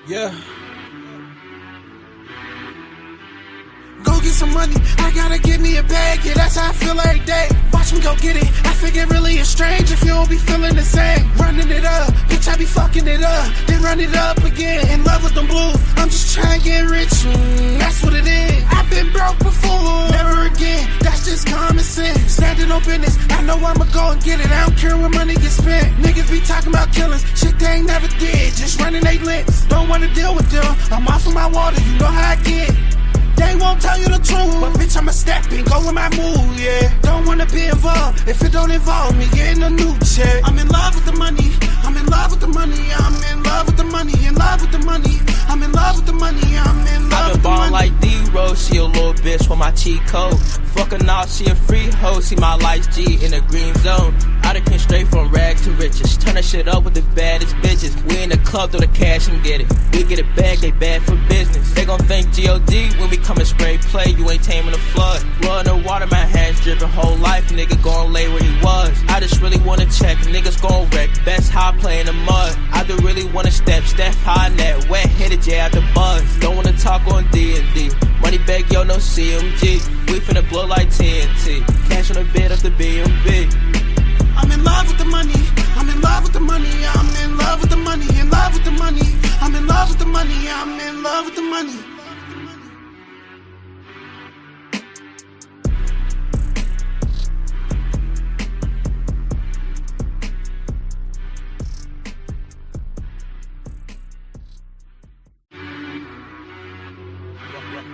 Yeah. Go get some money, I gotta get me a bag, yeah, that's how I feel every day. Watch me go get it, I figure it really is strange if you don't be feeling the same. Running it up, bitch, I be fucking it up, then run it up again. In love with them blues, I'm just trying to get rich, that's what it is. I've been broke before, never again, that's just common sense. Standing on business, I know I'ma go and get it, I don't care where money gets spent. Niggas be talking about killings, shit they ain't never did, just running they lips. Don't wanna deal with them, I'm off of my water, you know how I get. They won't tell you the truth, but bitch, I'ma step and go with my move, yeah. Don't wanna be involved if it don't involve me getting a new check. I'm in love with the money, I'm in love with the money, I'm in love with the money, in love with the money, I'm in love with the money, I'm in love with the money. I've been ballin' like D-Rose, she a little bitch with my cheat code. Fuckin' off, she a free hoe, see my life's G in the green zone. I done came straight from rags to riches, turn that shit up with the baddest bitches. We in the club, throw the cash and get it. We get it back, they bad for business. They gon' think G.O.D. when we come and spray play, you ain't taming the flood. Blood in the water, my hands drippin', whole life, nigga gon' lay where he was. I just really wanna check, niggas gon' wreck, best how I play in the mud. I do really wanna step high in that wet, hit it, yeah, at the buzz. Don't wanna talk on D&D, money bag, yo, no CMG. We finna blow like TNT, cash on the bed of the B&B. I'm in love with the money, I'm in love with the money, I'm in love with the money, in love with the money, I'm in love with the money, I'm in love with the money.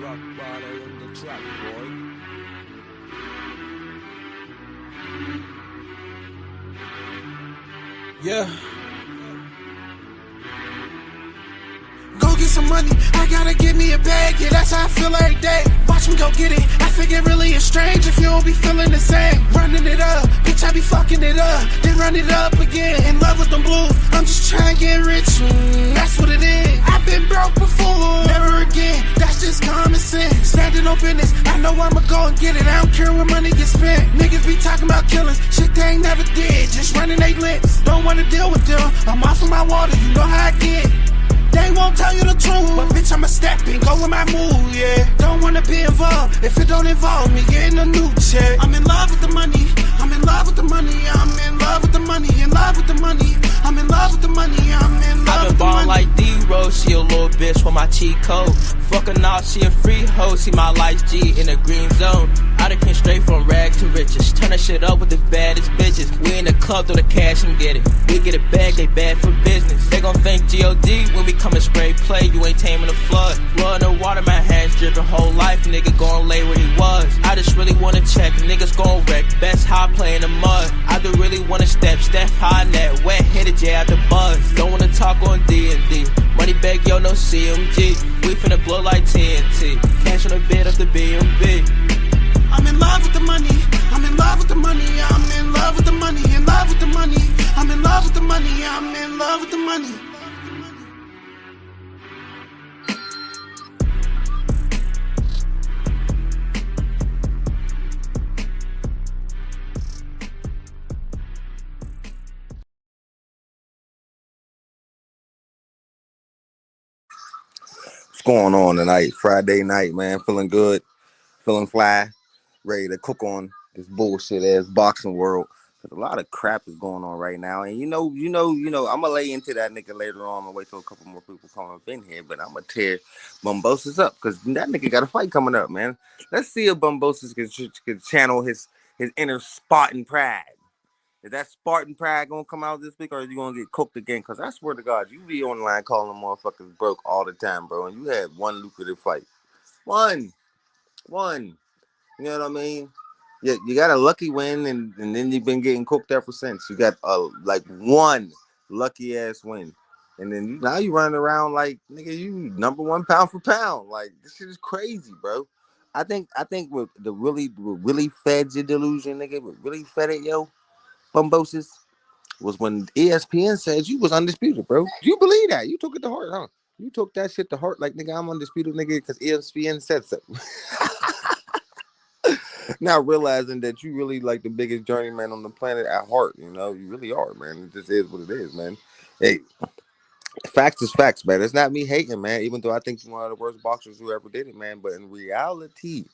Rock bottle in the track, boy. Yeah. Go get some money, I gotta get me a bag, yeah, that's how I feel every day. Watch me go get it, I figure it really is strange if you don't be feeling the same. Running it up, bitch, I be fucking it up, then run it up again. In love with them blues, I'm just trying to get rich, that's what it is. I've been broke before, never again, that's just common sense. Standing on business, I know I'ma go and get it, I don't care where money gets spent. Niggas be talking about killings, shit they ain't never did, just running they lips. Don't wanna deal with them, I'm off of my water, you know how I get. They won't tell you the truth, but bitch, I'ma step and go with my move, yeah. Don't wanna be involved if it don't involve me getting a new check. I'm in love with the money, I'm in love with the money, I'm in love with the money, in love with the money, I'm in love with the money, I'm in love with the money. I've been ballin' like D-Rose, she a little bitch with my cheat code. Fuckin' off, she a free hoe, see my life's G in the green zone. I done came straight from rags to riches, turn that shit up with the baddest bitches. We in the club, throw the cash and get it. We get it back, they bad for business. They gon' think G.O.D. when we come and spray play, you ain't taming the flood. Blood in the water, my hands drippin', whole life, nigga gon' lay where he was. I just really wanna check, niggas gon' wreck, best how I play in the mud. I do really wanna step high in that wet, hit it, yeah, at the buzz. Don't wanna talk on D&D, money bag, yo, no CMG. We finna blow like TNT, cash on the bed of the B&B. I'm in love with the money, I'm in love with the money, I'm in love with the money, in love with the money, I'm in love with the money, I'm in love with the money. What's going on tonight? Friday night, man. Feeling good, feeling fly, ready to cook on this bullshit ass boxing world. Cause a lot of crap is going on right now, and I'm gonna lay into that nigga later on. I'm gonna wait till a couple more people come up in here, but I'm gonna tear Bumbosis up because that nigga got a fight coming up, man. Let's see if Bumbosis can channel his inner Spartan pride. Is that Spartan pride gonna come out this week, or are you gonna get cooked again? Because I swear to God, you be online calling motherfuckers broke all the time, bro, and you had one lucrative fight. One. You know what I mean? Yeah, you got a lucky win, and then you've been getting cooked ever since. You got like one lucky ass win, and then now you running around like nigga, you number one pound for pound. Like this shit is crazy, bro. I think what really fed your delusion, nigga. What really fed it, yo, Bumbosis, was when ESPN said you was undisputed, bro. You believe that? You took it to heart, huh? You took that shit to heart, like nigga, I'm undisputed, nigga, because ESPN said so. Now realizing that you really like the biggest journeyman on the planet at heart, you know, you really are, man. It just is what it is, man. Hey, facts is facts, man. It's not me hating, man. Even though I think you're one of the worst boxers who ever did it, man. But in reality,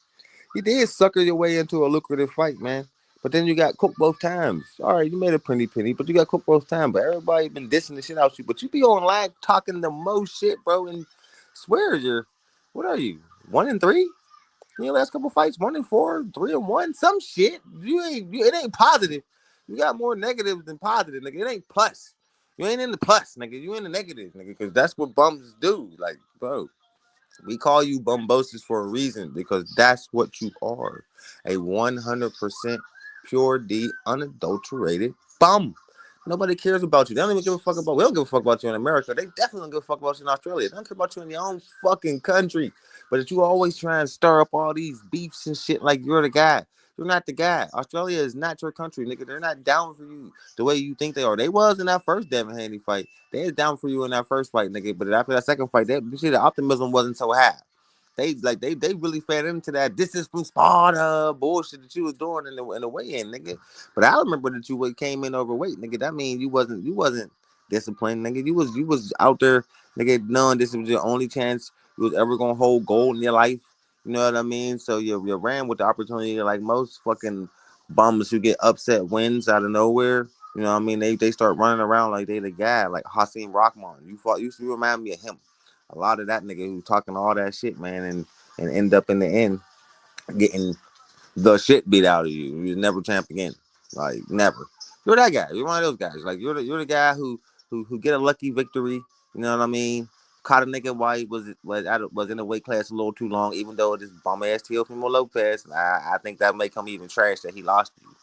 you did sucker your way into a lucrative fight, man. But then you got cooked both times. All right, you made a penny, but you got cooked both times. But everybody been dissing the shit out you. But you be on live talking the most shit, bro, and swear you're what are you? 1-3? In your last couple fights, 1-4, 3-1, some shit. It ain't positive. You got more negatives than positive, nigga. It ain't plus. You ain't in the plus, nigga. You in the negative, nigga, because that's what bums do. Like, bro, we call you bumbosis for a reason because that's what you are. A 100% pure D, unadulterated bum. Nobody cares about you. They don't even give a fuck about. We don't give a fuck about you in America. They definitely don't give a fuck about you in Australia. They don't care about you in your own fucking country. But if you always try and stir up all these beefs and shit like you're the guy, you're not the guy. Australia is not your country, nigga. They're not down for you the way you think they are. They was in that first Devin Haney fight. They was down for you in that first fight, nigga. But after that second fight, you see the optimism wasn't so high. They really fed into that. This is from Sparta bullshit that you was doing in the weigh-in, nigga. But I remember that you came in overweight, nigga. That means you wasn't disciplined, nigga. You was out there, nigga, knowing this was your only chance you was ever gonna hold gold in your life. You know what I mean? So you ran with the opportunity like most fucking bums who get upset wins out of nowhere. You know what I mean? They start running around like they the guy, like Hasim Rahman. You remind me of him. A lot of that nigga who talking all that shit, man, and end up in the end getting the shit beat out of you. You never champ again. Like never. You're that guy. You're one of those guys. Like you're the guy who get a lucky victory. You know what I mean? Caught a nigga while he was in the weight class a little too long, even though this bum ass Teofimo Lopez. I think that make him even trash that he lost you.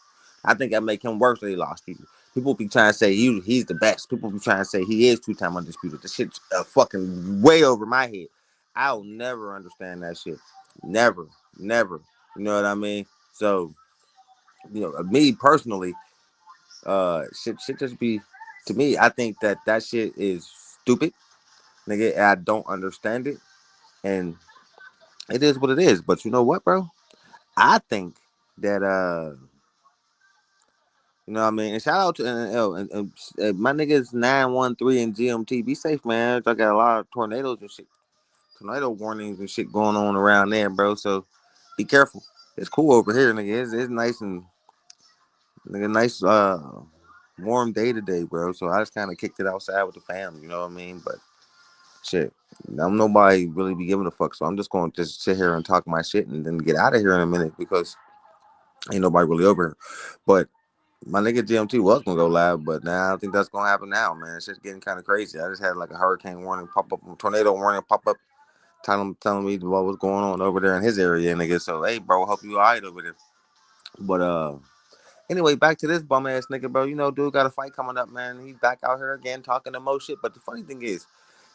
I think that make him worse that he lost you. People be trying to say he's the best. People be trying to say he is 2-time undisputed. The shit's fucking way over my head. I'll never understand that shit. Never, never. You know what I mean? So, me personally, shit just be to me. I think that shit is stupid, nigga. I don't understand it, and it is what it is. But you know what, bro? I think that you know what I mean? And shout out to NL and my niggas 913 and GMT. Be safe, man. I got a lot of tornadoes and shit. Tornado warnings and shit going on around there, bro. So be careful. It's cool over here, nigga. It's nice and nigga, nice warm day today, bro. So I just kind of kicked it outside with the fam, you know what I mean? But shit, I'm nobody really be giving a fuck. So I'm just going to just sit here and talk my shit and then get out of here in a minute because ain't nobody really over here. But my nigga GMT was gonna go live, but now I don't think that's gonna happen now, man. It's just getting kind of crazy. I just had like a hurricane warning pop up, tornado warning pop up, telling me what was going on over there in his area, nigga. So hey, bro, hope you alright over there. But anyway, back to this bum ass nigga, bro. You know, dude got a fight coming up, man. He's back out here again talking the most shit. But the funny thing is,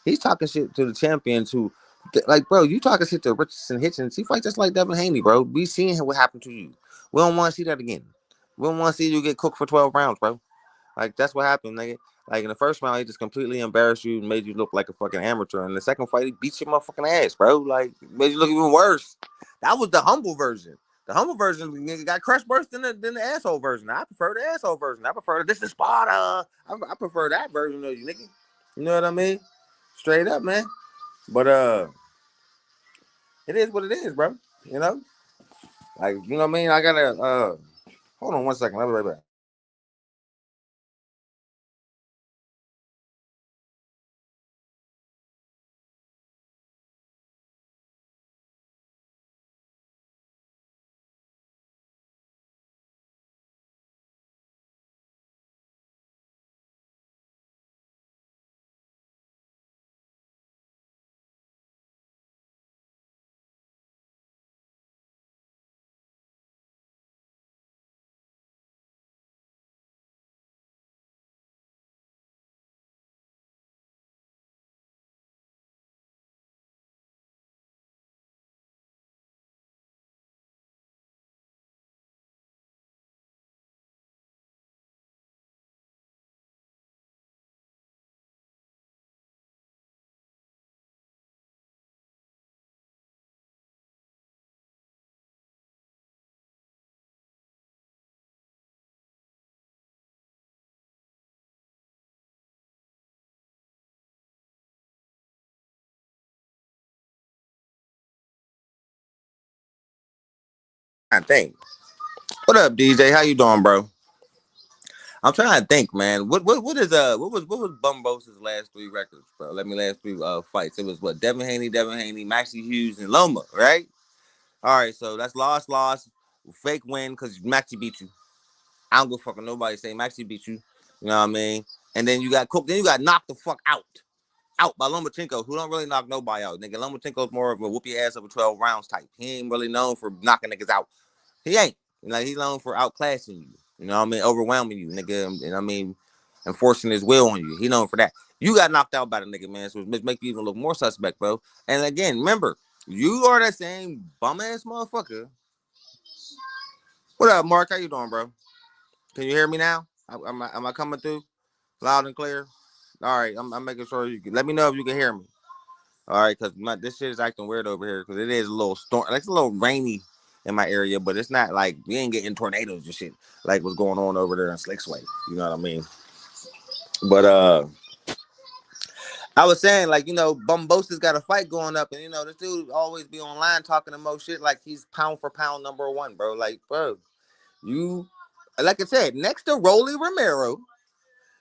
he's talking shit to the champions who, like, bro, you talking shit to Richardson Hitchens. He fight just like Devin Haney, bro. We seen what happened to you. We don't want to see that again. We don't want to see you get cooked for 12 rounds, bro. Like that's what happened, nigga. Like in the first round, he just completely embarrassed you and made you look like a fucking amateur. In the second fight, he beat your motherfucking ass, bro. Like made you look even worse. That was the humble version. The humble version, nigga, got crushed worse than the asshole version. I prefer the asshole version. I prefer this is Sparta. I prefer that version of you, nigga. You know what I mean? Straight up, man. But it is what it is, bro. You know, like you know what I mean. I gotta hold on one second. I'll be right back. I think. What up, DJ? How you doing, bro? I'm trying to think, man. What was Bumbos's last three records, bro? Let me last three fights. It was what Devin Haney, Maxie Hughes, and Loma, right? All right, so that's loss, fake win because Maxie beat you. I don't go fucking nobody say Maxie beat you. You know what I mean? And then you got cooked. Then you got knocked the fuck out by Lomachenko, who don't really knock nobody out. Nigga, Lomachenko's more of a whoop your ass over 12 rounds type. He ain't really known for knocking niggas out. He ain't. Like, he's known for outclassing you. You know what I mean? Overwhelming you, nigga. And I mean, enforcing his will on you. He known for that. You got knocked out by the nigga, man. So it make you even look more suspect, bro. And again, remember, you are that same bum ass motherfucker. What up, Mark? How you doing, bro? Can you hear me now? Am I coming through loud and clear? All right, I'm making sure you can. Let me know if you can hear me. All right, because this shit is acting weird over here because it is a little storm. Like, it's a little rainy in my area, but it's not like we ain't getting tornadoes and shit like what's going on over there in Slicksway. You know what I mean? But I was saying, like, you know, Bumbosa's got a fight going up, and you know, this dude always be online talking to Mo shit like he's pound for pound number one, bro. Like, bro, you, like I said, next to Rolly Romero,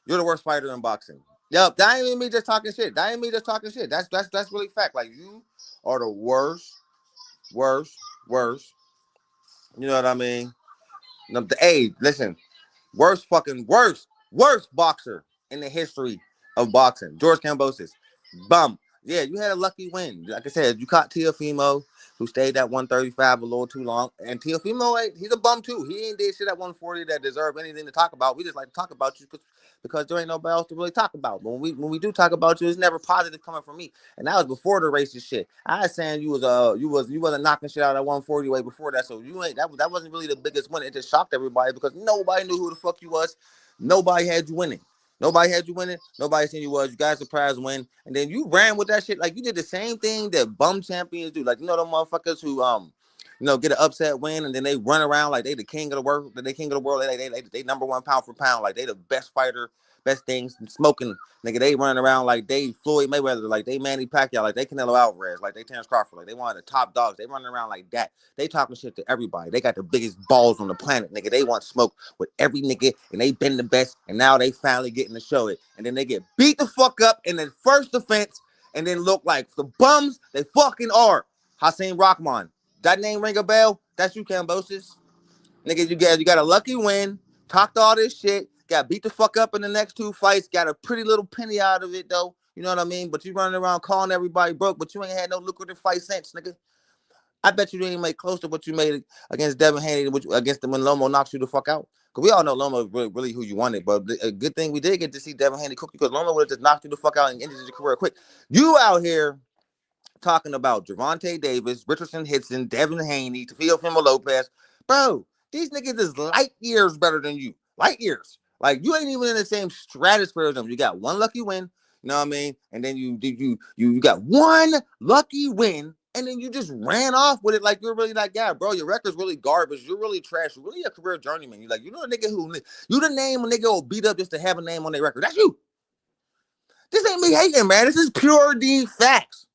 you're the worst fighter in boxing. Yup, that ain't me just talking shit. That ain't me just talking shit. That's really fact. Like, you are the worst. You know what I mean? Hey, listen, worst boxer in the history of boxing. George Kambosos. Bum. Yeah, you had a lucky win. Like I said, you caught Teofimo, who stayed at 135 a little too long. And Teofimo, he's a bum too. He ain't did shit at 140 that deserve anything to talk about. We just like to talk about you because there ain't nobody else to really talk about. But when we do talk about you, it's never positive coming from me. And that was before the racist shit. I was saying you wasn't knocking shit out at 140 way before that. So you ain't that wasn't really the biggest win. It just shocked everybody because nobody knew who the fuck you was. Nobody had you winning. Nobody had you winning. Nobody seen you was. You got a surprise win. And then you ran with that shit. Like, you did the same thing that bum champions do. Like, you know, them motherfuckers who, get an upset win and then they run around like they the king of the world. They king of the world. They number one pound for pound. Like, they the best fighter, best things, smoking. Nigga, they running around like they Floyd Mayweather, like they Manny Pacquiao, like they Canelo Alvarez, like they Terrence Crawford. Like, they one of the top dogs. They running around like that. They talking shit to everybody. They got the biggest balls on the planet, nigga. They want smoke with every nigga, and they been the best, and now they finally getting to show it. And then they get beat the fuck up in the first defense, and then look like the bums they fucking are. Hassan Rahman. That name ring a bell? That's you, Kambosos. Nigga, you got a lucky win, talked all this shit, got beat the fuck up in the next two fights, got a pretty little penny out of it, though. You know what I mean? But you running around calling everybody broke, but you ain't had no lucrative fight since, nigga. I bet you didn't make close to what you made against Devin Haney, against when Lomo knocks you the fuck out. Because we all know Lomo is really who you wanted. But a good thing we did get to see Devin Haney cook, because Lomo would have just knocked you the fuck out and ended your career quick. You out here talking about Gervonta Davis, Richardson Hitson, Devin Haney, Teofimo Lopez. Bro, these niggas is light years better than you. Light years. Like, you ain't even in the same stratosphere as them. You got one lucky win, you know what I mean? And then you got one lucky win, and then you just ran off with it like you're really that guy, bro. Your record's really garbage. You're really trash. You're really a career journeyman. You're like, you know, a nigga who you the name a nigga will beat up just to have a name on their record. That's you. This ain't me hating, man. This is pure D facts.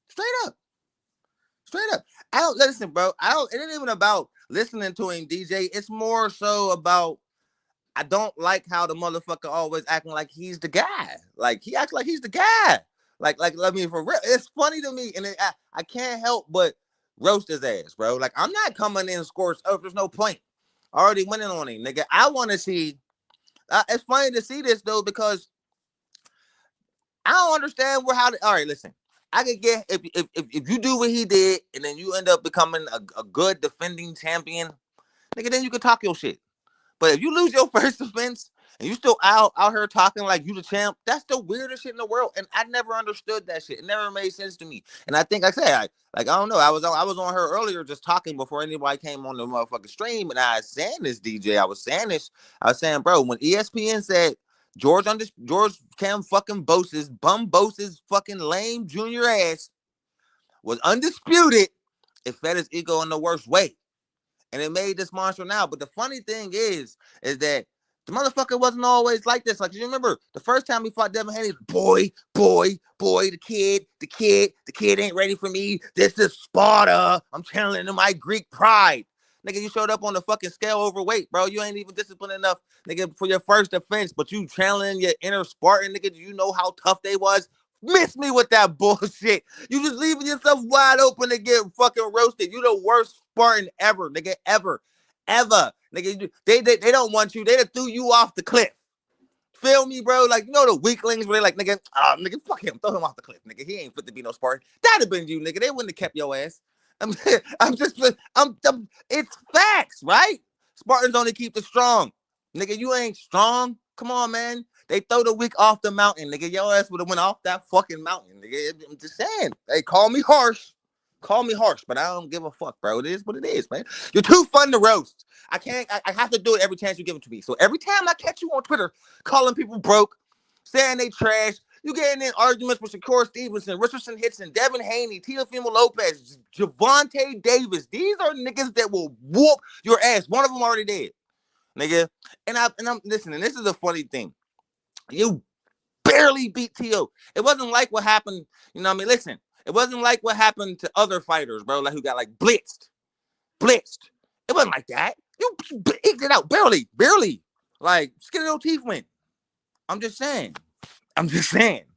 Straight up. I don't listen, bro. It ain't even about listening to him, DJ. It's more so about I don't like how the motherfucker always acting like he's the guy. Like, he acts like he's the guy. Like, let me for real. It's funny to me, and I can't help but roast his ass, bro. Like, I'm not coming in scorched earth. There's no point. I already winning on him, nigga. I want to see. It's funny to see this though, because I don't understand all right, listen. I could get if you do what he did and then you end up becoming a good defending champion, nigga, then you can talk your shit. But if you lose your first defense and you still out here talking like you the champ, that's the weirdest shit in the world. And I never understood that shit. It never made sense to me. And I think I said, I don't know. I was on her earlier just talking before anybody came on the motherfucking stream, and I was saying this, DJ. I was saying, bro, when ESPN said George Cam fucking Bos's fucking lame junior ass was undisputed, it fed his ego in the worst way. And it made this monster now. But the funny thing is that the motherfucker wasn't always like this. Like, you remember the first time he fought Devin Haney, boy, the kid ain't ready for me. This is Sparta. I'm channeling my Greek pride. Nigga, you showed up on the fucking scale overweight, bro. You ain't even disciplined enough, nigga, for your first offense, but you channeling your inner Spartan, nigga. Do you know how tough they was? Miss me with that bullshit. You just leaving yourself wide open to get fucking roasted. You the worst Spartan ever, nigga, ever. Nigga, they don't want you. They done threw you off the cliff. Feel me, bro? Like, you know the weaklings where they like, nigga, nigga, fuck him. Throw him off the cliff, nigga. He ain't fit to be no Spartan. That'd have been you, nigga. They wouldn't have kept your ass. It's facts, right? Spartans only keep the strong. Nigga, you ain't strong. Come on, man. They throw the weak off the mountain, nigga. Your ass would have went off that fucking mountain, nigga. I'm just saying. Hey, call me harsh. Call me harsh, but I don't give a fuck, bro. It is what it is, man. You're too fun to roast. I have to do it every chance you give it to me. So every time I catch you on Twitter calling people broke, saying they trash, you getting in arguments with Shakur Stevenson, Richardson Hitson, Devin Haney, Teofimo Lopez, Javonte Davis. These are niggas that will whoop your ass. One of them already dead, nigga. And I'm listening. This is a funny thing. You barely beat T.O. It wasn't like what happened. You know what I mean? Listen. It wasn't like what happened to other fighters, bro, like who got like blitzed. It wasn't like that. You eked it out, barely. Like, skin of your teeth went. I'm just saying.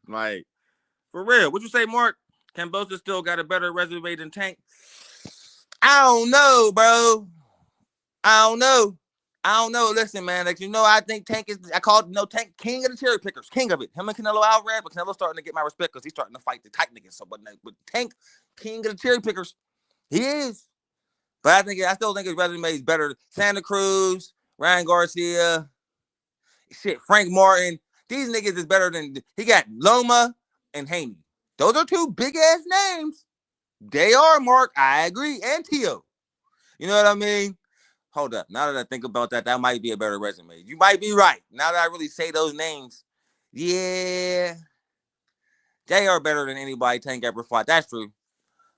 Like, for real. What you say, Mark? Kambosos still got a better resume than Tank? I don't know, bro. I don't know. Listen, man. Like, you know, I think Tank is. I called Tank king of the cherry pickers, king of it. Him and Canelo Alvarez, but Canelo's starting to get my respect because he's starting to fight the tight niggas. So, but Tank, king of the cherry pickers, he is. But I still think his resume is better. Santa Cruz, Ryan Garcia, Frank Martin. These niggas is better than he got Loma and Haney. Those are two big ass names. They are, Mark. I agree, and Tio. You know what I mean? Hold up. Now that I think about that, that might be a better resume. You might be right. Now that I really say those names, yeah, they are better than anybody Tank ever fought. That's true.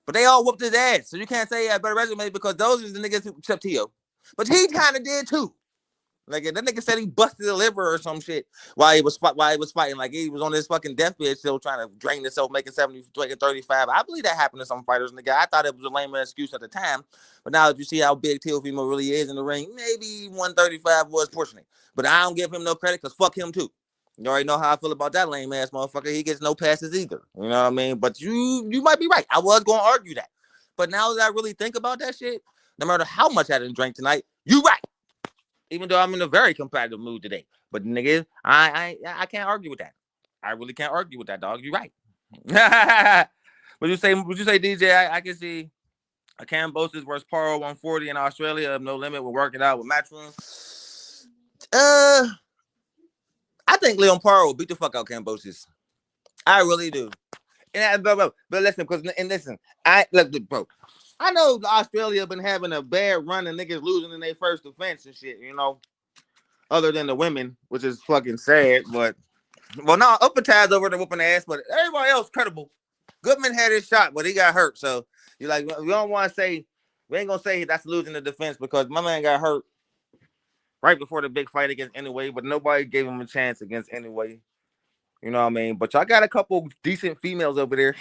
But they all whooped his ass. So you can't say he had a better resume because those are the niggas except Tio. But he kind of did too. Like that nigga said he busted the liver or some shit while he was fighting. Like he was on his fucking deathbed still trying to drain himself, making 70, 35. I believe that happened to some fighters, nigga. I thought it was a lame excuse at the time. But now that you see how big Teofimo really is in the ring, maybe 135 was pushing it. But I don't give him no credit because fuck him too. You already know how I feel about that lame ass motherfucker. He gets no passes either. You know what I mean? But you might be right. I was going to argue that. But now that I really think about that shit, no matter how much I didn't drink tonight, you right. Even though I'm in a very competitive mood today. But nigga, I can't argue with that. I really can't argue with that, dog. You're right. Would you say, DJ, I can see a Kambosos versus Paro 140 in Australia of No Limit. We're working out with Matchroom. I think Leon Paro will beat the fuck out Kambosos. I really do. And but listen, bro. I know Australia been having a bad run and niggas losing in their first offense and shit, you know, other than the women, which is fucking sad. But, well, no, Upper Tide's over there whooping ass, but everybody else credible. Goodman had his shot, but he got hurt. So, you're like, we don't want to say, we ain't going to say that's losing the defense because my man got hurt right before the big fight against Anyway, but nobody gave him a chance against Anyway. You know what I mean? But y'all got a couple decent females over there.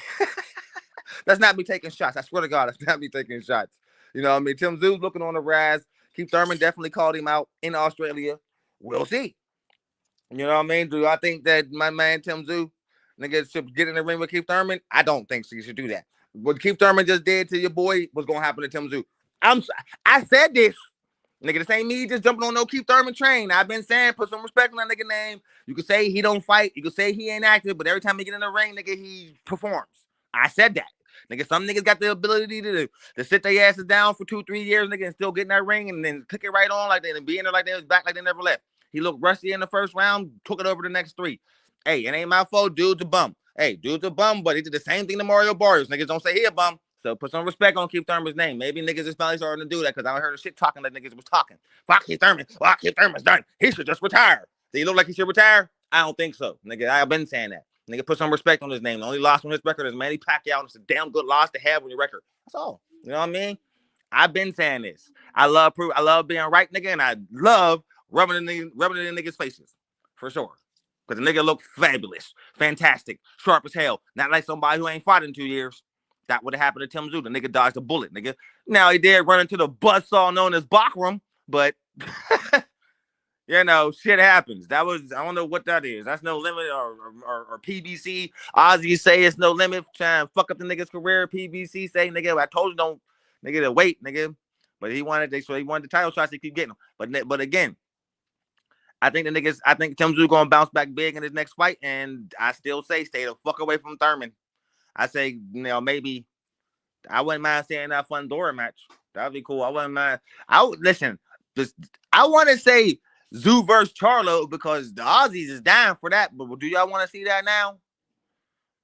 That's not me taking shots. I swear to God, that's not me taking shots. You know what I mean? Tim Zoo's looking on the rise. Keith Thurman definitely called him out in Australia. We'll see. You know what I mean? Do I think that my man Tim Zoo, nigga, should get in the ring with Keith Thurman? I don't think she should do that. What Keith Thurman just did to your boy was going to happen to Tim Zoo. I said this. Nigga, this ain't me just jumping on no Keith Thurman train. I've been saying, put some respect on that nigga name. You can say he don't fight. You can say he ain't active, but every time he get in the ring, nigga, he performs. I said that. Nigga, some niggas got the ability to sit their asses down for 2-3 years, nigga, and still get in that ring and then click it right on like they and be in there like they was back like they never left. He looked rusty in the first round, took it over the next 3. Hey, it ain't my fault. Dude's a bum. Hey, dude's a bum, but he did the same thing to Mario Barrios. Niggas don't say he a bum. So put some respect on Keith Thurman's name. Maybe niggas is finally starting to do that because I heard the shit talking that niggas was talking. Fuck Keith Thurman. Fuck Keith Thurman's done. He should just retire. Do you look like he should retire? I don't think so. Nigga, I've been saying that. Nigga, put some respect on his name. The only loss on his record is Manny Pacquiao, and it's a damn good loss to have on your record. That's all. You know what I mean? I've been saying this. I love being right, nigga, and I love rubbing it in niggas' faces. For sure. Because the nigga look fabulous, fantastic, sharp as hell. Not like somebody who ain't fought in 2 years. That would have happened to Tim Zoo. The nigga dodged a bullet, nigga. Now he did run into the buzzsaw known as Bachram, but you know, shit happens. That was, I don't know what that is. That's No Limit or PBC. Ozzy say it's No Limit, trying to fuck up the nigga's career. PBC say, nigga, I told you don't, nigga, to wait, nigga. But he wanted the title shots to keep getting them. But again, I think Tim Zoo gonna bounce back big in his next fight, and I still say stay the fuck away from Thurman. I say, maybe I wouldn't mind seeing that Fundora match. That'd be cool. I wouldn't mind. Listen. I want to say Zoo versus Charlo because the Aussies is down for that. But do y'all want to see that now?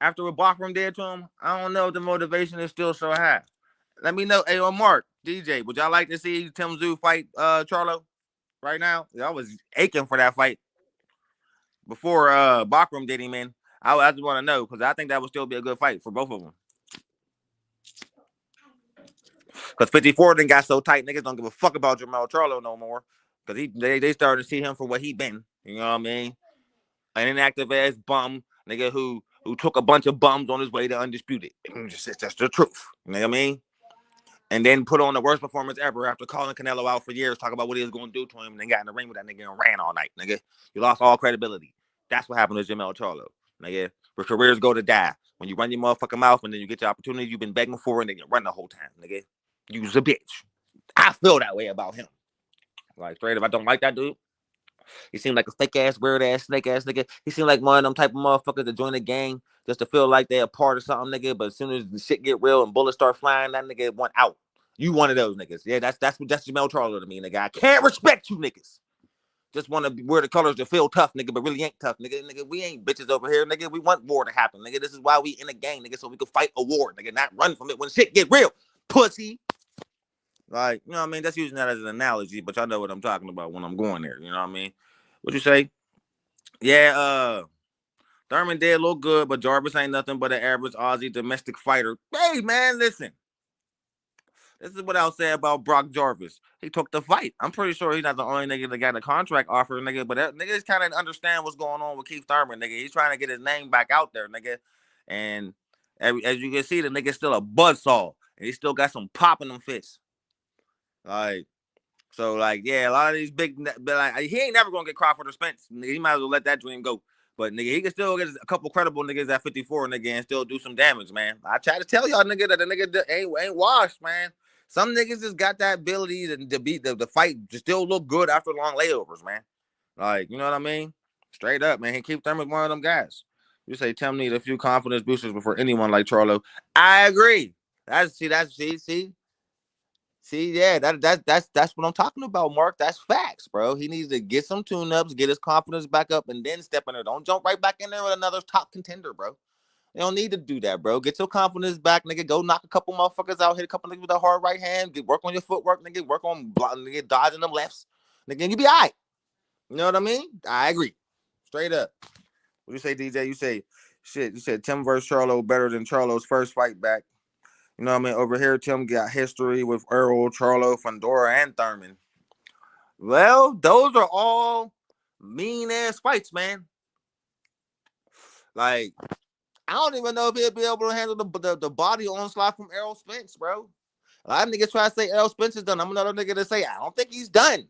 After what Bachram did to him, I don't know if the motivation is still so high. Let me know. Hey, Mark, DJ, would y'all like to see Tim Zoo fight Charlo right now? I was aching for that fight before Bachram did him in. I just want to know because I think that would still be a good fight for both of them. Because 54 then got so tight, niggas don't give a fuck about Jermell Charlo no more. Because they started to see him for what he been. You know what I mean? An inactive ass bum, nigga who took a bunch of bums on his way to undisputed. That's the truth. You know what I mean? And then put on the worst performance ever after calling Canelo out for years, talking about what he was going to do to him, and then got in the ring with that nigga and ran all night, nigga. You lost all credibility. That's what happened to Jermell Charlo, nigga. Where careers go to die. When you run your motherfucking mouth and then you get your opportunity you've been begging for, and then you run the whole time, nigga. You's a bitch. I feel that way about him. Like, straight up, I don't like that dude. He seemed like a fake ass, weird ass, snake ass nigga. He seemed like one of them type of motherfuckers that join the gang just to feel like they're a part of something, nigga. But as soon as the shit get real and bullets start flying, that nigga went out. You one of those niggas. Yeah, that's Jamel Charlo to me, nigga. I can't respect you niggas. Just want to wear the colors to feel tough, nigga, but really ain't tough, nigga. Nigga, we ain't bitches over here, nigga. We want war to happen, nigga. This is why we in a gang, nigga, so we can fight a war, nigga, not run from it when shit get real. Pussy. Like, you know what I mean? That's using that as an analogy, but y'all know what I'm talking about when I'm going there. You know what I mean? What you say? Yeah, Thurman did look good, but Jarvis ain't nothing but an average Aussie domestic fighter. Hey, man, listen. This is what I'll say about Brock Jarvis. He took the fight. I'm pretty sure he's not the only nigga that got a contract offer, nigga. But that niggas kind of understand what's going on with Keith Thurman, nigga. He's trying to get his name back out there, nigga. And as you can see, the nigga's still a buzzsaw. And he still got some pop in them fists. Like, so, like, yeah, a lot of these big, but like, he ain't never gonna get Crawford or Spence. Nigga, he might as well let that dream go. But nigga, he can still get a couple credible niggas at 54, nigga, and still do some damage, man. I try to tell y'all, nigga, that the nigga ain't washed, man. Some niggas just got that ability to beat the fight, to still look good after long layovers, man. Like, you know what I mean? Straight up, man. He Keith Thurman's one of them guys. You say Tim need a few confidence boosters before anyone like Charlo. I agree. See, yeah, that's what I'm talking about, Mark. That's facts, bro. He needs to get some tune-ups, get his confidence back up, and then step in there. Don't jump right back in there with another top contender, bro. You don't need to do that, bro. Get your confidence back, nigga. Go knock a couple motherfuckers out, hit a couple niggas with a hard right hand, work on your footwork, nigga. Work on nigga, dodging them lefts, nigga. You be all right. You know what I mean? I agree. Straight up. What you say, DJ? You say, shit, you said Tim versus Charlo better than Charlo's first fight back. You know what I mean? Over here, Tim got history with Earl, Charlo, Fundora, and Thurman. Well, those are all mean-ass fights, man. Like, I don't even know if he'll be able to handle the body onslaught from Errol Spence, bro. A lot of niggas try to say Errol Spence is done. I'm another nigga to say I don't think he's done.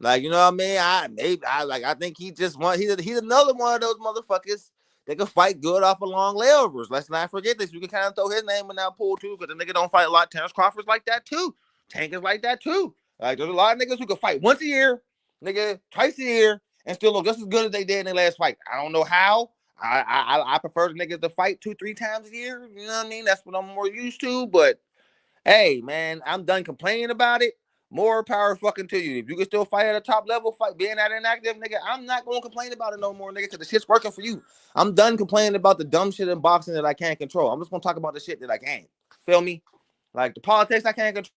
Like, you know what I mean? I think he just he's another one of those motherfuckers that can fight good off of long layovers. Let's not forget this. You can kind of throw his name in that pool too, because the nigga don't fight a lot. Terrence Crawford's like that too. Tank is like that too. Like, there's a lot of niggas who can fight once a year, nigga, twice a year, and still look just as good as they did in their last fight. I don't know how. I prefer the niggas to fight 2-3 times a year. You know what I mean? That's what I'm more used to. But hey, man, I'm done complaining about it. More power fucking to you. If you can still fight at a top level, fight being that inactive, nigga, I'm not gonna complain about it no more, nigga, because the shit's working for you. I'm done complaining about the dumb shit in boxing that I can't control. I'm just gonna talk about the shit that I can. Feel me? Like the politics I can't control.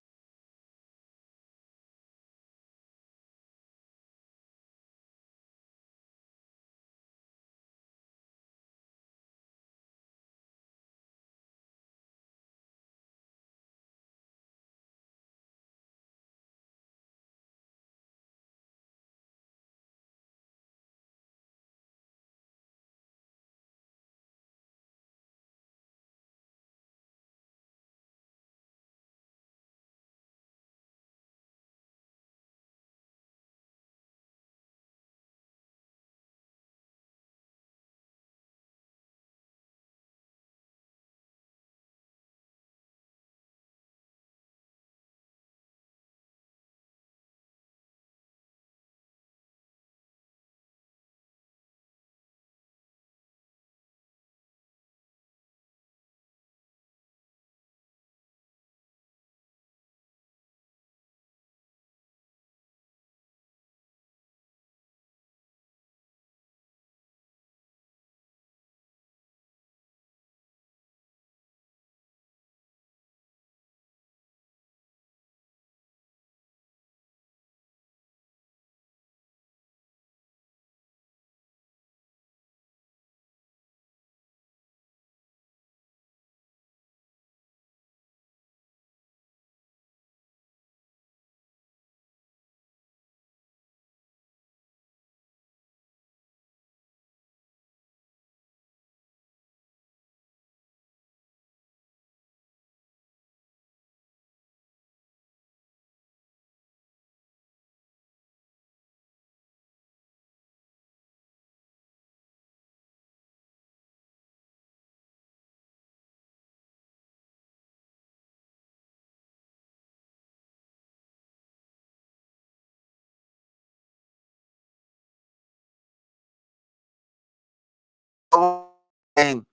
And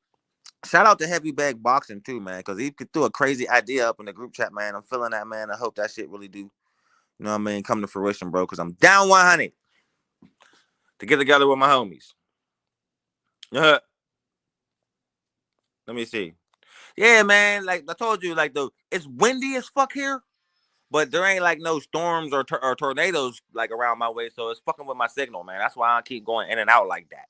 shout out to Heavy Bag Boxing too, man, because he threw a crazy idea up in the group chat, man. I'm feeling that, man. I hope that shit really do, you know what I mean, come to fruition, bro, because I'm down 100 to get together with my homies. Let me see. Yeah, man, like I told you, like it's windy as fuck here, but there ain't like no storms or tornadoes like around my way, so it's fucking with my signal, man. That's why I keep going in and out like that.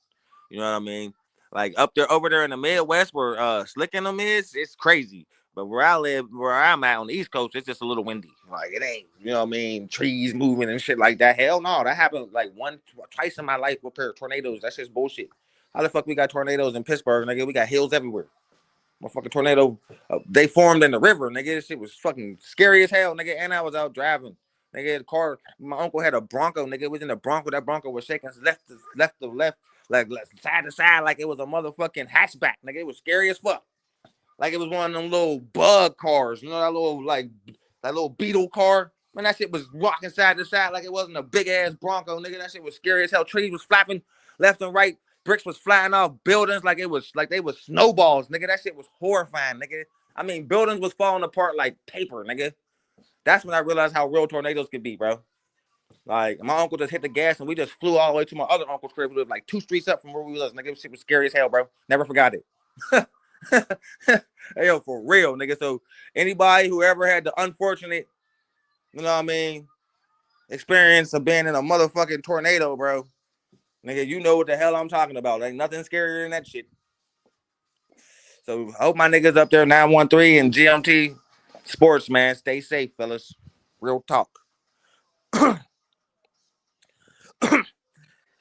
You know what I mean? Like over there in the Midwest where Slick in them is, it's crazy. But where I live, where I'm at on the East Coast, it's just a little windy. Like it ain't, you know what I mean? Trees moving and shit like that. Hell no, that happened like twice in my life with tornadoes. That's just bullshit. How the fuck we got tornadoes in Pittsburgh, nigga? We got hills everywhere. Motherfucking tornado, they formed in the river, nigga. This shit was fucking scary as hell, nigga. And I was out driving, nigga. The car, my uncle had a Bronco, nigga. It was in the Bronco. That Bronco was shaking left to left, like side to side, like it was a motherfucking hatchback, nigga. It was scary as fuck. Like it was one of them little bug cars, you know, that little Beetle car. Man, that shit was rocking side to side like it wasn't a big ass Bronco, nigga. That shit was scary as hell. Trees was flapping left and right. Bricks was flying off buildings like they was snowballs, nigga. That shit was horrifying, nigga. I mean, buildings was falling apart like paper, nigga. That's when I realized how real tornadoes could be, bro. Like my uncle just hit the gas and we just flew all the way to my other uncle's crib, who lived like 2 streets up from where we was, nigga. This shit was scary as hell, bro. Never forgot it. Hey, yo, for real, nigga. So anybody who ever had the unfortunate, you know what I mean, experience of being in a motherfucking tornado, bro, nigga, you know what the hell I'm talking about. Ain't nothing scarier than that shit. So I hope my niggas up there 913 and GMT Sports, man, stay safe, fellas. Real talk.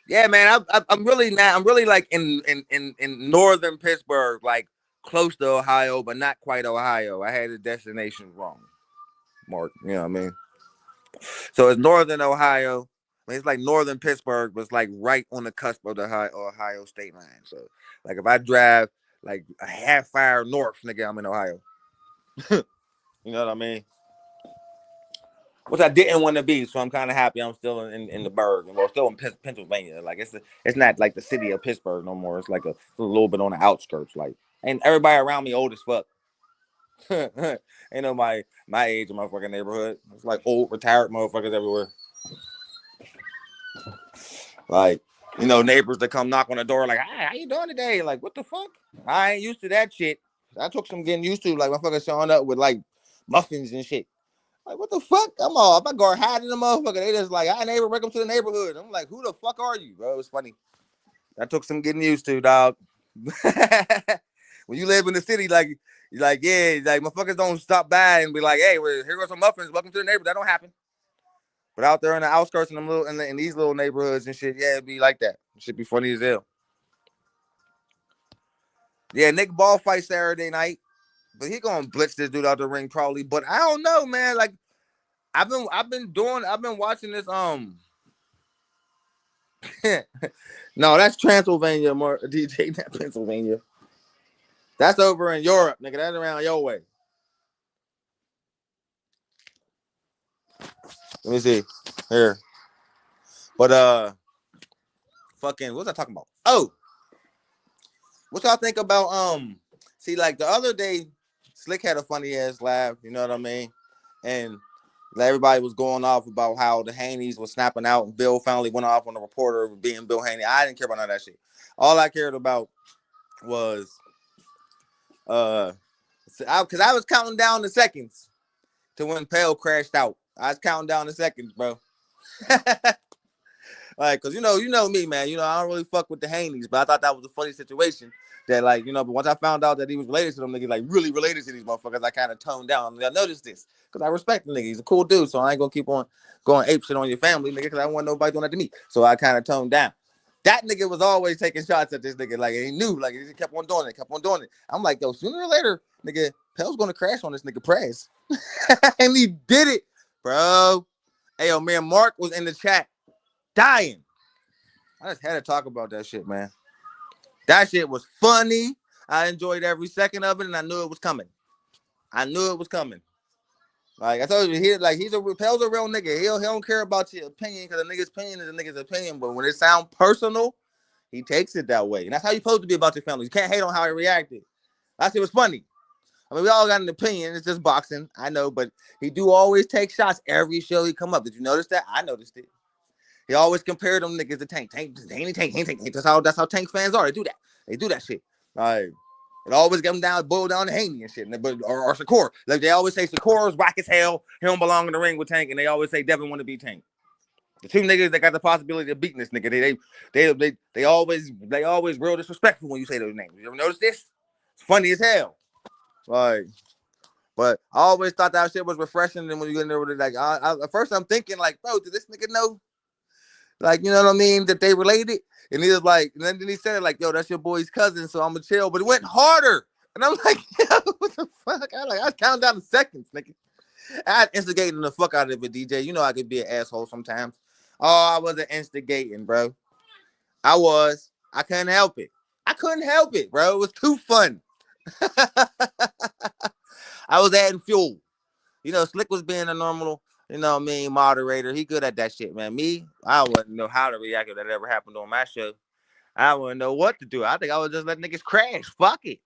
Yeah, man, I'm really not. I'm really like in northern Pittsburgh, like close to Ohio, but not quite Ohio. I had the destination wrong, Mark. You know what I mean? So it's northern Ohio. I mean, it's like northern Pittsburgh, but it's like right on the cusp of the Ohio state line. So, like, if I drive like a half hour north, nigga, I'm in Ohio. You know what I mean? Which I didn't want to be, so I'm kind of happy I'm still in the burg, well, still in Pennsylvania. Like it's not like the city of Pittsburgh no more. It's like a little bit on the outskirts. Like, and everybody around me old as fuck. Ain't nobody my age in my fucking neighborhood. It's like old retired motherfuckers everywhere. Like, you know, neighbors that come knock on the door like, "Hi, how you doing today?" Like, what the fuck? I ain't used to that shit. I took some getting used to, like motherfuckers showing up with like muffins and shit. Like, what the fuck? I'm all, if I go hiding the motherfucker, they just like, "Hi, neighbor, welcome to the neighborhood." I'm like, who the fuck are you, bro? It's funny. That took some getting used to, dog. When you live in the city, like, you're like, yeah, like motherfuckers don't stop by and be like, "Hey, well, here goes some muffins. Welcome to the neighborhood." That don't happen. But out there in the outskirts and them little in these little neighborhoods and shit, yeah, it'd be like that. It should be funny as hell. Yeah, Nick Ball fight Saturday night, but he gonna blitz this dude out the ring probably. But I don't know, man. Like I've been watching this. No, that's Transylvania, DJ, not Pennsylvania. That's over in Europe, nigga. That's around your way. Let me see here. But fucking, what was I talking about? Oh, what y'all think about see, like the other day, Slick had a funny ass laugh, you know what I mean? And everybody was going off about how the Haneys was snapping out, and Bill finally went off on the reporter being Bill Haney. I didn't care about none of that shit. All I cared about was because I was counting down the seconds to when Pale crashed out. I was counting down the seconds, bro. Like, cause you know me, man. You know, I don't really fuck with the Haneys, but I thought that was a funny situation. That, like, you know, but once I found out that he was related to them niggas, like really related to these motherfuckers, I kind of toned down. I noticed this because I respect the nigga. He's a cool dude, so I ain't gonna keep on going ape shit on your family, nigga, because I don't want nobody doing that to me. So I kind of toned down. That nigga was always taking shots at this nigga, like he knew, like he kept on doing it, I'm like, yo, sooner or later, nigga, Pell's gonna crash on this nigga Prez, and he did it, bro. Hey, yo, man, Mark was in the chat dying. I just had to talk about that shit, man. That shit was funny. I enjoyed every second of it, and I knew it was coming. Like I told you, Pell's a real nigga. He don't care about your opinion because a nigga's opinion is a nigga's opinion. But when it sound personal, He takes it that way. And that's how you're supposed to be about your family. You can't hate on how he reacted. That shit was funny. I mean, we all got an opinion. It's just boxing. I know, but he do always take shots every show he come up. Did you notice that? I noticed it. He always compared them niggas to Tank. Tank. That's how Tank fans are. They do that. They do that shit. Like, it always get them down, boil down to Haney and shit. Or Shakur. Like, they always say Shakur's whack as hell. He don't belong in the ring with Tank. And they always say Devin want to beat Tank. The two niggas that got the possibility of beating this nigga, they always real disrespectful when you say those names. You ever notice this? It's funny as hell. Like, but I always thought that shit was refreshing. And when you get in there with it, like, at first I'm thinking, like, bro, did this nigga know? Like, you know what I mean? That they related. And he was like, and then he said, like, yo, that's your boy's cousin, so I'm gonna chill. But it went harder. And I'm like, yo, what the fuck? I was counting down the seconds, nigga. I was instigating the fuck out of it, DJ. You know I could be an asshole sometimes. Oh, I wasn't instigating, bro. I couldn't help it. Bro. It was too fun. I was adding fuel. You know, Slick was being a normal, you know what I mean, moderator. He good at that shit, man. Me, I wouldn't know how to react if that ever happened on my show. I wouldn't know what to do. I think I would just let niggas crash. Fuck it.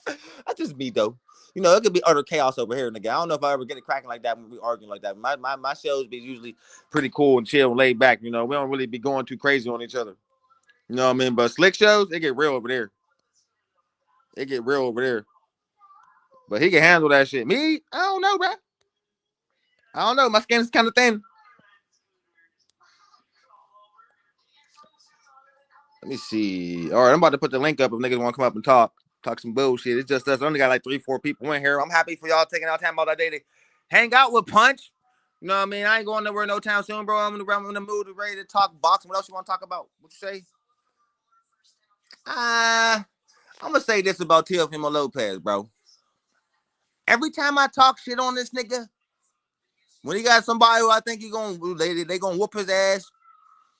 That's just me, though. You know, it could be utter chaos over here, nigga. I don't know if I ever get it cracking like that when we arguing like that. My shows be usually pretty cool and chill and laid back. You know, we don't really be going too crazy on each other. You know what I mean? But Slick shows, they get real over there. But he can handle that shit. Me, I don't know, bro. I don't know. My skin's kind of thin. Let me see. All right, I'm about to put the link up if niggas want to come up and talk some bullshit. It's just us. I only got like 3-4 people in here. I'm happy for y'all taking out time all that day to hang out with Punch. You know what I mean? I ain't going nowhere no time soon, bro. I'm in the mood, ready to talk boxing. What else you want to talk about? What you say? I'm gonna say this about Teofimo Lopez, bro. Every time I talk shit on this nigga, when he got somebody who I think they gonna whoop his ass,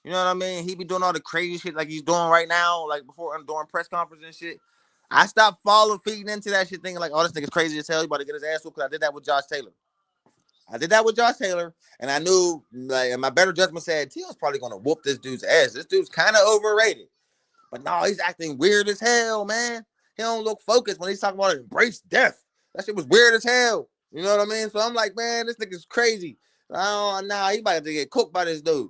you know what I mean? He be doing all the crazy shit like he's doing right now, like before during press conference and shit. I stopped feeding into that shit, thinking like, oh, this nigga's crazy as hell. He about to get his ass whooped, because I did that with Josh Taylor. And I knew, like, my better judgment said, Tio's probably gonna whoop this dude's ass. This dude's kind of overrated. But no, he's acting weird as hell, man. He don't look focused when he's talking about embrace death. That shit was weird as hell. You know what I mean? So I'm like, man, this nigga's crazy. He about to get cooked by this dude.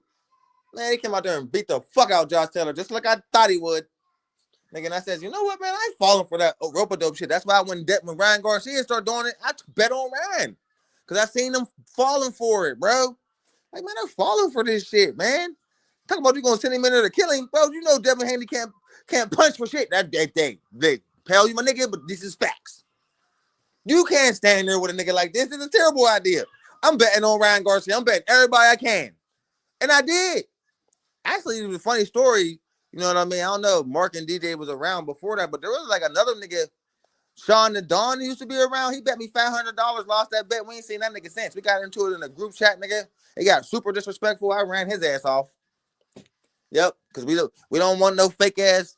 Man, he came out there and beat the fuck out Josh Taylor, just like I thought he would. Nigga, and I said, you know what, man? I ain't falling for that rope-a-dope shit. That's why when Ryan Garcia started doing it, I bet on Ryan. Because I seen them falling for it, bro. Like, man, they're falling for this shit, man. Talk about you gonna send him in there to kill him, bro. You know Devin Haney can't punch for shit. They pal you, my nigga, but this is facts. You can't stand there with a nigga like this. It's a terrible idea. I'm betting on Ryan Garcia. I'm betting everybody I can. And I did. Actually, it was a funny story. You know what I mean? I don't know. Mark and DJ was around before that, but there was like another nigga, Sean the Don, used to be around. He bet me $500, lost that bet. We ain't seen that nigga since. We got into it in a group chat, nigga. He got super disrespectful. I ran his ass off. Yep, because we don't want no fake ass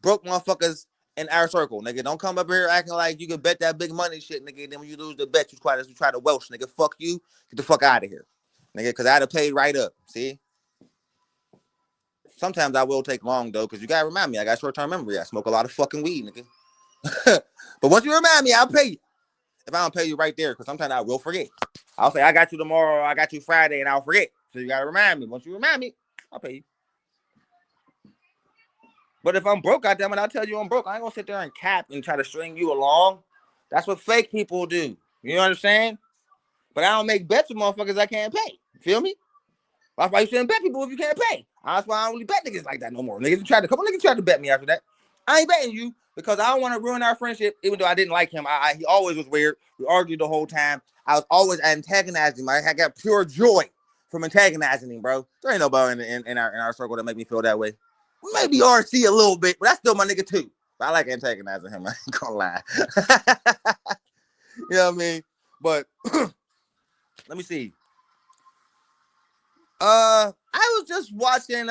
broke motherfuckers in our circle, nigga. Don't come up here acting like you can bet that big money shit, nigga. Then when you lose the bet, you try to Welsh, nigga. Fuck you. Get the fuck out of here, nigga. Because I'd have paid right up. See? Sometimes I will take long though, because you gotta remind me. I got short-term memory. I smoke a lot of fucking weed, nigga. But once you remind me, I'll pay you. If I don't pay you right there, because sometimes I will forget. I'll say I got you tomorrow, or I got you Friday, and I'll forget. So you gotta remind me. Once you remind me, I'll pay you. But if I'm broke, goddamn it, I'll tell you I'm broke. I ain't gonna sit there and cap and try to string you along. That's what fake people do. You understand? But I don't make bets with motherfuckers I can't pay. You feel me? That's why you shouldn't bet people if you can't pay. That's why I don't really bet niggas like that no more. A couple niggas tried to bet me after that. I ain't betting you because I don't want to ruin our friendship, even though I didn't like him. He always was weird. We argued the whole time. I was always antagonizing him. I got pure joy from antagonizing him, bro. There ain't nobody in our circle that make me feel that way. Maybe RC a little bit, but that's still my nigga too. But I like antagonizing him. I ain't gonna lie. You know what I mean? But let me see. I was just watching.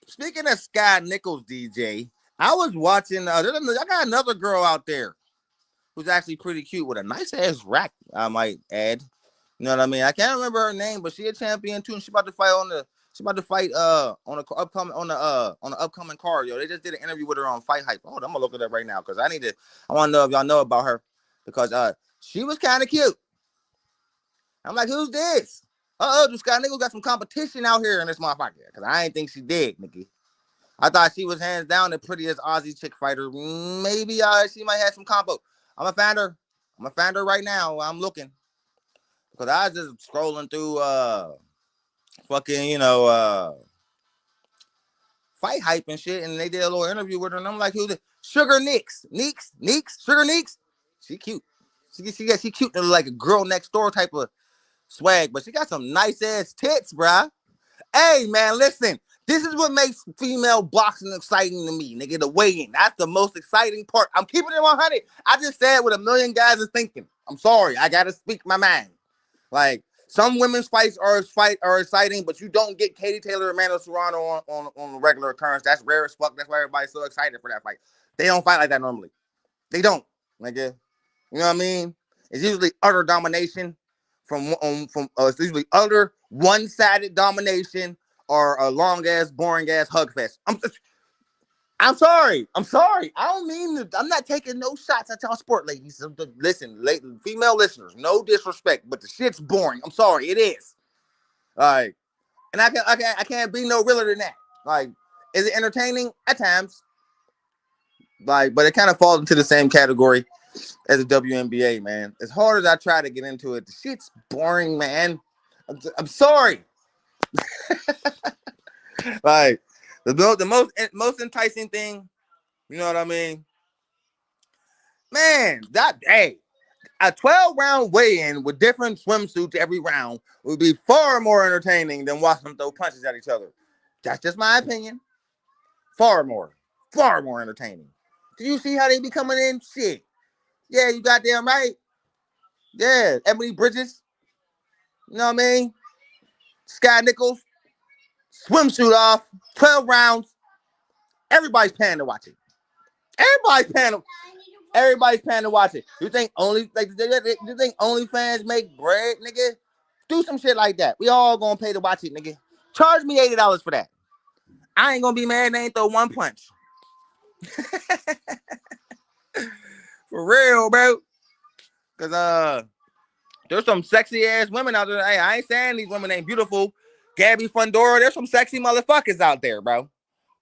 Speaking of Sky Nichols, DJ, I was watching. I got another girl out there who's actually pretty cute with a nice ass rack. I might add. You know what I mean? I can't remember her name, but she a champion too, and she about to fight on She about to fight on the upcoming card, yo. They just did an interview with her on Fight Hype. Hold on, I'm gonna look it up right now because I want to know if y'all know about her because she was kind of cute. I'm like, who's this? This guy nigga got some competition out here in this motherfucker because I ain't think she did, nigga. I thought she was hands down the prettiest Aussie chick fighter. Maybe she might have some combo. I'm gonna find her. I'm gonna find her right now. I'm looking because I was just scrolling through fucking Fight Hype and shit, and they did a little interview with her, and I'm like, who's it? Sugar Sugar Neeks. She cute. She cute like a girl next door type of swag, but she got some nice ass tits, bruh. Hey man, listen. This is what makes female boxing exciting to me, nigga. The weigh-in. That's the most exciting part. I'm keeping it 100. I just said what a million guys are thinking. I'm sorry. I gotta speak my mind. Like some women's fights are exciting, but you don't get Katie Taylor and Amanda Serrano on a regular occurrence. That's rare as fuck. That's why everybody's so excited for that fight. They don't fight like that normally. They don't, nigga. You know what I mean? It's usually utter domination it's usually utter one-sided domination or a long-ass, boring-ass hug fest. I'm sorry. I don't mean to, I'm not taking no shots at y'all sport ladies. Listen, female listeners, no disrespect, but the shit's boring. I'm sorry, it is. Like, and I can't be no realer than that. Like, is it entertaining? At times. Like, but it kind of falls into the same category as the WNBA, man. As hard as I try to get into it, the shit's boring, man. I'm sorry. Like the most enticing thing, you know what I mean? Man, a 12-round weigh-in with different swimsuits every round would be far more entertaining than watching them throw punches at each other. That's just my opinion. Far more entertaining. Do you see how they be coming in? Shit. Yeah, you goddamn right. Yeah, Emily Bridges. You know what I mean? Sky Nichols. Swimsuit off. 12 rounds. Everybody's paying to watch it. Everybody's paying to watch it. You think OnlyFans make bread, nigga? Do some shit like that. We all gonna pay to watch it, nigga. Charge me $80 for that. I ain't gonna be mad. They ain't throw one punch. For real, bro. Cause there's some sexy ass women out there. Hey, I ain't saying these women ain't beautiful. Gabby Fundora, there's some sexy motherfuckers out there, bro.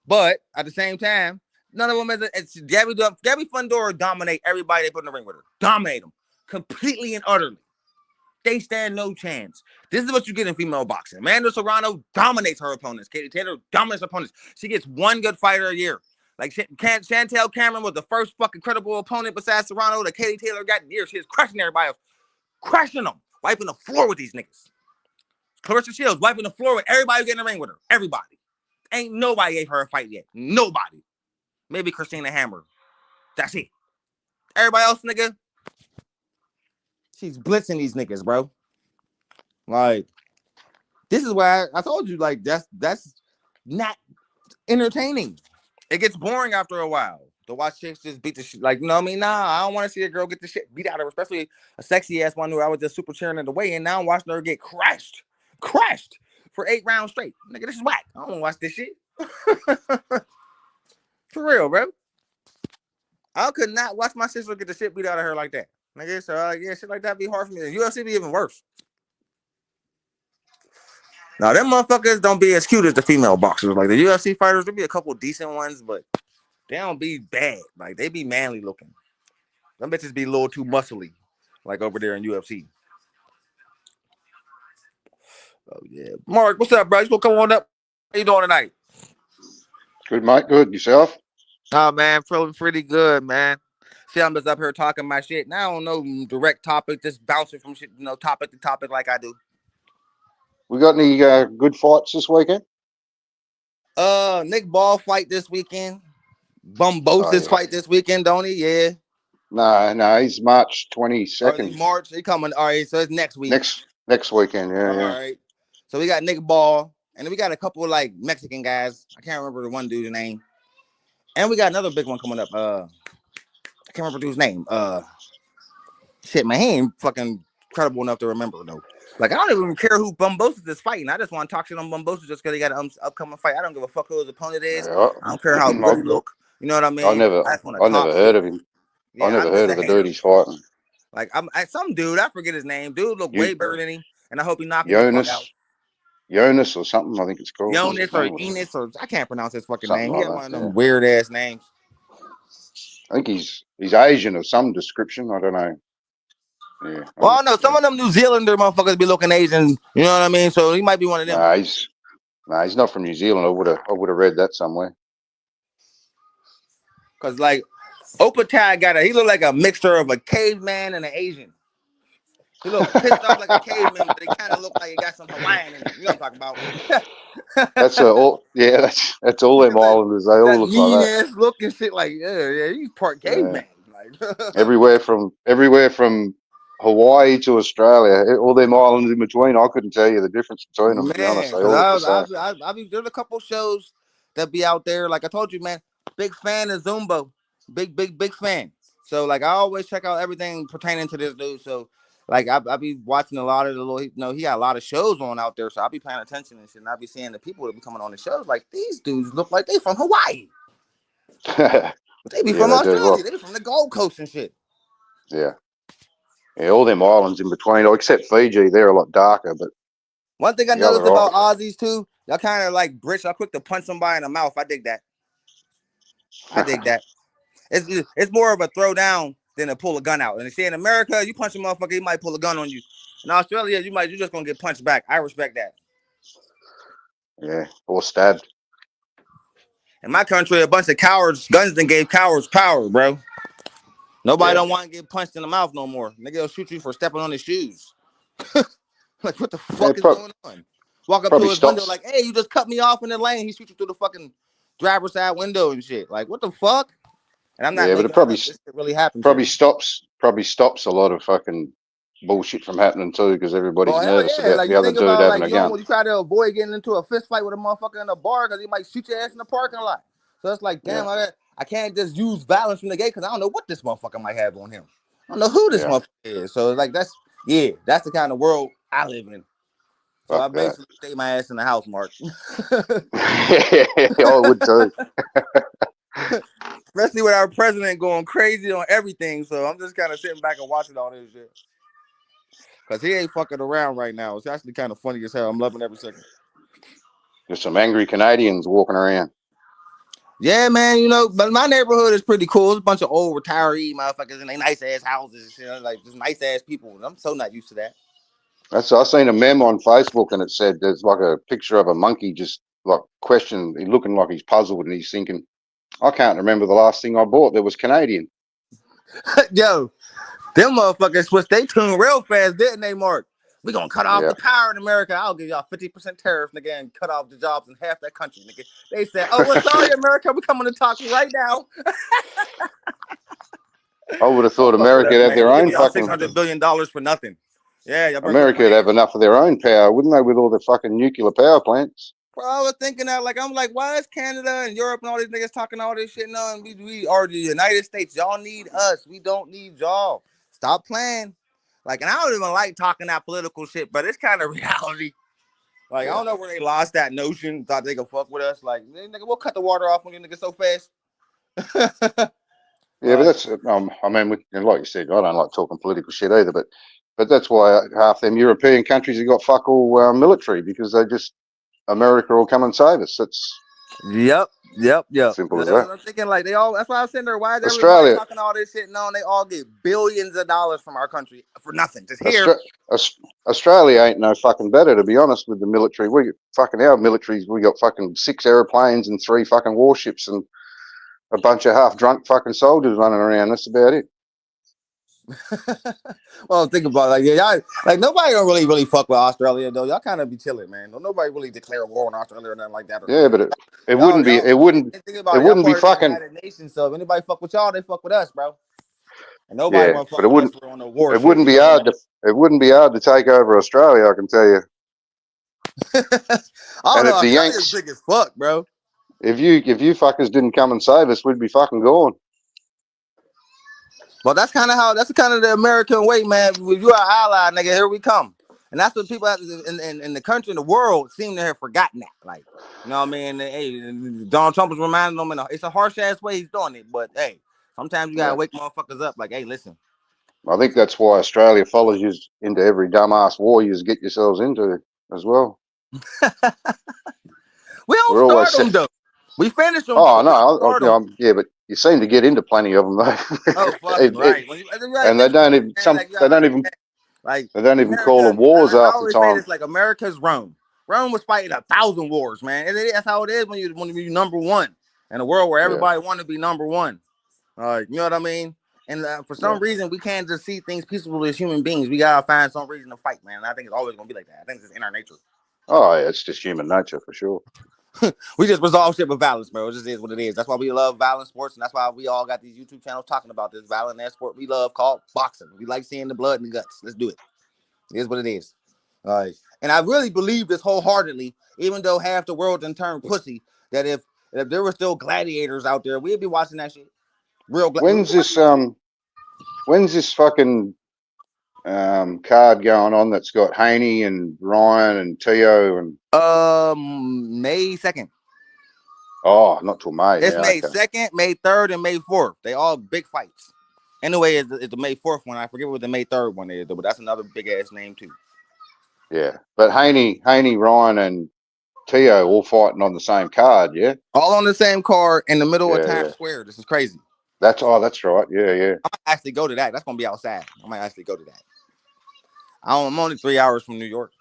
But at the same time, none of them is Gabby Fundora dominate everybody they put in the ring with her. Dominate them completely and utterly. They stand no chance. This is what you get in female boxing. Amanda Serrano dominates her opponents. Katie Taylor dominates her opponents. She gets one good fighter a year. Like Chantel Cameron was the first fucking credible opponent besides Serrano that Katie Taylor got in the year. She was crushing everybody else. Crushing them. Wiping the floor with these niggas. Clarissa Shields wiping the floor with everybody who get in the ring with her. Everybody. Ain't nobody gave her a fight yet. Nobody. Maybe Christina Hammer. That's it. Everybody else, nigga, she's blitzing these niggas, bro. Like, this is why I told you, like, that's not entertaining. It gets boring after a while to watch chicks just beat the shit. Like, you know what I mean? Nah, I don't want to see a girl get the shit beat out of her, especially a sexy ass one who I was just super cheering in the way, and now I'm watching her get crushed for 8 rounds straight. Nigga, this is whack. I don't want to watch this shit. For real, bro. I could not watch my sister get the shit beat out of her like that. Nigga, so yeah, shit like that be hard for me. The UFC be even worse. Now, them motherfuckers don't be as cute as the female boxers. Like, the UFC fighters, there be a couple decent ones, but they don't be bad. Like, they be manly looking. Them bitches be a little too muscly, like over there in UFC. Oh, yeah. Mark, what's up, bro? You gonna come on up? How you doing tonight? Good, mate. Good. Yourself? Oh, man, feeling pretty good, man. See, I'm just up here talking my shit. Now, I don't know direct topic, just bouncing from shit, topic to topic like I do. We got any good fights this weekend? Nick Ball fight this weekend. Bumbosis fight this weekend, don't he? Yeah. No, he's March 22nd. March. He coming. All right, so it's next week. Next weekend, yeah. All right. So we got Nick Ball, and then we got a couple of like Mexican guys. I can't remember the one dude's name. And we got another big one coming up. I can't remember the dude's name. Shit, man, he ain't fucking credible enough to remember though. Like I don't even care who Bumbosis is fighting. I just want to talk shit on Bumbosis just because he got an upcoming fight. I don't give a fuck who his opponent is. Yeah, I don't care how good he look. You know what I mean? I just want to I talk never shit. heard of him. I Yeah, never I'm just heard a of the hater. dude he's fighting. Like I'm some dude. I forget his name. Dude look way better than him, and I hope he knock him the fuck out. Jonas or something. I think it's called. Jonas or Enos or I can't pronounce his fucking something name. like He had that, one of them weird ass names. I think he's Asian of some description. I don't know. Yeah. Well, I know some of them New Zealander motherfuckers be looking Asian. You know what I mean? So he might be one of them. Nah, he's not from New Zealand. I would have read that somewhere. Cause like Opatai he looked like a mixture of a caveman and an Asian. He looked pissed off like a caveman, but he kind of looked like he got some Hawaiian in him. You know what I'm talking about? That's all them islanders. They all look mean like that. ass look and shit. Like he's part caveman. Like everywhere from Hawaii to Australia, all them islands in between. I couldn't tell you the difference between them. To be honest, they all look the same. There's a couple shows that be out there. Like I told you, man, big fan of Zumbo. Big fan. So like I always check out everything pertaining to this dude. So like I be watching a lot of the little, he got a lot of shows on out there. So I'll be paying attention and shit. And I'll be seeing the people that be coming on the shows. Like these dudes look like they from Hawaii. But they be from Australia. They be from the Gold Coast and shit. Yeah. Yeah, all them islands in between, except Fiji, they're a lot darker. But one thing I noticed about Aussies too, y'all kind of like British. I'm quick to punch somebody in the mouth. I dig that. It's more of a throw down than to pull a gun out. And they say in America, you punch a motherfucker, he might pull a gun on you. In Australia, you're just gonna get punched back. I respect that. Yeah, or stabbed. In my country, a bunch of cowards, guns then gave cowards power, bro. Nobody don't want to get punched in the mouth no more. Nigga will shoot you for stepping on his shoes. Like, what the fuck is going on? Walk up to his window like, hey, you just cut me off in the lane. He shoot you through the fucking driver's side window and shit. Like, what the fuck? And I'm not. Yeah, but it probably really happens. Probably stops a lot of fucking bullshit from happening too, because everybody's nervous about like, the other dude having a gun. You try to avoid getting into a fist fight with a motherfucker in a bar because he might shoot your ass in the parking lot. So it's like, damn, I can't just use violence from the gate because I don't know what this motherfucker might have on him. I don't know who this motherfucker is. So like that's the kind of world I live in. So I basically stay my ass in the house, Mark. I would too. Especially with our president going crazy on everything. So I'm just kind of sitting back and watching all this shit. Because he ain't fucking around right now. It's actually kind of funny as hell. I'm loving every second. There's some angry Canadians walking around. Yeah, man, but my neighborhood is pretty cool. It's a bunch of old retiree motherfuckers in their nice ass houses and shit. Like just nice ass people. I'm so not used to that. I seen a meme on Facebook and it said there's like a picture of a monkey just like looking like he's puzzled and he's thinking, I can't remember the last thing I bought that was Canadian. Yo, them motherfuckers switched they tune real fast, didn't they, Mark? We're gonna cut off the power in America. I'll give y'all 50% tariff, nigga, and cut off the jobs in half that country, nigga. They said, oh, we're sorry, America, we're coming to talk right now. I would have thought America would have their own fucking $600 billion for nothing. Yeah, America would have enough of their own power, wouldn't they, with all the fucking nuclear power plants? Bro, I was thinking that, like, I'm like, why is Canada and Europe and all these niggas talking all this shit? No, and we are the United States. Y'all need us. We don't need y'all. Stop playing. Like, and I don't even like talking that political shit, but it's kind of reality. Like, I don't know where they lost that notion, thought they could fuck with us. Like, nigga, we'll cut the water off on you niggas so fast. Yeah, but that's, I mean, like you said, I don't like talking political shit either, but that's why half them European countries have got fuck all military, because they just, America will come and save us. That's Yep. Simple as that. I'm thinking like that's why I was sitting there. Why is everybody talking all this shit? No, and they all get billions of dollars from our country for nothing. Just here. Australia ain't no fucking better, to be honest, with the military. We fucking our militaries. We got fucking 6 airplanes and 3 fucking warships and a bunch of half drunk fucking soldiers running around. That's about it. Well, think about it. Like, y'all, like nobody don't really fuck with Australia though. Y'all kind of be chilling, man. Don't nobody really declare war on Australia or nothing like that. Yeah, but it wouldn't be fucking United Nations. So if anybody fuck with y'all, they fuck with us, bro. And nobody want to fuck with us on the war. It wouldn't be hard to take over Australia, I can tell you. And if the Yanks big as fuck, bro. If you fuckers didn't come and save us, we'd be fucking gone. Well, that's kind of the American way, man. If you are ally, nigga, here we come. And that's what people in the country, in the world, seem to have forgotten that. Like, you know what I mean? Hey, Donald Trump was reminding them, it's a harsh ass way he's doing it. But hey, sometimes you gotta Yeah. wake motherfuckers up. Like, hey, listen. I think that's why Australia follows you into every dumbass war you get yourselves into as well. We don't We're always start them though. We finish them, oh but we don't no, start them. yeah, but you seem to get into plenty of them though. Oh, fucking right. And they don't even Like, you gotta understand. Like they don't even call America, them wars I half the always say time. this: like America's Rome. Rome was fighting 1,000 wars, man. And that's how it is when you're number one in a world where Yeah, everybody want to be number one. You know what I mean? And for some yeah. reason, we can't just see things peacefully as human beings. We gotta find some reason to fight, man. And I think it's always gonna be like that. I think it's in our nature. Oh, yeah, it's just human nature for sure. We just resolve shit with violence, bro. It just is what it is. That's why we love violent sports, and that's why we all got these YouTube channels talking about this violent ass sport we love called boxing. We like seeing the blood and the guts. Let's do it. It is what it is. All right. And I really believe this wholeheartedly, even though half the world done turned pussy, that if there were still gladiators out there, we'd be watching that shit. When's this fucking card going on that's got Haney and Ryan and Teo and May 2nd. oh, not till May. It's Yeah, May okay. 2nd, May 3rd, and May 4th. They all big fights. Anyway, it's the May 4th one. I forget what the May 3rd one is, but that's another big ass name too. Yeah, but Haney, Ryan, and Teo all fighting on the same card. Yeah, All on the same card in the middle of yeah, Times yeah. Square. This is crazy. That's right. Yeah, yeah, I might actually go to that. That's gonna be outside. I might actually go to that. I'm only 3 hours from New York.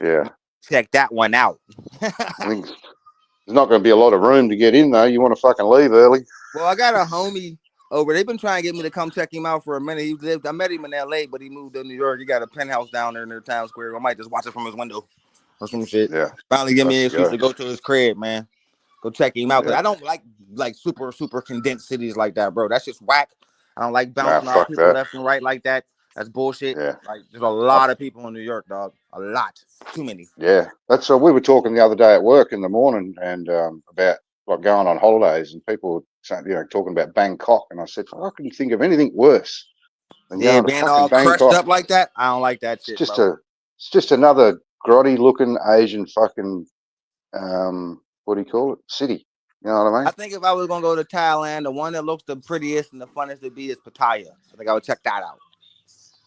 yeah. Check that one out. I think there's not going to be a lot of room to get in though. You want to fucking leave early. Well, I got a homie over. They've been trying to get me to come check him out for a minute. I met him in LA, but he moved to New York. He got a penthouse down there near Times Square. I might just watch it from his window or some shit. Yeah, Finally give me an that's the excuse go. to go to his crib, man. Go check him out. Because Yeah, I don't like super condensed cities like that, bro. That's just whack. I don't like nah, bouncing off fuck people that. left and right like that. That's bullshit. Yeah, Like there's a lot of people in New York, dog. A lot. Too many. yeah. That's we were talking the other day at work in the morning and about like going on holidays and people were saying, talking about Bangkok, and I said, I couldn't think of anything worse than Yeah, going to being fucking all crushed Bangkok. up like that. I don't like that It's shit, just bro. it's just another grotty looking Asian fucking what do you call it? City. You know what I I mean? think if I was gonna go to Thailand, the one that looks the prettiest and the funnest to be is Pattaya. I think I would check that out.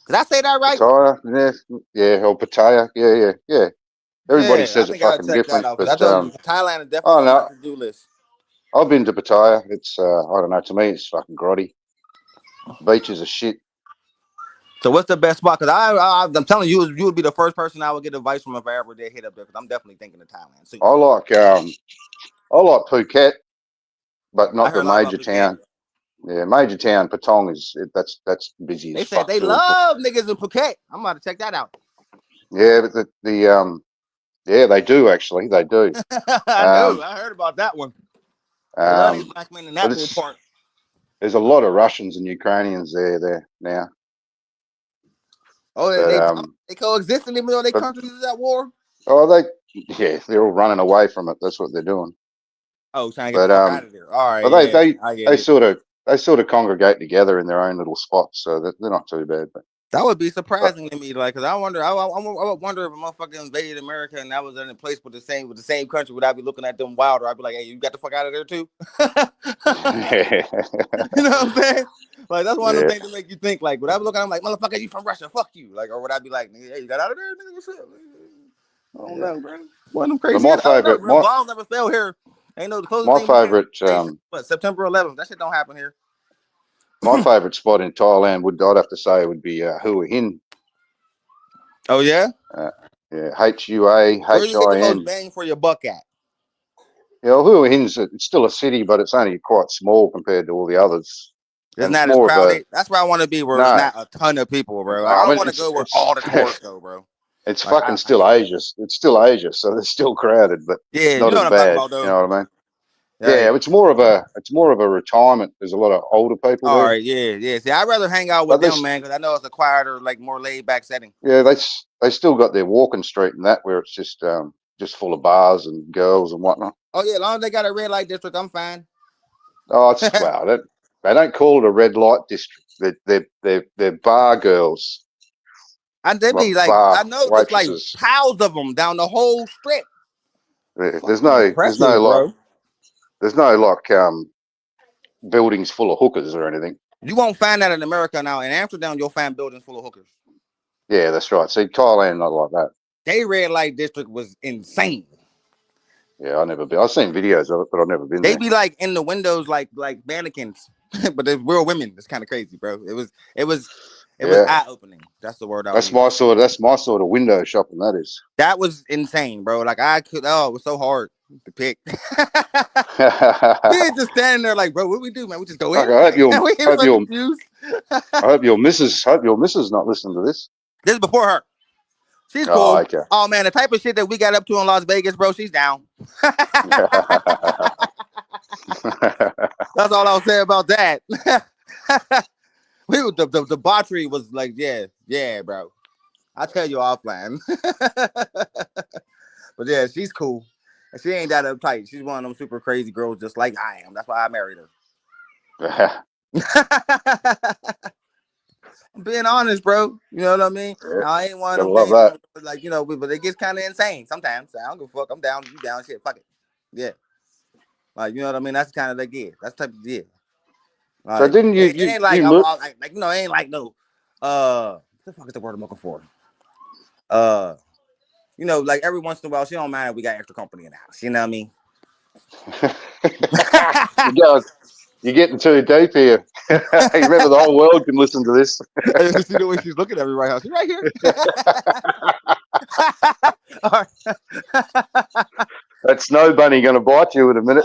Did I say that right? Pattaya, yeah, or Pattaya, yeah. Everybody Yeah, I says it think I'll fucking check that different, out because but I know Thailand is definitely oh on my no, to-do list. I've been to Pattaya. It's I don't know. To me, it's fucking grotty. Beaches are shit. So what's the best spot? Because I'm telling you, you would be the first person I would get advice from if I ever did hit up there. Because I'm definitely thinking of Thailand soon. I like Phuket, but I not heard the a lot about major Phuket. town. Yeah, major town Patong that's busy They as said fuck they too. love niggas in Phuket. I'm about to check that out. Yeah, but yeah, they do actually. They do. I know. Um, I heard about that one. They love these um, black men in but that little it's part. there's a lot of Russians and Ukrainians there now. Oh, But they coexisting even though they but countries is at war. oh they're all running away from it. That's what they're doing. Oh, trying to get But the fuck out of there. All right, but yeah, I get they it. sort of congregate together in their own little spots, so they're not too bad. That would be But surprising to me, like, cause I wonder, I would wonder if a motherfucker invaded America and I was in a place with the same country, would I be looking at them wilder? I'd be like, hey, you got the fuck out of there too. yeah, You know what I'm saying? Like that's one of them yeah, things that make you think. Like, would I be looking at him like, motherfucker, you from Russia? Fuck you. Like, or would I be like, hey, you got out of there, nigga? What's up? I don't yeah. know, bro. One of them But crazy. I don't know, bro. Bombs never fell here. Ain't no the closest my thing we had. favorite What September 11th? That shit don't happen here. my favorite spot in Thailand I'd have to say would be Hua Hin. Oh yeah. Yeah, Hua Where do you get the most Hin. bang for your buck at? Yeah, well, Hua Hin's it's still a city, but it's only quite small compared to all the others, It's and it's not as more of a crowded. That's where I want to be, where it's no. not a ton of people, bro. Like, I I don't mean, want to go where all the tourists go, bro. it's Like, fucking still Asia. It's still Asia, so they're still crowded, but yeah, you not know as what I'm talking bad. about, You though. know what I mean? Right. Yeah, it's more of a retirement. There's a lot of older people All there, right, yeah. See, I'd rather hang out but with them, man, because I know it's a quieter, like more laid back setting. they still got their walking street and that where it's just full of bars and girls and whatnot. Oh yeah, as long as they got a red light district, I'm fine. Oh, it's wow. They don't call it a red light district. They're bar girls. And they like be like, bar I know there's like waitresses. piles of them down the whole strip. There's Fucking impressive, bro. no like buildings full of hookers or anything. You won't find that in America now. In Amsterdam, you'll find buildings full of hookers. Yeah, that's right. See, Thailand not like that. They red light district was insane. Yeah, I never been. I've seen videos of it, but I've never been They there. be like in the windows like mannequins, but they're real women. It's kind of crazy, bro. It was eye opening. That's the word I would That's use. that's my sort of window shopping. That is. That was insane, bro. Like it was so hard to pick. We ain't just standing there like, bro, what we do, man? We just go in. I hope your missus not listening to this. This is before her. She's cool. Oh, okay. Oh man, the type of shit that we got up to in Las Vegas, bro, she's down. That's all I'll say about that. The debauchery was like, yeah, bro. I'll tell you offline. But yeah, she's cool. And she ain't that uptight. She's one of them super crazy girls just like I am. That's why I married her. I'm being honest, bro. You know what I mean? Yeah, I ain't one of them like, you know, but it gets kind of insane sometimes. I don't give a fuck. I'm down, you down, shit. Fuck it. Yeah. Like, you know what I mean? That's kind of like, yeah. That's the type of, yeah. Like, so didn't you? It ain't like, I'm all, like, you know, it ain't like no, what the fuck is the word I'm looking for? You know, like every once in a while, she don't mind if we got extra company in the house. You know what I mean? You're getting too deep here. Remember, the whole world can listen to this. You see the way she's looking at me right now. She's right here. That snow bunny going to bite you in a minute.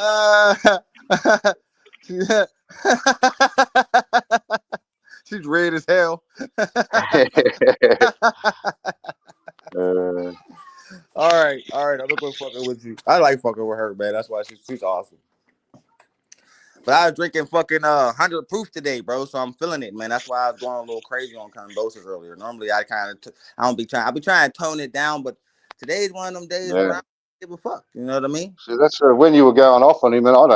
She's red as hell. All right. I'm gonna fucking with you. I like fucking with her, man. That's why she's awesome. But I was drinking fucking 100 proof today, bro. So I'm feeling it, man. That's why I was going a little crazy on doses earlier. Normally I be trying to tone it down, but today's one of them days where I don't give a fuck. You know what I mean? See, that's when you were going off on him, and I'm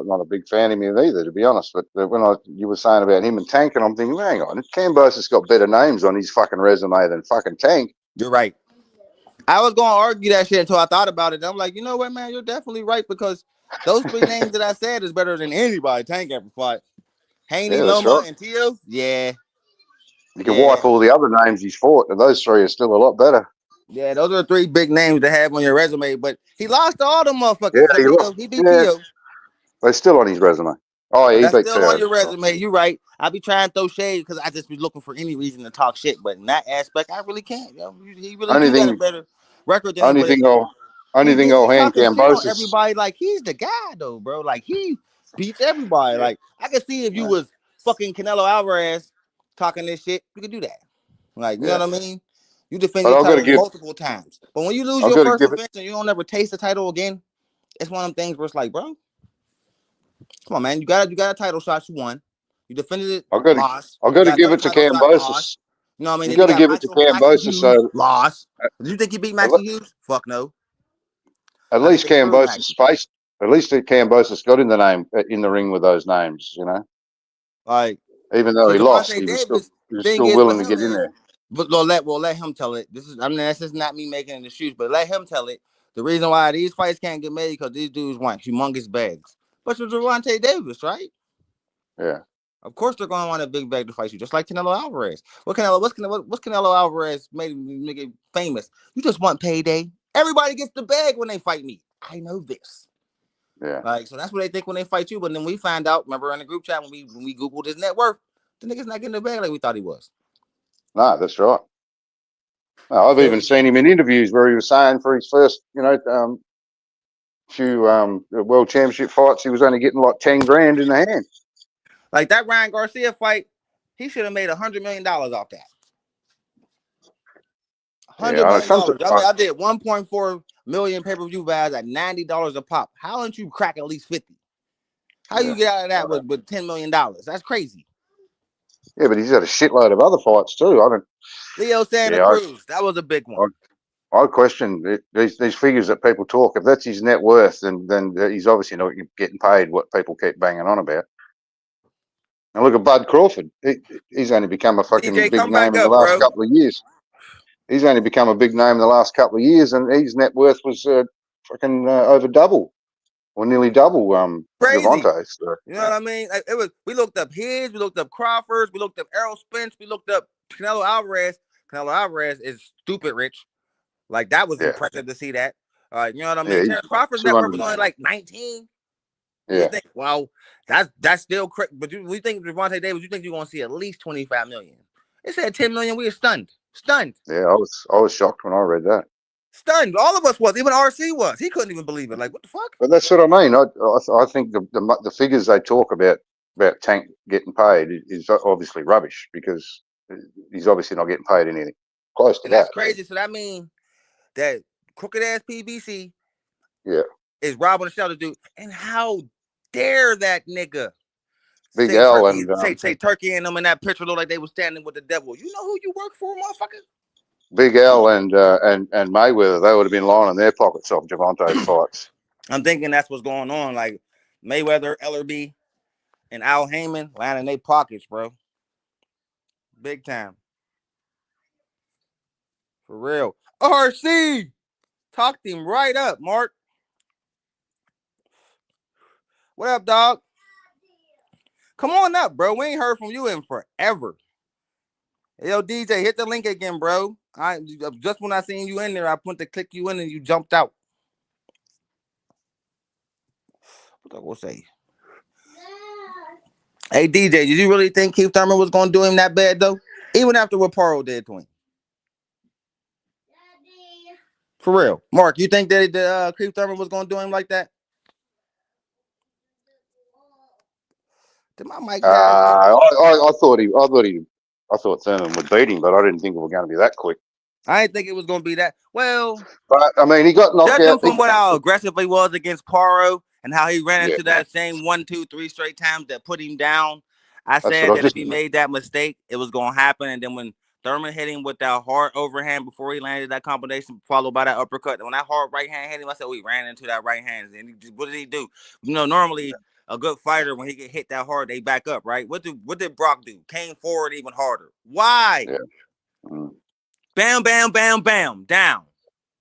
not a big fan of him either, to be honest. But when you were saying about him and Tank, and I'm thinking, hang on, Cambosa's got better names on his fucking resume than fucking Tank. You're right. I was going to argue that shit until I thought about it. I'm like, you know what, man? You're definitely right, because those three names that I said is better than anybody Tank ever fought. Haney, Loma, and Tio. Yeah. You can wipe all the other names he's fought, and those three are still a lot better. Yeah, those are three big names to have on your resume, but he lost to all them motherfuckers. Yeah, he beat Tio. They're still on his resume. Oh, yeah, that's still on your resume. You're right. I be trying to throw shade because I just be looking for any reason to talk shit, but in that aspect, I really can't. Yo. He really got a better record than anything old hand Cambosis. Everybody like he's the guy though, bro. Like he beats everybody. Like I could see if you was fucking Canelo Alvarez talking this shit, you could do that. Like you know what I mean? You defend your title multiple times, but when you lose your first defense and you don't ever taste the title again, it's one of them things where it's like, bro, come on, man, you got a title shot, you won, you defended it, lost. I've got to give it to Cambosis. You know what I mean? You got to give it to Cambosis. So lost. Did you think he beat Maxie Hughes? Fuck no. At least Cambosis got in the ring with those names, you know. Like even though he lost, he was still willing to get in there. But we'll let him tell it. That's just not me making the shoes, but let him tell it. The reason why these fights can't get made because these dudes want humongous bags. But you're Gervonta Davis, right? Yeah. Of course they're going to want a big bag to fight you, just like Canelo Alvarez. What's Canelo Alvarez made him famous? You just want payday. Everybody gets the bag when they fight me. I know this. Yeah. Like, so that's what they think when they fight you. But then we find out, remember in the group chat when we Googled his net worth, the nigga's not getting the bag like we thought he was. No, that's right. No, I've even seen him in interviews where he was saying for his first, few world championship fights, he was only getting like 10 grand in the hand. Like that Ryan Garcia fight, he should have made $100 million off that. $100 million. I did 1.4 million pay-per-view buys at $90 a pop. How don't you crack at least 50? How you get out of that with $10 million? That's crazy. Yeah, but he's had a shitload of other fights too. Leo Santa Cruz, that was a big one. I question these figures that people talk. If that's his net worth, then he's obviously not getting paid what people keep banging on about. And look at Bud Crawford. He's only become a fucking big name in the last couple of years. He's only become a big name in the last couple of years, and his net worth was fucking over double or nearly double Crazy. Gervonta's. So. You know what I mean? Like, it was. We looked up his. We looked up Crawford's. We looked up Errol Spence. We looked up Canelo Alvarez. Canelo Alvarez is stupid rich. Like that was Yeah. impressive to see that. You know what I mean? Yeah, Terrence Crawford's net worth was 200. only like 19. Yeah. You think, well, that's still correct. But we think Devontae Davis, you think you're gonna see at least 25 million. It said 10 million. We were stunned. Stunned. Yeah, I was shocked when I read that. Stunned. All of us was. Even RC was. He couldn't even believe it. Like, what the fuck? But that's what I mean. I think the figures they talk about Tank getting paid is obviously rubbish because he's obviously not getting paid anything close to And that. that's crazy. So that means that crooked ass PBC Yeah. is robbing the shelter dude. And how dare that nigga Big say L Turkey, and say Turkey and them in that picture look like they were standing with the devil. You know who you work for, motherfucker? Big L and Mayweather, they would have been lining their pockets off Gervonta's fights. I'm thinking that's what's going on. Like Mayweather, Ellerby, and Al Heyman lining their pockets, bro. Big time. For real. RC! Talked him right up, Mark. What up, dog? Come on up, bro. We ain't heard from you in forever. Yo, DJ, hit the link again, bro. I just when I seen you in there, I went to click you in and you jumped out. What I will say? Hey, DJ, did you really think Keith Thurman was going to do him that bad, though? Even after what Paro did to him? For real. Mark, you think that Keith Thurman was going to do him like that? Did my mic die? I thought Thurman would beat him, but I didn't think it was going to be that quick. I didn't think it was going to be that. Well, but I mean, he got knocked judging out. From how aggressive he was against Paro and how he ran into that same 1, 2, 3 straight times that put him down, I said that if he made that mistake, it was going to happen. And then when Thurman hit him with that hard overhand before he landed that combination, followed by that uppercut, when that hard right hand hit him, I said, he ran into that right hand. And what did he do? You know, normally a good fighter, when he get hit that hard, they back up, right? What did Brock do? Came forward even harder. Why? Yeah. Mm. Bam, bam, bam, bam, down.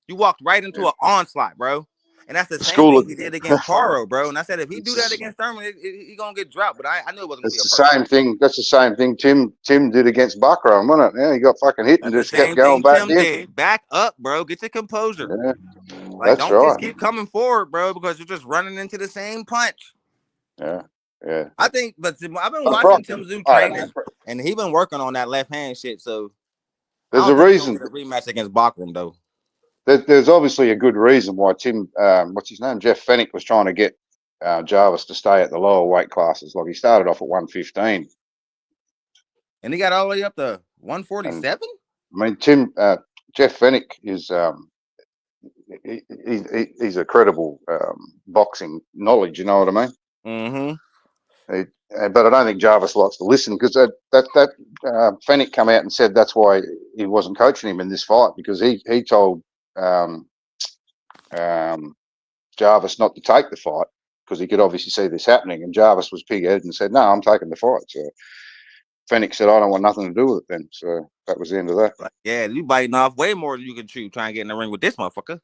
You walked right into an onslaught, bro. And that's the same thing he did against Paro, bro. And I said, if he do that against Thurman, he gonna get dropped. But I knew it wasn't gonna be the same thing. That's the same thing Tim did against Buckram, wasn't it? Yeah, he got fucking hit and just kept going back in. Did. Back up, bro. Get your composure. Yeah, like, don't just keep coming forward, bro, because you're just running into the same punch. Yeah, yeah. I think, but I've been watching Tim Tszyu training, and he been working on that left hand shit. So there's a reason. A rematch against Buckram, though. There's obviously a good reason why Tim, what's his name, Jeff Fennick was trying to get Jarvis to stay at the lower weight classes. Like he started off at 115, and he got all the way up to 147. I mean, Jeff Fennick is he's a credible boxing knowledge. You know what I mean? Mm-hmm. But I don't think Jarvis likes to listen because that Fennick come out and said that's why he wasn't coaching him in this fight because he told Jarvis not to take the fight because he could obviously see this happening, and Jarvis was pig-headed and said, "No, I'm taking the fight." So Fennick said, "I don't want nothing to do with it." Then, so that was the end of that. Like, yeah, you biting off way more than you can chew trying to get in the ring with this motherfucker.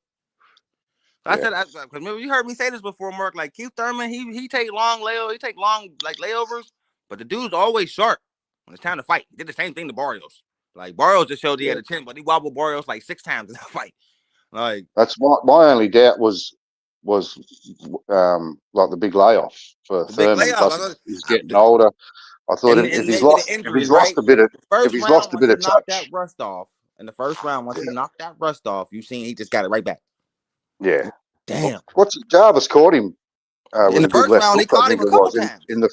I said, remember you heard me say this before, Mark. Like Keith Thurman, he take long layovers, but the dude's always sharp when it's time to fight. He did the same thing to Barrios. Like Barrios just showed he had a chin, but he wobbled Barrios like 6 times in that fight. Like that's my only doubt was like the big layoff for Thurman. Plus he's getting older. I thought if he's lost a bit of touch, that rust off in the first round. Once he knocked that rust off, you seen he just got it right back. Yeah. Damn. Jarvis caught him in the first round. He caught him a couple times. In the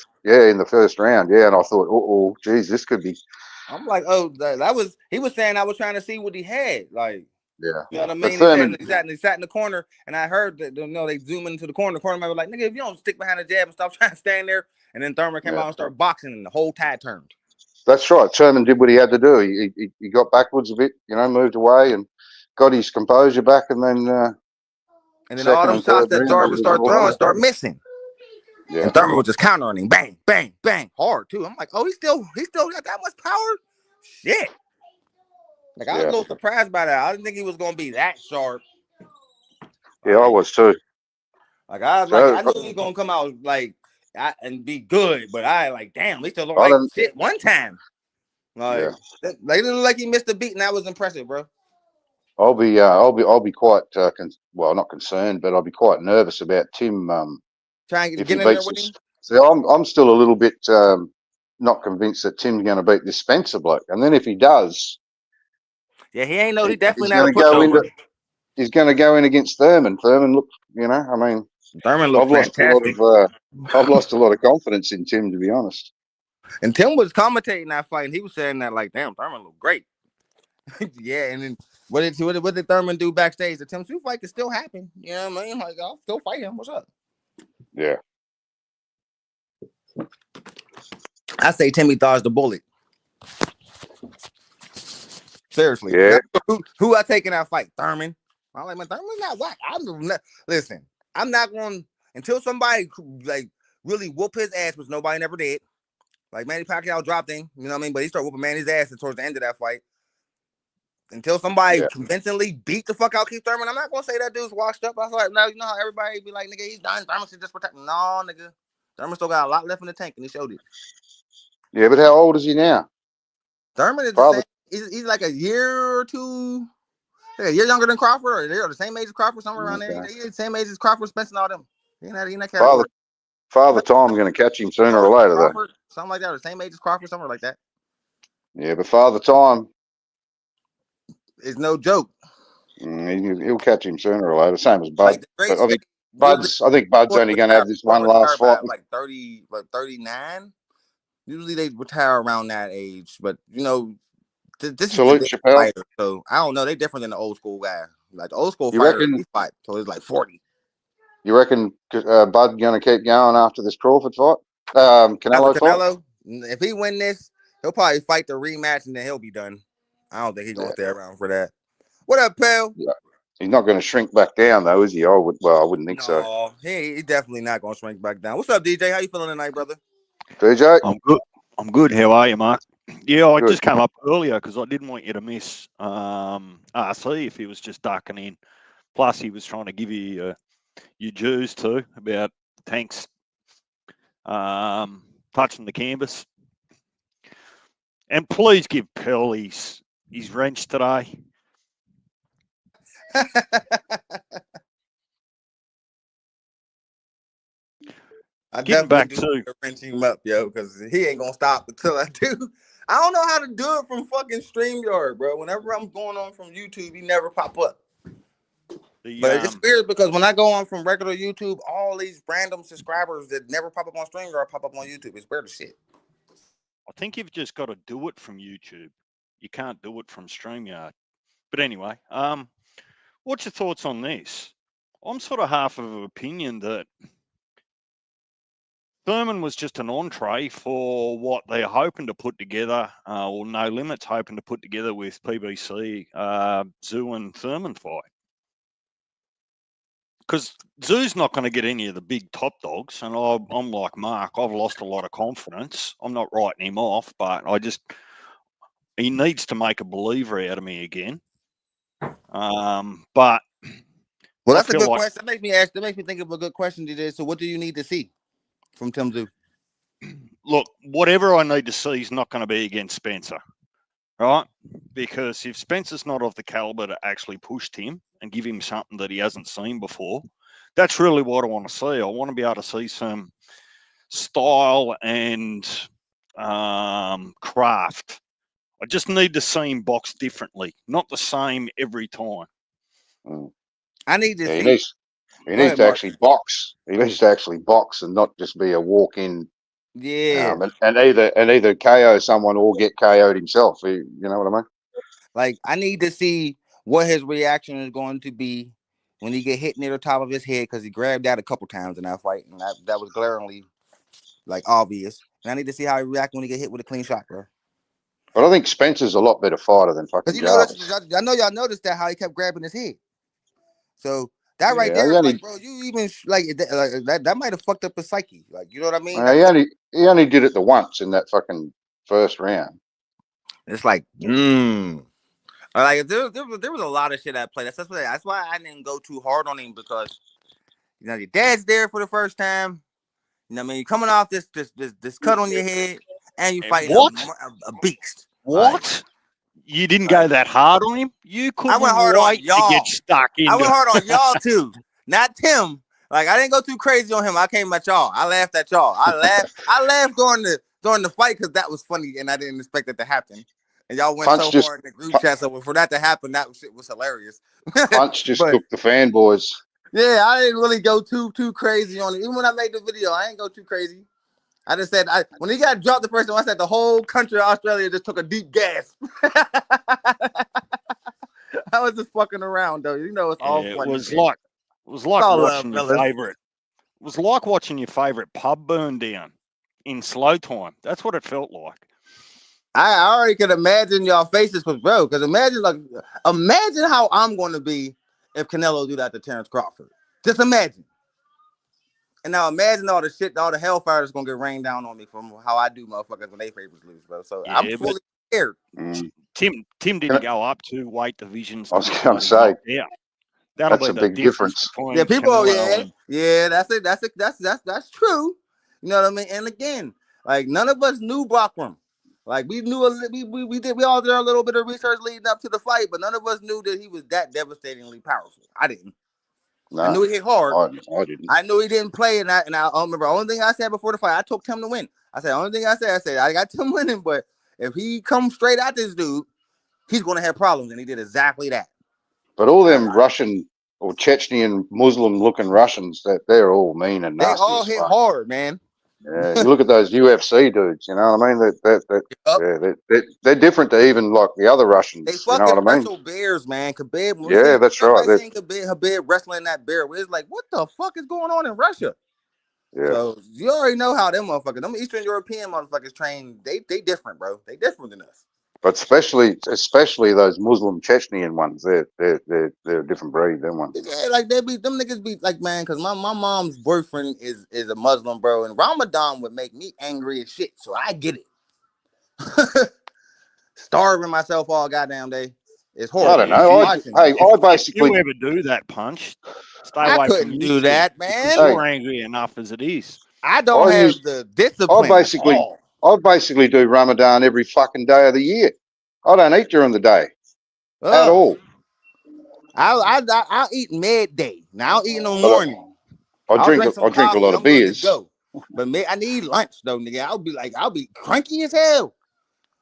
first round. Yeah, and I thought, oh, geez, this could be. I'm like, oh, that was. He was saying I was trying to see what he had. Like, yeah, you know what I mean. He sat in the corner, and I heard that they zoom into the corner. The corner man was like, nigga, if you don't stick behind the jab and stop trying to stand there, and then Thurman came out and started boxing, and the whole tide turned. That's right. Thurman did what he had to do. He got backwards a bit, moved away and got his composure back, and then. And then all them shots that Jarvis started throwing start missing. Yeah. And Thurman was just countering him. Bang, bang, bang. Hard, too. I'm like, oh, he still got that much power? Shit. Like I was a little surprised by that. I didn't think he was gonna be that sharp. Yeah, I was too. Like I was like, I knew he was gonna come out like and be good, but I like, damn, he still looked like shit one time. Like, they didn't look like he missed a beat, and that was impressive, bro. I'll be quite not concerned, but I'll be quite nervous about Tim. Trying to if get he in there beats with this. him. See, I'm still a little bit not convinced that Tim's going to beat this Spencer bloke, and then if he does, yeah, he ain't no. He definitely he's not a going to pushover. He's going to go in against Thurman. Thurman, look, I mean, Thurman looked fantastic. I've lost a lot of confidence in Tim, to be honest. And Tim was commentating that fight, and he was saying that like, damn, Thurman looked great. Yeah, and then what did Thurman do backstage? The Tim Tszyu fight could still happen. You know what I mean? Like, I'll still fight him. What's up? Yeah. I say Timmy dodged the bullet. Seriously. Yeah. Who I take in that fight? Thurman. I'm like, man, Thurman's not whack. Listen, I'm not going until somebody like really whoop his ass, which nobody never did. Like Manny Pacquiao dropped him, you know what I mean? But he started whooping Manny's ass towards the end of that fight. Until somebody convincingly beat the fuck out Keith Thurman, I'm not gonna say that dude's washed up. I was like, no, you know how everybody be like, nigga, he's done. Thurman should just protect. No, nigga. Thurman still got a lot left in the tank, and he showed it. Yeah, but how old is he now? Thurman is the same. He's like a year or two. Yeah, you're younger than Crawford, or they're the same age as Crawford, somewhere around there. He's the same age as Crawford, Spence, and all them. He in that category. Father Time going to catch him sooner or later, Crawford, something like that, or the same age as Crawford, somewhere like that. Yeah, but Father Time is no joke. He'll catch him sooner or later, same as Bud. Like but I think Bud's only going to have this one last fight. Like 30, like 39. Usually they retire around that age, but you know, this Salute is Chappelle. Fighter, so I don't know. They different than the old school guy. Like the old school fighter, he fight so it's like 40. You reckon Bud going to keep going after this Crawford fight? Canelo fight? If he win this, he'll probably fight the rematch and then he'll be done. I don't think he's gonna stay around for that. What up, pal? Yeah. He's not going to shrink back down, though, is he? I wouldn't think so. No, he's definitely not going to shrink back down. What's up, DJ? How you feeling tonight, brother? DJ? I'm good. I'm good. How are you, Mark? Yeah, I just came up earlier because I didn't want you to miss RC if he was just ducking in. Plus, he was trying to give you your dues too about Tanks touching the canvas. And please give Pearl his wrench today. I definitely do wrench him up, yo, because he ain't gonna stop until I do. I don't know how to do it from fucking StreamYard, bro. Whenever I'm going on from YouTube, he never pop up. But it's weird because when I go on from regular YouTube, all these random subscribers that never pop up on StreamYard pop up on YouTube. It's weird as shit. I think you've just got to do it from YouTube. You can't do it from StreamYard. But anyway, what's your thoughts on this? I'm sort of half of an opinion that Thurman was just an entree for what they're hoping to put together, or No Limits hoping to put together with PBC, Tszyu and Thurman fight. Because Tszyu's not going to get any of the big top dogs, and I'm like Mark, I've lost a lot of confidence. I'm not writing him off, but he needs to make a believer out of me again. But that's a good question. That makes me think of a good question, DJ. So what do you need to see from Tim Tszyu? Look, whatever I need to see is not going to be against Spencer, right? Because if Spencer's not of the caliber to actually push him and give him something that he hasn't seen before, that's really what I want to see. I want to be able to see some style and craft. I just need to see him box differently, not the same every time. I need to see. He needs to actually box. He needs to actually box and not just be a walk-in. Yeah. And either KO someone or get KO'd himself. You know what I mean? Like, I need to see what his reaction is going to be when he get hit near the top of his head, because he grabbed that a couple times in that fight, and that was glaringly like obvious. And I need to see how he reacts when he get hit with a clean shot, bro. But I think Spencer's a lot better fighter than fucking Jarvis. I know y'all noticed that how he kept grabbing his head. So that right there, like, bro, you even like that might have fucked up his psyche. Like, you know what I mean? He only did it the once in that fucking first round. It's like, Like there was a lot of shit at play. That's why I didn't go too hard on him because your dad's there for the first time. You know what I mean? You're coming off this cut on your head, and you fighting What? a beast. What? You didn't go that hard on him? You I couldn't went hard on wait to y'all. get stuck into. I went hard on y'all too, not Tim. Like I didn't go too crazy on him. I came at y'all. I laughed at y'all. I laughed during the fight because that was funny, and I didn't expect it to happen. And y'all went so hard in the group chat. So for that to happen, that shit was hilarious. Punch just cooked the fanboys. Yeah, I didn't really go too crazy on it. Even when I made the video, I didn't go too crazy. I just said when he got dropped the first time, I said the whole country of Australia just took a deep gasp. I was just fucking around though. You know, it's all funny. It was like watching your favorite. It was like watching your favorite pub burn down in slow time. That's what it felt like. I already could imagine y'all faces, bro. Because imagine how I'm going to be if Canelo do that to Terrence Crawford. Just imagine. And now imagine all the shit, all the hellfire that's gonna get rained down on me from how I do motherfuckers when they favorites lose, bro. So yeah, I'm fully scared. Tim didn't go up to weight divisions. I was going to say, that'll that's be a big difference. Yeah, people, yeah, that's it. That's true. You know what I mean? And again, like none of us knew Bachram. Like we knew we all did a little bit of research leading up to the fight, but none of us knew that he was that devastatingly powerful. I didn't. No, I knew he hit hard. I didn't. I knew he didn't play, and I remember the only thing I said before the fight, I took Tim to win. I said, the only thing I said, I got Tim winning, but if he comes straight at this dude, he's going to have problems, and he did exactly that. But all them Russian or Chechnyan Muslim-looking Russians, they're all mean and nasty. They all hit hard, man. Yeah, you look at those UFC dudes. You know what I mean? They're different to even like the other Russians. They fucking wrestle bears, man. Khabib. Yeah, that's right. I seen Khabib wrestling that bear. It's like, what the fuck is going on in Russia? Yeah. So you already know how them motherfuckers, them Eastern European motherfuckers train. They different, bro. They different than us. But especially those Muslim Chechnyan ones, they're a different breed. Them ones. Yeah, like them niggas be like, man, because my mom's boyfriend is a Muslim, bro, and Ramadan would make me angry as shit. So I get it. Starving myself all goddamn day. It's horrible. I don't know. I basically. If you ever do that, Punch, stay away from me. Do that, man. You're angry enough as it is. I don't have the discipline. I basically do Ramadan every fucking day of the year. I don't eat during the day at all. I'll eat midday. Now I'll eat in the morning. I drink a lot of beers. But I need lunch though, nigga. I'll be cranky as hell.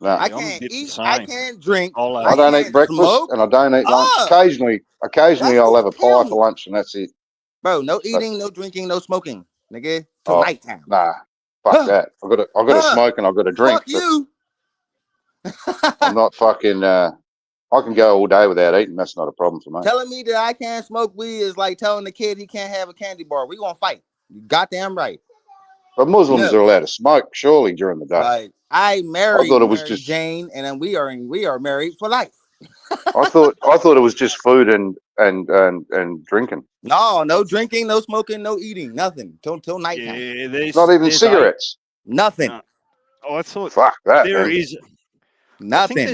No, I can't eat. I can't drink. I don't eat breakfast and I don't eat lunch. Occasionally I'll have a pie for lunch and that's it. Bro, no eating, no drinking, no smoking, nigga. Till nighttime. Nah, fuck that. I got to smoke and I got to drink. Fuck you. I'm not fucking. I can go all day without eating. That's not a problem for me. Telling me that I can't smoke weed is like telling the kid he can't have a candy bar. We gonna fight. You goddamn right. But Muslims are allowed to smoke surely during the day. Like I thought it was just Jane, and then we are married for life. I thought it was just food and drinking. No drinking, no smoking, no eating, nothing till nighttime. Yeah, not even cigarettes. Nothing. I thought fuck that. There is nothing.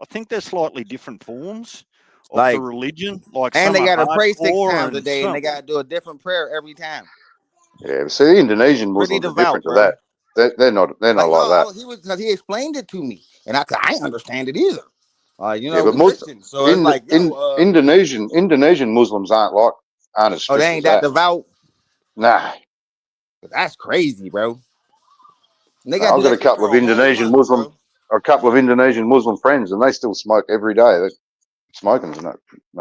I think there's slightly different forms of the religion. And they got to pray 6 times a day, and they got to do a different prayer every time. Yeah, but see, the Indonesian Muslims are different to that. They're not like that. He explained it to me, and I didn't understand it either. But Indonesian Muslims aren't as strict. They ain't that devout. Nah, that's crazy, bro. I've got a couple of Indonesian Muslim friends, and they still smoke every day. Smoking's no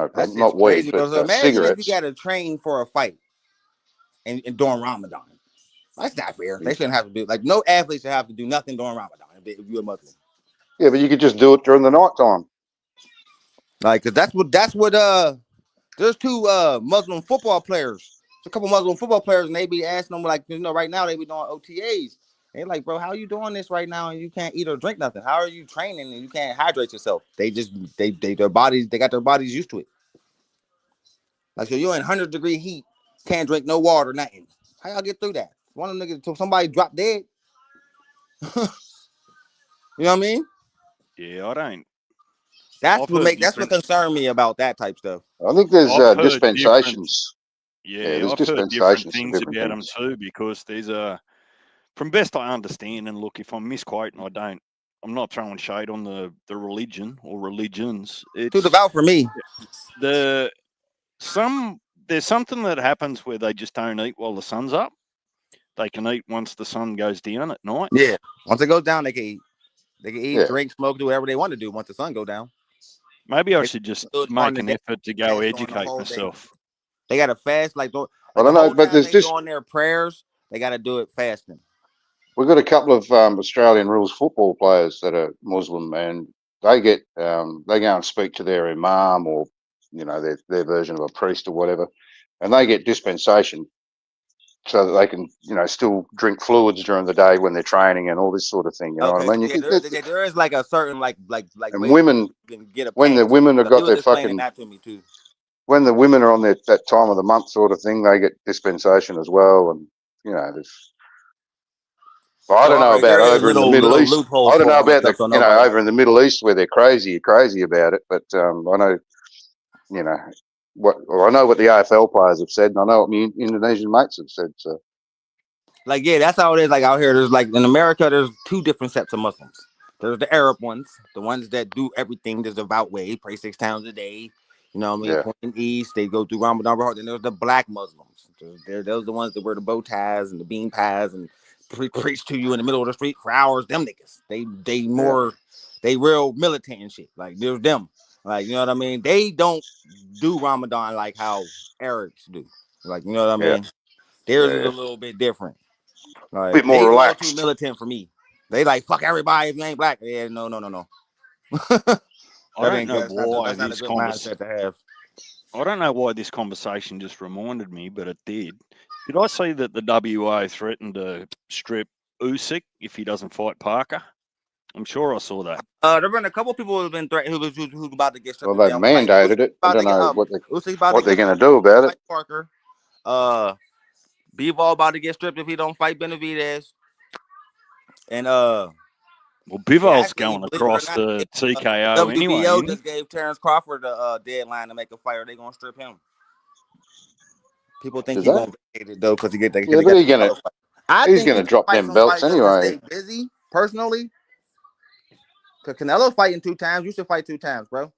problem. Not weed, but cigarettes. If you got to train for a fight and during Ramadan, that's not fair. They shouldn't have to do no athlete should have to do nothing during Ramadan if you're a Muslim. Yeah, but you could just do it during the night time. Cause that's what there's 2 Muslim football players. A couple Muslim football players, and they be asking them right now they be doing OTAs. They're like, bro, how are you doing this right now and you can't eat or drink nothing? How are you training and you can't hydrate yourself? They got their bodies used to it. So you're in 100-degree heat, can't drink no water, nothing. How y'all get through that? One of them niggas, till somebody drop dead. You know what I mean? Yeah, I don't. I've heard That's what different. concerned me about that type stuff. I think there's I've heard different. dispensations. Yeah, Yeah, there's I've heard different dispensations for things different about them things. too because there's a. From best I understand, and look, if I'm misquoting, I'm not throwing shade on the religion or religions. Too It's devout for me. the some there's something that happens where they just don't eat while the sun's up. They can eat once the sun goes down at night. Yeah. Once it goes down, they can eat. They can eat, Yeah. drink, smoke, do whatever they want to do once the sun go down. Maybe I They should just do it during make the an day, effort to go fast during the educate whole day. myself. They got to fast I like don't the know, whole but time there's they just doing their prayers. They got to do it fasting. we've got a couple of Australian rules football players that are Muslim, and they get they go and speak to their imam or their version of a priest or whatever, and they get dispensation so that they can still drink fluids during the day when they're training and all this sort of thing. You know what Okay, I so mean? yeah, there is like a certain like And way you women, can get a when the pass. women have Because he got was their explaining fucking that to me too. when the women are on that time of the month sort of thing, they get dispensation as well. And there's well, I So don't know all right, there about is over in the Middle little East. loopholes I don't for know them and about stuff. the So nobody over in the Middle East where they're crazy about it, but I know I know what the AFL players have said, and I know what my Indonesian mates have said. So like yeah, that's how it is. Like out here, there's like in America, there's two different sets of Muslims. There's the Arab ones, the ones that do everything the devout way, pray 6 times a day. You know what I mean? yeah, Point east, they go through Ramadan. Then there's the black Muslims. Those are the ones that wear the bow ties and the bean pies and preach to you in the middle of the street for hours. Them niggas, yeah, they real militant and shit. Like there's them. Like you know what I mean? They don't do Ramadan like how Arabs do. Like you know what I yeah, mean? Theirs is yeah. a little bit different. Bit Like more they a little too relaxed. militant for me. They like fuck everybody if you ain't black. Yeah, no. I don't know why That's not a this good mindset to have. I don't know why this conversation just reminded me, but it did. Did I see that the WA threatened to strip Usyk if he doesn't fight Parker? I'm sure I saw that. There've been a couple people who've been threatened who's about to get stripped Well, if they they've don't fight. mandated it. I About to don't get know Usyk's about to what they're get going to stripped do about it. fight Parker. Bivol about to get stripped if he don't fight Benavidez. And Well, Bivol's actually, going believe it or across not, the the TKO anyway, WBO isn't he? just gave Terrence Crawford a deadline to make a fight, or they gonna strip him. People think Did he they? gonna vacate it though because he Yeah, got but the Canelo fight. I he's think gonna he drop fight them some belts fight just to anyway. stay busy. Personally, because Canelo fighting 2 times, you should fight 2 times, bro.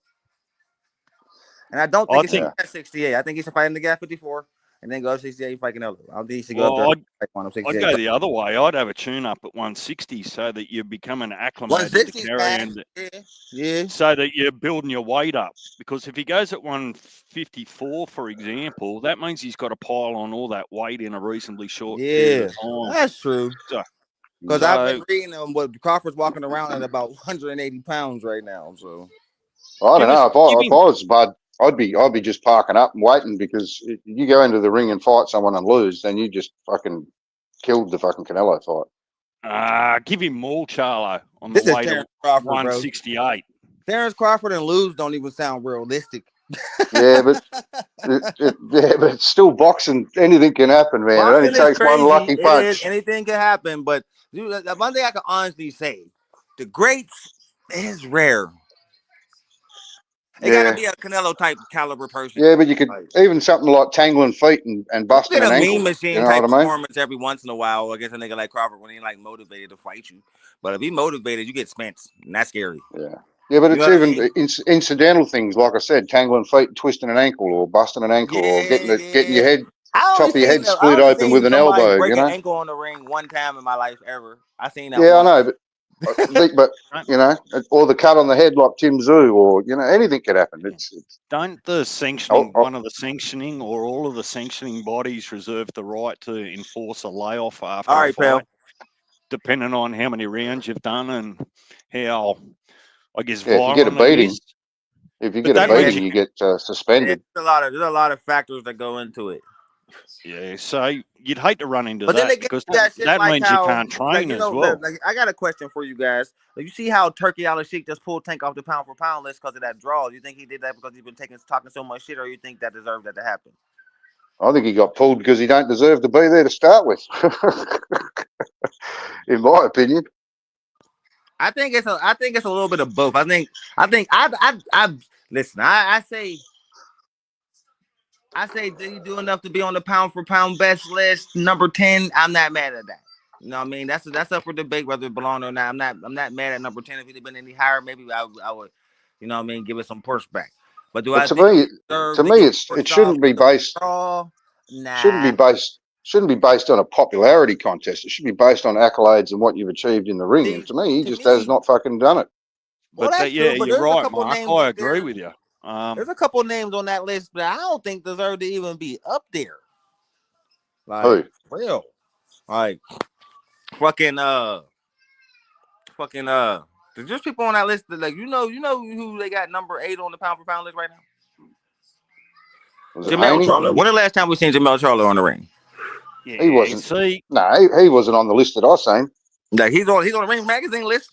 And I don't think I he should think. Yeah. go at 68. I think he should fight in the guy 54 and then go to 68 and fight Canelo. I don't think he should go up there Well, and fight on him I'd 68. go the other way. I'd have a tune-up at 160 so that you're becoming acclimated to 160's carrying, fast. Yeah. so that you're building your weight up. Because if he goes at 154, for example, that means he's got to pile on all that weight in a reasonably short period Yeah. of time. That's true. So, Because I've so been reading what Crawford's walking around at about 180 pounds right now. So Well, I don't give know. give If I him. was Bud, I'd be just parking up and waiting, because if you go into the ring and fight someone and lose, then you just fucking killed the fucking Canelo fight. Give him more, Charlo, on the this is way to Terrence Crawford, bro. 168. Terrence Crawford and lose don't even sound realistic. Yeah, but but it's still boxing. Anything can happen, man. It only Boxing is takes one crazy. lucky It is. punch. Anything can happen. But dude, the one thing I can honestly say, the greats is rare. It got to Yeah, be a Canelo type caliber person. yeah, but you could Like, even something like tangling feet and you busting get an a mean ankle. You machine know type what I mean? performance every once in a while against a nigga like Crawford when he like motivated to fight you. But if he motivated, you get spent, and that's scary. Yeah. Yeah, but You know it's what I even mean? incidental things, like I said, tangling feet, twisting an ankle, or busting an ankle, or getting your Yeah. head top of your head I split only open with seen an somebody elbow. break You an know? ankle on the ring one time in my life ever. I seen that Yeah, I know, once. but or the cut on the head like Tim Zoo, or anything could happen. It's Don't the oh, sanctioning, oh, one of the sanctioning or all of the sanctioning bodies reserve the right to enforce a layoff All after a right, pal. fight, depending on how many rounds you've done and how, I guess, yeah. If you get a violent it beating, is? you But get a that means beating, you you can, get suspended. There's a lot of factors that go into it. yeah. So you'd hate to run into But then that they get because that shit that like means you how, can't train as like, well. I got a question for you guys. Like, you see how Turkey Al-Sheikh just pulled Tank off the pound for pound list because of that draw? Do you think he did that because he's been talking so much shit, or you think that deserved that to happen? I think he got pulled because he don't deserve to be there to start with, in my opinion. I think it's a little bit of both. I listen. I say, did he do enough to be on the pound for pound best list, number 10? I'm not mad at that. You know what I mean? That's up for debate whether it belonged or not. I'm not mad at number 10. If he'd have been any higher, maybe I would, you know what I mean, give it some pushback. But do But I think he to deserved to me, get more it shots shouldn't be based overall? Nah. shouldn't be based on a popularity contest. It should be based on accolades and what you've achieved in the ring. And See, to me, he to just has me, not fucking done it. well, But that's yeah, true. But you're there's a right, couple Mark. names. I agree with you. There's a couple names on that list that I don't think deserve to even be up there. Like, Who? real. Like, fucking there's just people on that list that, like, you know who they got number 8 on the pound for pound list right now? Was it Jamel Haney? Charlo. When the last time we seen Jamel Charlo on the ring? Yeah, He wasn't. see, No, he wasn't on the list that I seen. Like, he's on the Ring magazine list.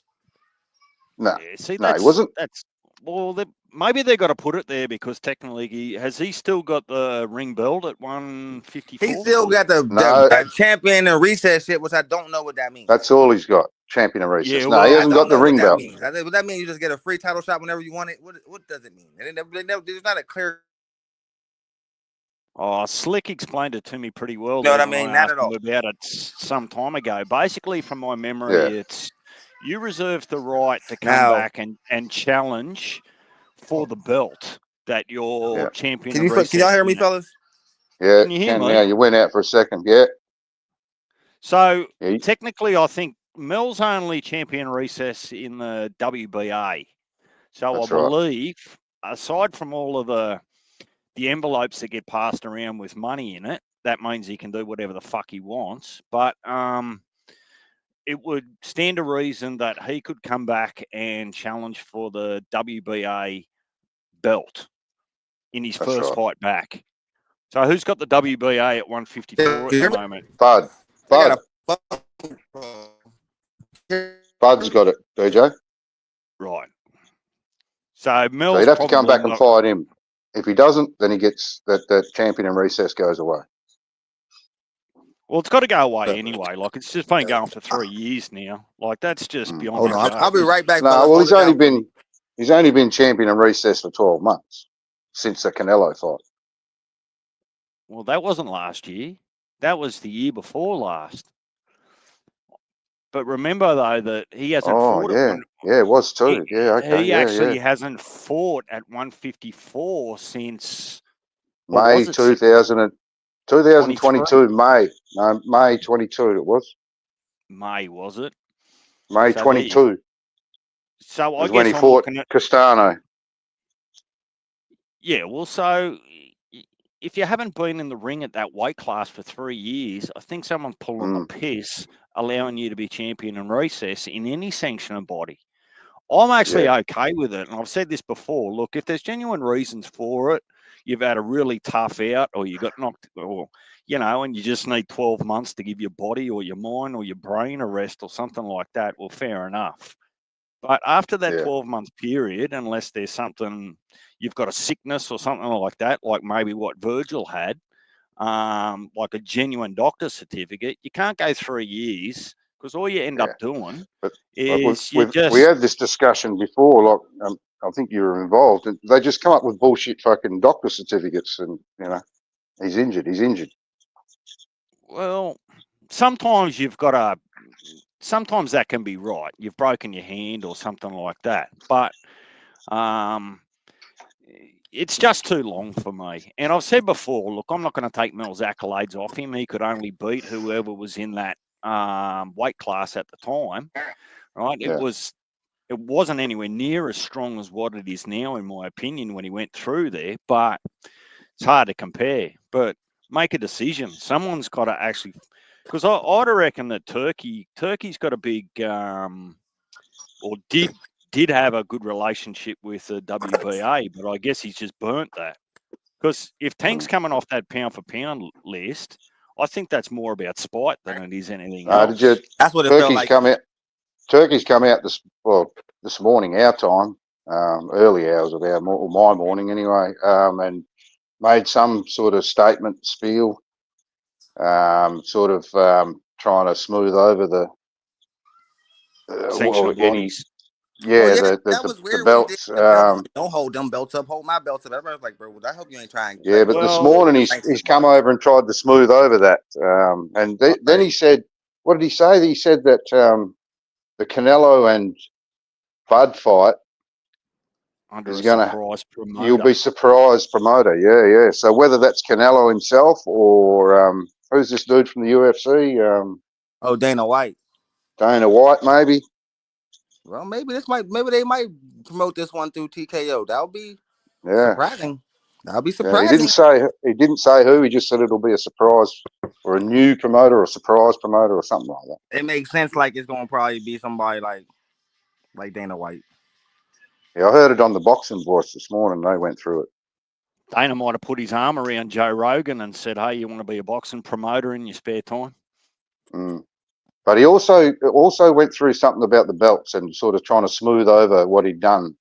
No, yeah, see, no, he wasn't. that's well, maybe they got to put it there because technically, has he still got the ring belt at 154? He still got the No. champion and recess shit, which I don't know what that means. That's all he's got. Champion and recess. Yeah, No, well, he I hasn't don't got the know what ring that belt. means. Would that mean you just get a free title shot whenever you want it? What does it mean? There's not a clear. Oh, Slick explained it to me pretty well. You know what I when mean? I Not asked at him all. about it some time ago. Basically, from my memory, Yeah. it's you reserve the right to come Now- back and challenge for the belt that you're Yeah. champion. Can of y'all hear me, recess in. fellas? Yeah, Can you hear me? now. You went out for a second. Yeah. So Yeah. technically, I think Mel's only champion recess in the WBA. So That's I right. believe, aside from all of the envelopes that get passed around with money in it, that means he can do whatever the fuck he wants. But it would stand to reason that he could come back and challenge for the WBA belt in his That's first right. fight back. So who's got the WBA at 154 at the moment? Bud. Bud's got it, DJ. Right. So Mel's So he'd have to come probably back and not- fight him. If he doesn't, then he gets that champion and recess goes away. Well, it's got to go away anyway. Like, it's just been going for 3 years now. Like, that's just beyond. Hold a on, joke. I'll be right back. No, fellas. well, Hold it down. he's only been champion and recess for 12 months since the Canelo fight. Well, that wasn't last year. That was the year before last. But remember, though, that he hasn't fought at one. Yeah, it was too. He actually hasn't fought at 154 since May 2022, May. No, May 22 it was. May, was it? May So 22 So I was guess when he I'm fought looking at. Castano. Yeah, well, so if you haven't been in the ring at that weight class for 3 years, I think someone's pulling the piss, allowing you to be champion and recess in any sanctioned body. I'm actually okay with it. And I've said this before. Look, if there's genuine reasons for it, you've had a really tough out or you got knocked or, and you just need 12 months to give your body or your mind or your brain a rest or something like that, well, fair enough. But after that 12-month period, unless there's something, you've got a sickness or something like that, like maybe what Virgil had, like a genuine doctor's certificate, you can't go 3 years because all you end up doing is we had this discussion before. Like, I think you were involved, and they just come up with bullshit fucking doctor certificates, and he's injured. Well, sometimes you've got to. Sometimes that can be right. You've broken your hand or something like that, but it's just too long for me. And I've said before, look, I'm not going to take Mel's accolades off him. He could only beat whoever was in that weight class at the time, right? Yeah. It wasn't anywhere near as strong as what it is now, in my opinion, when he went through there. But it's hard to compare. But make a decision. Someone's got to actually, because I'd reckon that Turkey's got a big, or did have a good relationship with the WBA, but I guess he's just burnt that. Because if Tank's coming off that pound for pound list, I think that's more about spite than it is anything else. That's what it felt like. Turkey's come out this morning, our time, early hours of my morning anyway, and made some sort of statement spiel, trying to smooth over sanctioned bodies. Oh, yeah, the that was the weird when he did belts. the belts. Like, don't hold them belts up, hold my belts up. Everybody's like, bro, I hope you ain't trying to Yeah, like but this Well, morning he's sanctions come bodies. over and tried to smooth over that. And then he said, what did he say? He said that the Canelo and Bud fight under is a going to, surprise you'll promoter. be surprised promoter. Yeah. So whether that's Canelo himself or who's this dude from the UFC? Oh, Dana White. Dana White, maybe. Well, maybe they might promote this one through TKO. That would be Yeah. surprising. That would be Yeah, he surprising. didn't say who. He just said it'll be a surprise or a new promoter or a surprise promoter or something like that. It makes sense. Like it's gonna probably be somebody like Dana White. Yeah, I heard it on the Boxing Voice this morning. They went through it. Dana might have put his arm around Joe Rogan and said, "Hey, you want to be a boxing promoter in your spare time?" Mm. But he also went through something about the belts and sort of trying to smooth over what he'd done.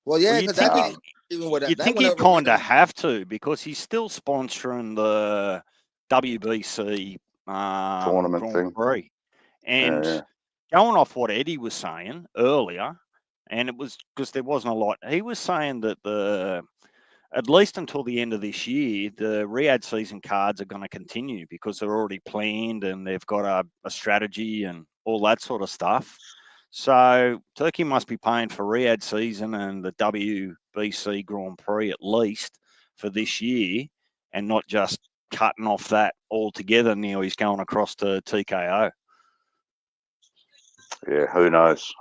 Well, Well, yeah, you'd because think that even with you'd that think went he'd over kind of really. have to, because he's still sponsoring the WBC Tournament Grand thing. Prix, and Yeah. going off what Eddie was saying earlier, and it was because there wasn't a lot. He was saying that at least until the end of this year, the Riyadh season cards are going to continue because they're already planned and they've got a strategy and all that sort of stuff. So Turkey must be paying for Riyadh season and the WBC Grand Prix at least for this year, and not just cutting off that altogether. Now he's going across to TKO. Yeah, who knows?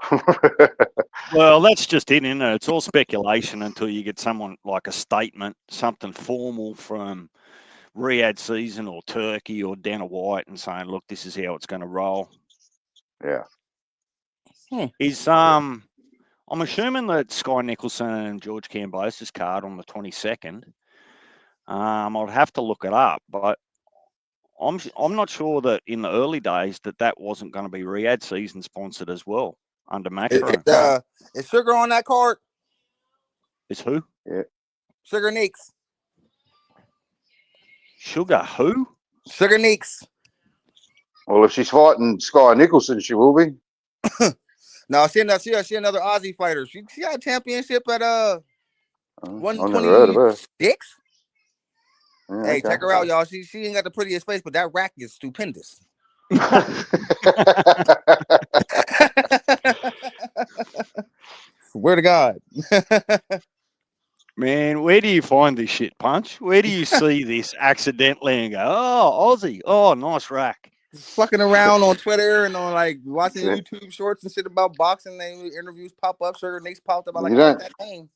Well, that's just it, isn't it? It's all speculation until you get someone like a statement, something formal from Riyadh season or Turkey or Dana White and saying, look, this is how it's going to roll. Yeah. I'm assuming that Sky Nicholson and George Cambosa's card on the 22nd. I'd have to look it up, but I'm not sure that in the early days that wasn't going to be Riyadh season sponsored as well under Matchroom. Is Sugar on that card? Is who? Yeah. Sugar Neeks. Sugar who? Sugar Neeks. Well, if she's fighting Sky Nicholson, she will be. No, she another Aussie fighter. She got a championship at I never heard of her. 126. Yeah, Hey, okay. check her out, y'all. She ain't got the prettiest face, but that rack is stupendous. Swear to God. Man, where do you find this shit, Punch? Where do you see this accidentally and go, oh, Aussie, oh, nice rack? Fucking around on Twitter and on like watching YouTube shorts and shit about boxing. They interviews pop up. Sugar Neeks popped up. I like that name.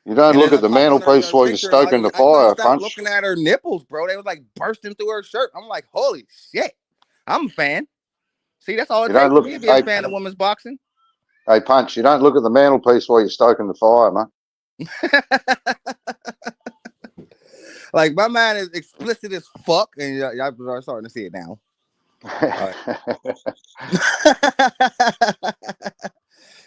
You don't And look then at the popped on mantelpiece her while you're picture, and stoking the I couldn't fire, stop Punch. looking at her nipples, bro. They was like bursting through her shirt. I'm like, holy shit. I'm a fan. See, that's all it takes for me to be a fan of women's boxing. Hey, Punch, you don't look at the mantelpiece while you're stoking the fire, man. Like, my mind is explicit as fuck, and y'all are starting to see it now. Because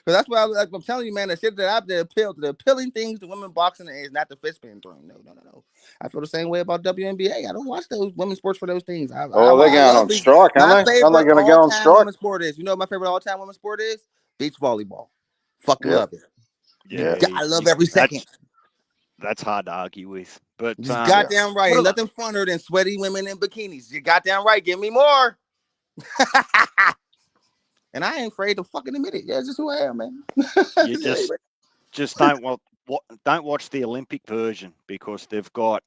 that's what I'm telling you, man. The shit that I've the appealing things to women boxing is not the fist spin throwing. No. I feel the same way about WNBA. I don't watch those women's sports for those things. They're going on strike, aren't they? Aren't they going to go on strike? Women's sport is. You know what my favorite all-time women's sport is? Beach volleyball. Fucking love it. Yeah, I love every second. That's hard to argue with. But you goddamn right. Ain't nothing funner than sweaty women in bikinis. You goddamn right. Give me more. And I ain't afraid to fucking admit it. Yeah, it's just who I am, man. You just don't watch the Olympic version because they've got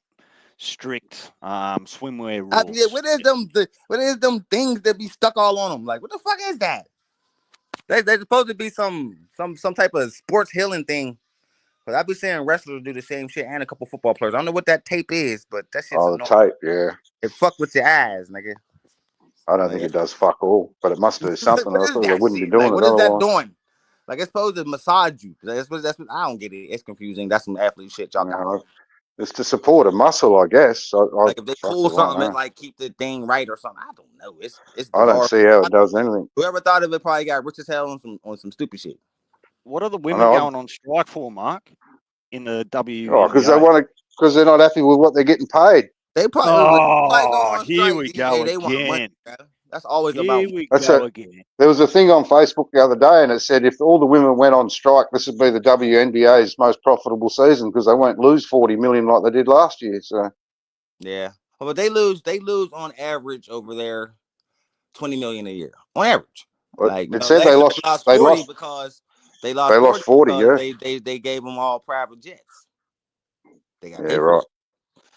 strict swimwear rules. Yeah, what is them things that be stuck all on them? Like, what the fuck is that? They're supposed to be some type of sports healing thing. But I be seeing wrestlers do the same shit and a couple football players. I don't know what that tape is, but that shit's the tape, yeah. It fuck with your eyes, nigga. I don't think it does fuck all, but it must do something. What I wouldn't be doing it what otherwise. Is that doing? Like, it's supposed to massage you. That's what I don't get it. It's confusing. That's some athlete shit y'all got. It's to support a muscle, I guess. Like if they pull something and like keep the thing right or something. I don't know. It's I don't see how it does anything. Whoever thought of it probably got rich as hell on some stupid shit. What are the women going on strike for, Mark? In the WNBA? Oh, because they're not happy with what they're getting paid. They probably here we go they again. want money, That's always about. Here we That's go a. again. There was a thing on Facebook the other day, and it said if all the women went on strike, this would be the WNBA's most profitable season because they won't lose 40 million like they did last year. So Yeah, but they lose. They lose on average over there 20 million a year on average. but Like, you it know, said they last year lost. they lost They 40 lost. because They lost 40. Yeah. they gave them all private jets. They got Yeah. their Right. first.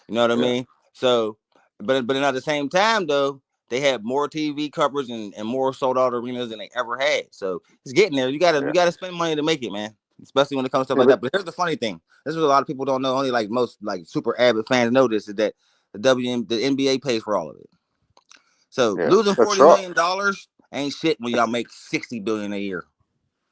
You know what I Yeah. mean? So, but at the same time though, they had more TV coverage and more sold out arenas than they ever had. So it's getting there. You Yeah. gotta spend money to make it, man. Especially when it comes to stuff Yeah. like But that. But here's the funny thing. This is what a lot of people don't know. Only like most like super avid fans know this is that the NBA pays for all of it. So yeah, losing that's $40 right. million ain't shit when y'all make 60 billion a year.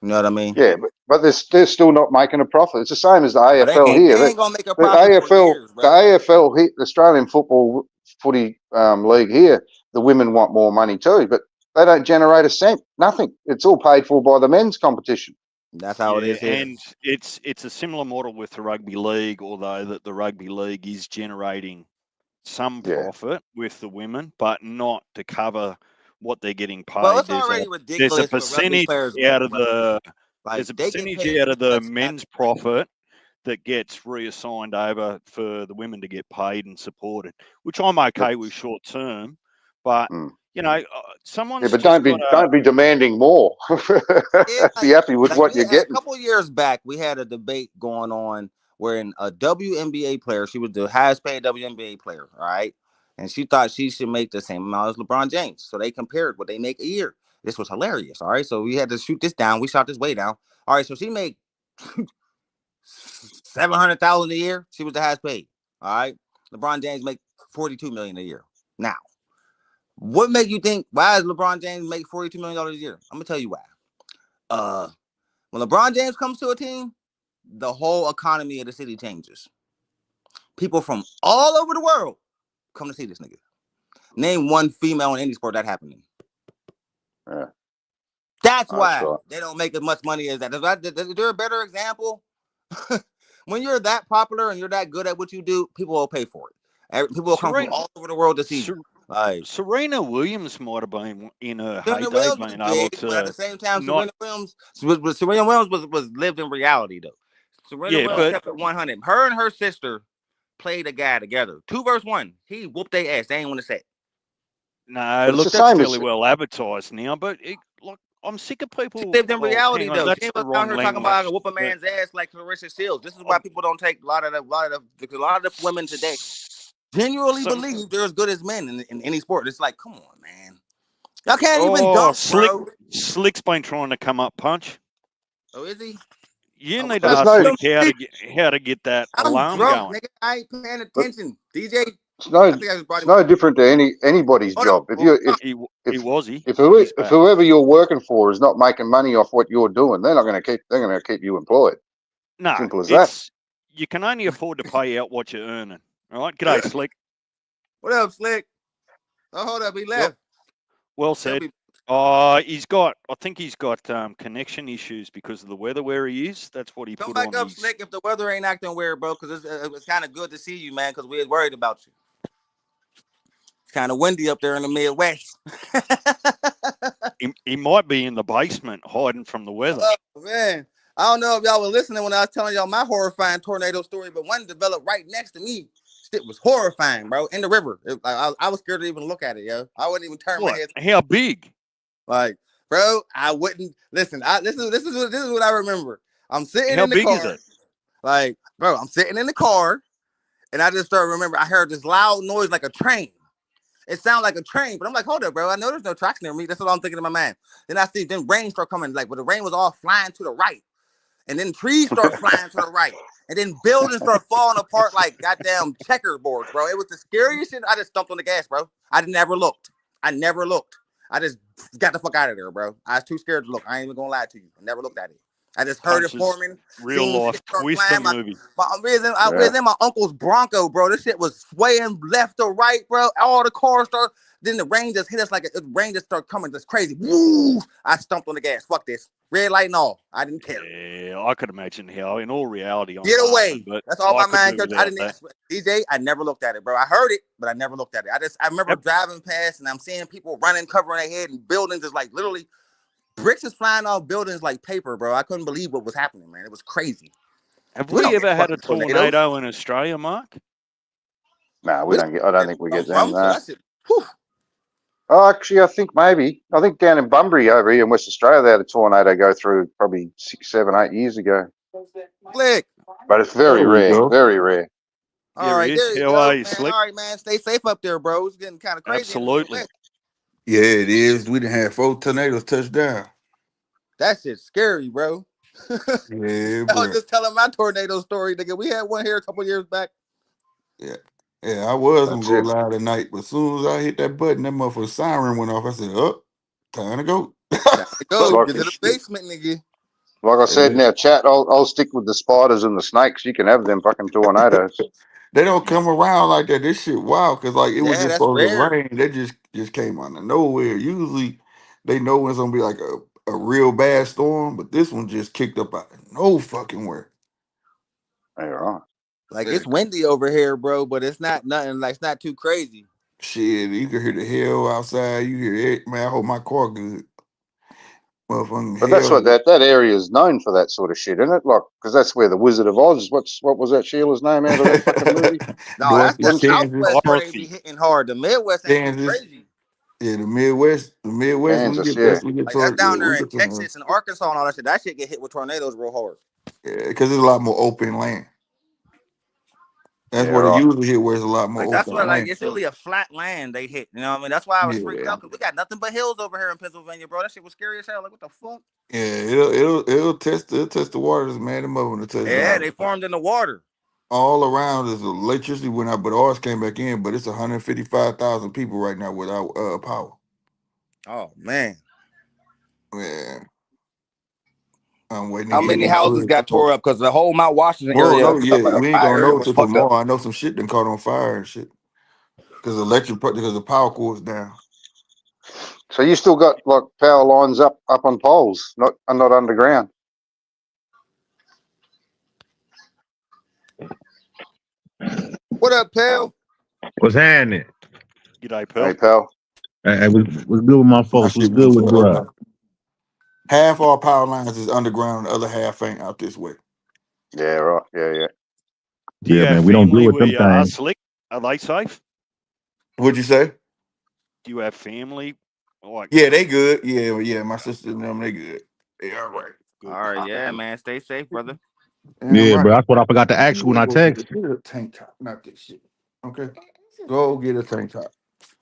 You know what I mean? Yeah, but they're still not making a profit. It's the same as the But AFL they here. ain't gonna make a The profit for AFL, years, the bro. AFL, the Australian Football Footy League here, the women want more money too, but they don't generate a cent. Nothing. It's all paid for by the men's competition. That's how it Yeah, is here. and it's a similar model with the rugby league, although that the rugby league is generating some Yeah, profit with the women, but not to cover what they're getting Well, paid. it's already There's a ridiculous what rugby percentage players out make, of bro. the Like there's a they get percentage paid out of the peanuts at men's profit that gets reassigned over for the women to get paid and supported, which I'm but okay with short term, but mm, you know, yeah, someone's but just got to. don't be demanding more. Yeah, Be happy with what we you're a getting. couple years back, we had a debate going on wherein a WNBA player, she was the highest paid WNBA player, all right, and she thought she should make the same amount as LeBron James. So they compared what they make a year. This was hilarious, all right. So we had to shoot this down. We shot this way down. All right, so she made 700,000 a year. She was the highest paid. All right, LeBron James make 42 million a year. Now, what make you think? Why does LeBron James make $42 million a year? I'm gonna tell you why. Uh, when LeBron James comes to a team, the whole economy of the city changes. People from all over the world come to see this nigga. Name one female in any sport that happening. Yeah, That's that's why right. they don't make as much money as that. Is there a better example? When you're that popular and you're that good at what you do, people will pay for it. People will come from Serena, all over the world to see you. Ser- Like Serena Williams might have been in her Serena heyday, Williams was being able big, but at the to same time, not. Serena Williams was lived in reality though. Serena Yeah, Williams but kept it 100. Her and her sister played a guy together. 2 versus 1. He whooped their ass. They ain't want to say. no, But it's the look, that's same fairly as well advertised now. But look, I'm sick of She people. lived in Well, reality hang on, though. She that's ain't the out wrong here talking about how to language. whoop a But man's ass like Clarissa Shields. This is why um, people don't take a lot of the women today genuinely some believe they're as good as men in any sport. It's like, come on, man. Y'all can't even oh, dunk, bro. Slick's been trying to come up punch. Oh, is he? You Oh, need to there's ask no Slick how to get that I'm alarm drunk, going. nigga. I ain't paying but attention. DJ, it's no I think I just brought it's him. no different to anybody's Hold up. job. If Well, you he was he. He's if back. whoever you're working for is not making money off what you're doing, they're going to keep you employed. No, Simple as that. it's you can only afford to pay out what you're earning. All right. G'day, Slick. What up, Slick? Oh, hold up. He Well, left. well He'll said. be. He's got. I think he's got connection issues because of the weather where he is. That's what he Come put back on up, his. Slick, if the weather ain't acting weird, bro, because it's kind of good to see you, man, because we was worried about you. It's kind of windy up there in the Midwest. He might be in the basement hiding from the weather. Oh, man. I don't know if y'all were listening when I was telling y'all my horrifying tornado story, but one developed right next to me. Shit was horrifying, bro, in the river. I was scared to even look at it, yo. I wouldn't even turn my What? head. How big? Like, bro, I wouldn't listen. This is what I remember. I'm sitting How in the big is car. it? Like, bro, I'm sitting in the car, and I just started remember I heard this loud noise like a train. It sounded like a train, but I'm like, hold up, bro. I know there's no tracks near me. That's what I'm thinking in my mind. Then I see rain start coming, like, but the rain was all flying to the right. And then trees start flying to the right. And then buildings start falling apart like goddamn checkerboards, bro. It was the scariest shit. I just stumped on the gas, bro. I never looked. I never looked. I just got the fuck out of there, bro. I was too scared to look. I ain't even gonna lie to you. I never looked at it. I just heard it Punches, forming. real Seen life shit start twister flying. movie. I was in my uncle's Bronco, bro. This shit was swaying left or right, bro. All the cars start. Then the rain just hit us like the rain just started coming just crazy. Woo! I stumped on the gas. Fuck this. Red light and all. I didn't care. Yeah, I could imagine how, in all reality, I'm Get laughing, away. but That's all I my mind could do kept. I without didn't. that. DJ, I never looked at it, bro. I heard it, but I never looked at it. I remember Yep. driving past and I'm seeing people running, covering their head, and buildings is like literally bricks is flying off buildings like paper, bro. I couldn't believe what was happening, man. It was crazy. Have We we don't get ever had a fucking tornadoes. tornado in Australia, Mark? No, we don't get. I don't think we get them. So that's it. Whew. Oh, actually, I think maybe. I think down in Bunbury over here in West Australia, they had a tornado go through probably 6, 7, 8 years ago. Slick. But it's very There we rare. go. Very rare. All There right, he is. there you How go, are you, man. Slick? All right, man. Stay safe up there, bro. It's getting kind of crazy. Absolutely. Yeah, it is. We done had 4 tornadoes touch down. That shit's scary, bro. Yeah, I was bro. just telling my tornado story, nigga. We had one here a couple years back. Yeah, I was gonna That's go it. live tonight, but as soon as I hit that button, that motherfucker siren went off. I said, "Oh, time to go." Time to go. Like Get to the basement, nigga. Like I said in Yeah. our chat, I'll stick with the spiders and the snakes. You can have them fucking tornadoes. They don't come around like that. This shit wild, cause like it was Yeah, just that's supposed to rare. rain. They just came out of nowhere. Usually, they know when it's gonna be like a real bad storm, but this one just kicked up out of no fucking where. Yeah, right. Like it's windy over here, bro, but it's not nothing. Like it's not too crazy. Shit, you can hear the hell outside. You hear it, man. I hope my car good. Motherfucking But that's hell. what that area is known for, that sort of shit, isn't it? Like, because that's where the Wizard of Oz. What was that Sheila's name out of that fucking movie? No, that's the Dorothy, Kansas, Southwest where they be Dorothy. hitting hard. The Midwest ain't too Kansas. crazy. Yeah, the Midwest. When Kansas, we get yeah. that's we get Like that's toward, down there we in get to, Texas and Arkansas and all that shit. That shit get hit with tornadoes real hard. yeah, because there's a lot more open land. That's Yeah, what it right. usually hit, where it's a lot more Like that's open what like land. it's really a flat land they hit. You know what I mean? That's why I was freaked Yeah, out because we got nothing but hills over here in Pennsylvania, bro. That shit was scary as hell. Like what the fuck? yeah, it'll test the waters, man. The mother to touch Yeah, down. they formed in the water. All around is electricity went out, but ours came back in. But it's 155,000 people right now without power. Oh man. Yeah. I'm waiting to How get many my houses hood got tore up? Because the whole Mount Washington Well, area, no, yeah, like a we ain't fire gonna area, know was till fucked up. tomorrow. I know some shit done caught on fire and shit because the power core's down. So you still got like power lines up on poles, not underground. What up, pal? What's happening? G'day, Pearl. Hey, pal. Hey, what's good with my My folks? What's shit good was, with bruh? half our power lines is underground, the other half ain't out this way. Yeah, right. Yeah. Do you Yeah, have man, we don't deal family with where them you are, things. Slick? Are they safe? What'd you say? Do you have family? Like, Yeah, they good. Yeah. My sister and them, they good. They all right. good. All right, yeah, man. Stay safe, brother. Yeah, bro. That's what I forgot to ask you when I text. Get a tank top, not this shit. Okay, go get a tank top.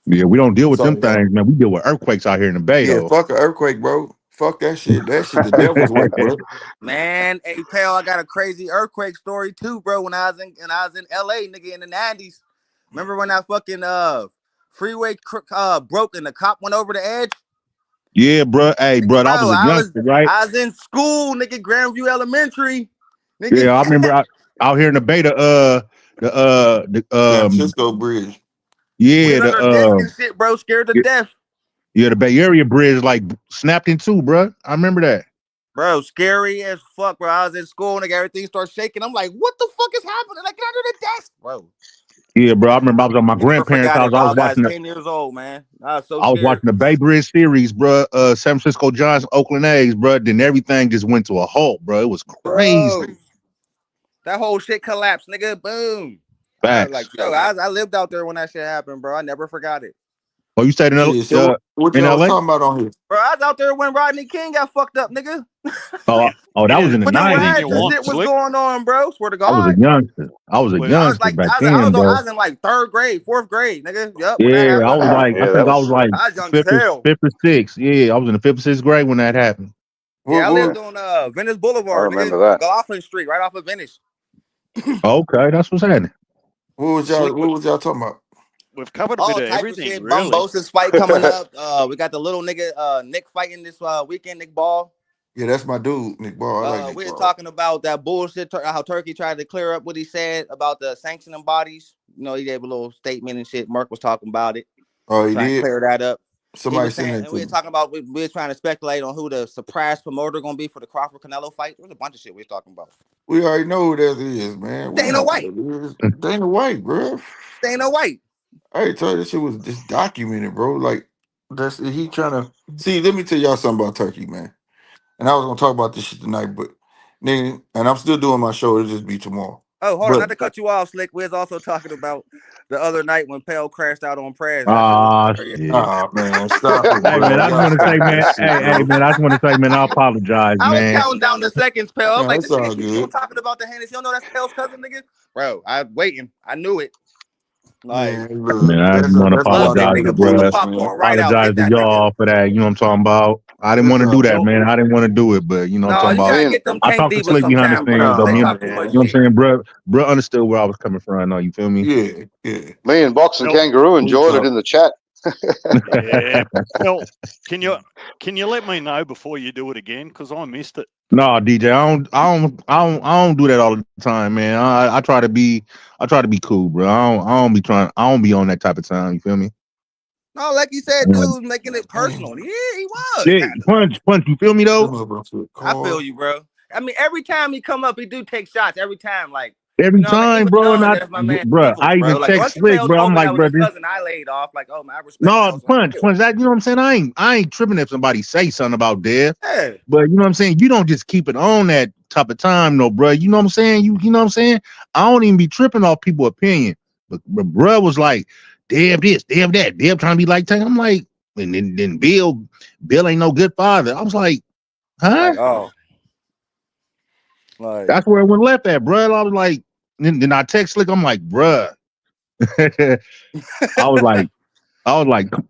Yeah, we don't deal with them Sorry, things, man. We deal with earthquakes out here in the Bay, yeah, though. fuck an earthquake, bro. Fuck that shit. That shit, the devil's work, bro. Man, hey, pal, I got a crazy earthquake story too, bro. When I was in LA, nigga, in the 90s. Remember when that fucking freeway broke and the cop went over the edge? Yeah, bro. Hey, Nigga, bro, I bro, was a youngster, right? I was in school, nigga, Grandview Elementary. Nigga. Yeah, I remember out here in the Bay, the San Francisco Bridge. yeah, we was under desk and shit, bro, scared to death. Yeah, the Bay Area bridge like snapped in two, bro. I remember that. Bro, scary as fuck, bro. I was in school, nigga, everything started shaking. I'm like, what the fuck is happening? Like, get under the desk, bro. Yeah, bro. I remember I was on my Never grandparents' forgot house. it, dog. I was watching 10 years old, man. I was so I was scared. watching the Bay Bridge series, bro. San Francisco Giants, Oakland A's, bro. Then everything just went to a halt, bro. It was crazy. Bro, that whole shit collapsed, nigga. Boom. Facts. I lived out there when that shit happened, bro. I never forgot it. Oh, you stayed in, Shit, so what in y'all was LA? talking about on here? Bro, I was out there when Rodney King got fucked up, nigga. Oh, that was in the When the 90s. riots and want, shit was Slick. going on, bro. Swear to I was God. a youngster. I was a Well, youngster back then, I bro. was in like third grade, fourth grade, nigga. Yep. when that Yeah, happened. I was like, Yeah, I think I was like I was young fifth as hell. or sixth. Yeah, I was in the fifth or sixth grade when that happened. Yeah, I lived on Venice Boulevard, I remember nigga. that. Laughlin Street, right off of Venice. Okay, that's what's happening. What was y'all talking about? We've covered a All bit of type everything, of shit. really. Bumbosa's fight coming up. We got the little nigga Nick fighting this weekend, Nick Ball. Yeah, that's my dude, Nick Ball. I like Nick We were Ball. talking about that bullshit. How Turkey tried to clear up what he said about the sanctioning bodies. You know, he gave a little statement and shit. Merck was talking about it, Oh, he trying to did. clear that up. He Somebody was sent saying, it and to we were me. talking about, we were trying to speculate on who the surprise promoter gonna be for the Crawford Canelo fight. There's a bunch of shit we were talking about. We already know who that is, man. We Dana know White. who that is. Dana White, bro. Dana White. I tell you, this shit was just documented, bro. Like that's he trying to see. Let me tell y'all something about Turkey, man. And I was gonna talk about this shit tonight, but then, and I'm still doing my show. It'll just be tomorrow. Oh, hold on, But not to cut you off, Slick. We was also talking about the other night when Pell crashed out on Prez. That shit was Ah, hilarious. shit. man, stop it, Hey man, bro. I just Y'all want to say, stop man. that shit, Hey, bro. man, I just want to say, man, I apologize, I was man. counting down the seconds, Pell. I was No, like, it's this nigga all keep on good, talking about the Hennessy. You don't know that's Pell's cousin, nigga? Bro, I was waiting. I knew it. Like, man. Man, Look, I just that's want to that's love water that apologize, under the nigga. Pull the bro. bridge, man. popcorn right out. Apologize Get to that nigga. y'all for that. You know what I'm talking about? I didn't It's want to do all that, Well, man. I didn't want to do it, but you know what I'm No, talking you about? gotta Me and get them I tank talked to divas Slick behind the sometime, scenes, bro, though. because they no, talk too man. much You know what I'm shit. saying, bro understood where I was coming from. I know, you feel me? Yeah, yeah. me and Box and well, Kangaroo We enjoyed it talk. in the chat. yeah. Well, can you let me know before you do it again? Because I missed it. No, DJ, I don't do that all the time, man. I try to be cool, bro. I don't be on that type of time. You feel me? No, like you said, Yeah, dude, making it personal. Damn, Yeah, he was yeah, kind of. punch. You feel me them though? motherfuckers I feel car. you, bro. I mean, every time he come up, he do take shots. Every time, like, you Every know what I mean? time, Even bro. knowing Not, that's my man bro. peoples, I bro. even Like text once Slick, Chappelle bro. told I'm me that like, was bro, his this cousin, I laid off. Like, oh man, I respect no Pell. So punch. That you know what I'm saying? I ain't tripping if somebody say something about death. yeah, But you know what I'm saying? You don't just keep it on that type of time, no, bro. You know what I'm saying? You know what I'm saying? I don't even be tripping off people's opinion. But bro was like, damn this, damn that, damn trying to be like Tank. I'm like, and then Bill ain't no good father. I was like, huh? like oh, like That's where it went left at, bro. I was like, then I text Slick, I'm like, bruh. I was like,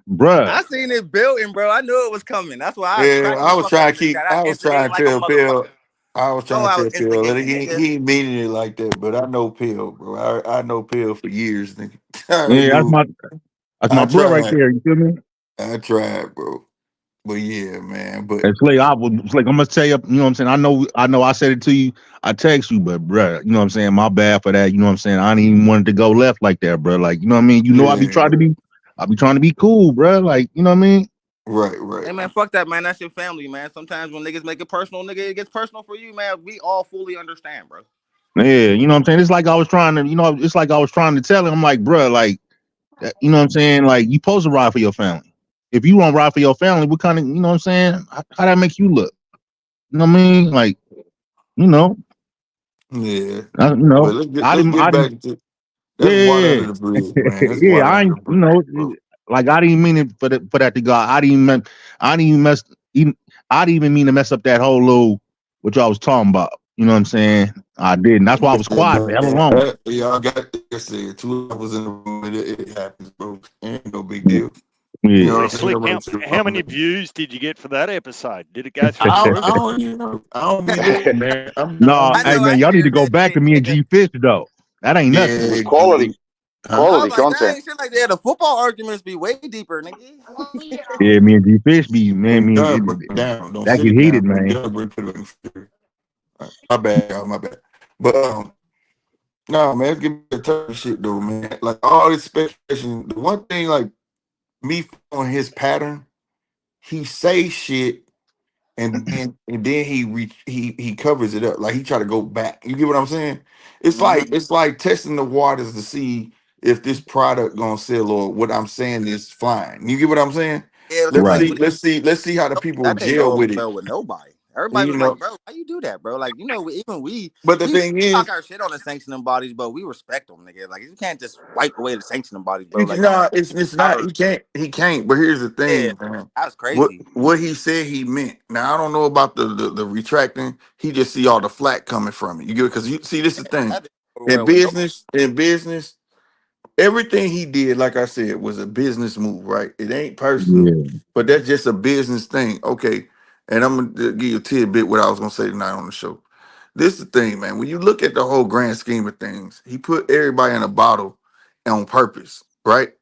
bruh. I seen it building, bro. I knew it was coming. That's why I Yeah, cracked the I was fuck up trying in to the keep. chat. I I was trying instigated to like a tell Bill. motherfucker. I was No, trying I to was tell Bill that instigating, nigga. he ain't meaning it like that. But I know Bill, bro. I know Bill for years, nigga. I already Yeah, knew. that's my I bro right tried. there. You feel me? I tried, bro. But yeah, man. But It's like I'm gonna tell you, you know what I'm saying? I know I said it to you, I text you, but bruh, you know what I'm saying? My bad for that, you know what I'm saying? I didn't even want it to go left like that, bro. Like, you know what I mean? You know yeah, I be trying to be cool, bro. Like, you know what I mean? right, right. Hey man, fuck that, man. That's your family, man. Sometimes when niggas make it personal, nigga, it gets personal for you, man. We all fully understand, bro. Yeah, you know what I'm saying? It's like I was trying to, you know, it's like I was trying to tell him, I'm like, bruh, like, you know what I'm saying? Like, you supposed to ride for your family. If you won't ride for your family, what kind of, you know what I'm saying? How that make you look? You know what I mean? Like, you know, Yeah. you know, But let's get I didn't. back to that's water Yeah, under the bridge, man. That's yeah. water I under ain't, the you bridge, know, bro. like I didn't mean it for that to go. I didn't even mess. Even, I didn't even mean to mess up that whole little what y'all was talking about. You know what I'm saying? I didn't. That's why I was Yeah, quiet for man. hella long. Y'all got like I said, two levels in the room. It happens, bro. Ain't no big Yeah, deal. You know yeah. Hey, what I'm saying? Slick, Nobody tripping how on many that. views did you get for that episode? Did it go through the I roof? don't even know. I don't be looking, man. I don't No, I be hey know looking. I man, y'all need to shared go that back to shit, me and nigga. G Fish though. That ain't It nothing. was Yeah, quality, huh? I was quality like, content. dang, shit like that. The football arguments be way deeper, nigga. Yeah, me and G Fish be man. When Me y'all break it down, don't that sit get it heated, down. When man. y'all break it down. My bad, y'all. My bad. But no, man. Let's get back to turkey shit though, man. Like all this speculation. The one thing, like me on his pattern, he say shit and then he covers it up. Like he try to go back. You get what I'm saying? Mm-hmm. It's like testing the waters to see if this product gonna sell or what I'm saying is flying. You get what I'm saying? Yeah, it's Right. Let's see how the people that didn't gel go over with it. well with nobody. Everybody You was like, know, bro, how you do that, bro? Like, you know, even but the we thing talk is, our shit on the sanctioning bodies, but we respect them, nigga. Like, you can't just wipe away the sanctioning bodies, bro. you Like, can, come on. nah, it's not. He can't. But here's the Yeah, thing, man. that was crazy. What he said he meant. Now I don't know about the retracting. He just see all the flack coming from it. You get it? Because you see, this is the thing. That didn't go over well with nobody. In business, everything he did, like I said, was a business move, right? It ain't personal, Yeah. but that's just a business thing. Okay. And I'm gonna give you a tidbit what I was gonna say tonight on the show. This is the thing, man. When you look at the whole grand scheme of things, he put everybody in a bottle on purpose, right?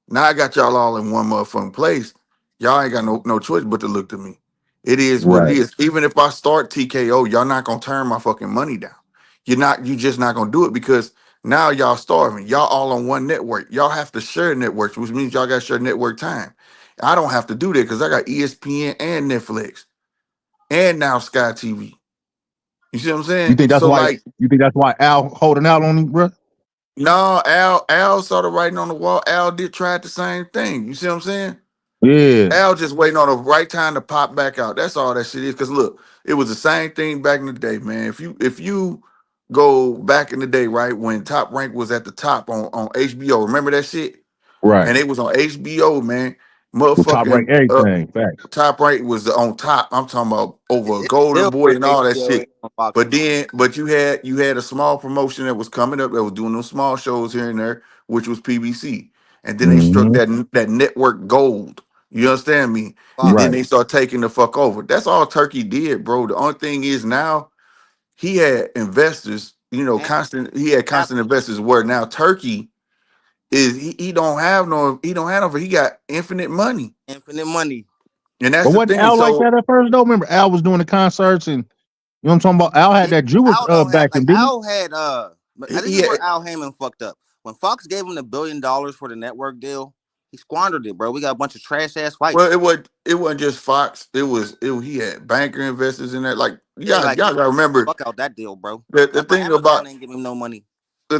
Now I got y'all all in one motherfucking place. Y'all ain't got no choice but to look to me. It is what it Right. is. Even if I start TKO, y'all not gonna turn my fucking money down. You just not gonna do it because now y'all starving. Y'all all on one network. Y'all have to share networks, which means y'all got to share network time. I don't have to do that because I got ESPN and Netflix and now Sky TV. You see what I'm You saying? think that's So why? like, You think that's why Al holding out on him, bro? no, Al saw the writing on the wall. Al did try the same thing. You see what I'm saying? Yeah. Al just waiting on the right time to pop back out. That's all that shit is. Cause look, it was the same thing back in the day, man. If you go back in the day, right, when Top Rank was at the top on HBO, remember that shit? Right. And it was on HBO, man. With top rank Motherfucking everything. Facts. Top Rank was on top. I'm talking about over It's Golden still Boy where and all that HBO is shit. on But boxing. then, but you had a small promotion that was coming up that was doing those small shows here and there, which was PBC. And then they struck Hmm. that network gold. You understand me? And then Fox. Right. they start taking the fuck over. That's all Turkey did, bro. The only thing is now he had investors, And constant. He had Apple. constant investors. Where now Turkey is he don't have no. He got infinite money, Infinite money. and that's But the wasn't thing. Al like So that at first though? Remember Al was doing the concerts and you know what I'm talking about? Al had Yeah, that Jewish Al don't have like backing, didn't he? Al had but he, this he is where had, Al Heyman fucked up. When Fox gave him the $1 billion for the network deal, he squandered it, bro. We got a bunch of trash ass well, fights. it wasn't just Fox. He had banker investors in that. Like Yeah, like y'all gotta remember fuck out that deal, bro. the That's why thing Amazon about ain't giving him no money. the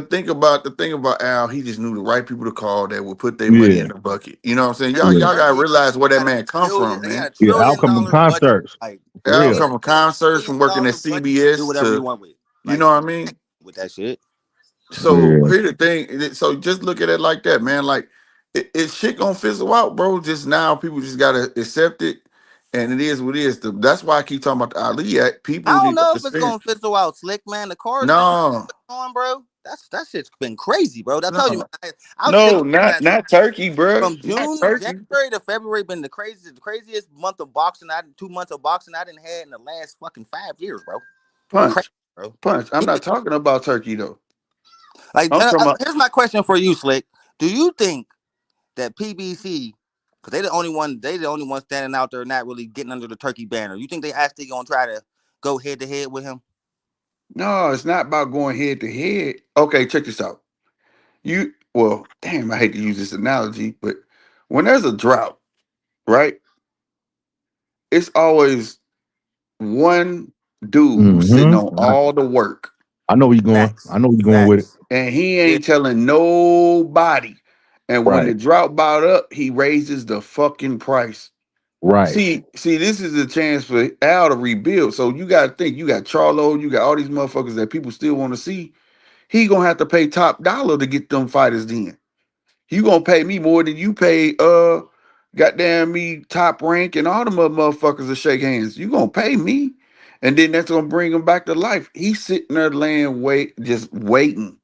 thing about Al. He just knew the right people to call that would put their money Yeah. in the bucket. You know what I'm saying? Y'all Yeah. y'all gotta Turkey realize where that had a man come billion. from, They had man. a Yeah. Al trillion come from dollar budget. concerts. Like For Al real. come from concerts, from working at budget. Do CBS whatever you to, want with. you know Like what I mean. with that shit. So Yeah. here's the thing. So just look at it like that, man. Like it shit gonna fizzle out, bro. Just now, people just gotta accept it, and it is what it is. That's why I keep talking about the Ali Act. I People don't need to know if it's understand. gonna fizzle out slick, man. The cars that No, on, bro. That shit's been crazy, bro. I tell you, no, man. I've said no, it not last not Turkey, bro. from Not June, Turkey. January to February been the craziest month of boxing. 2 months of boxing I didn't had in the last fucking 5 years, bro. Crazy, Punch, bro. punch. I'm Even not talking about Turkey though. like, I'm talking about here's my question for you, Slick. Do you think that PBC, because they the only one standing out there, not really getting under the Turkey banner? You think they actually gonna try to go head to head with him? no. It's not about going head to head. Okay, check this out. Well, damn. I hate to use this analogy, but when there's a drought, right? It's always one dude who's sitting Hmm. on all the work, I know where you going. I Facts, know where you going with it. facts. and he Yeah, ain't telling nobody. And when the Right. drought bought up, he raises the fucking price. Right. See, this is a chance for Al to rebuild. So you got to think, you got Charlo, you got all these motherfuckers that people still want to see. He gonna have to pay top dollar to get them fighters in. You gonna pay me more than you pay goddamn me Top Rank and all the motherfuckers to shake hands. You gonna pay me. And then that's gonna bring him back to life. He's sitting there laying just waiting.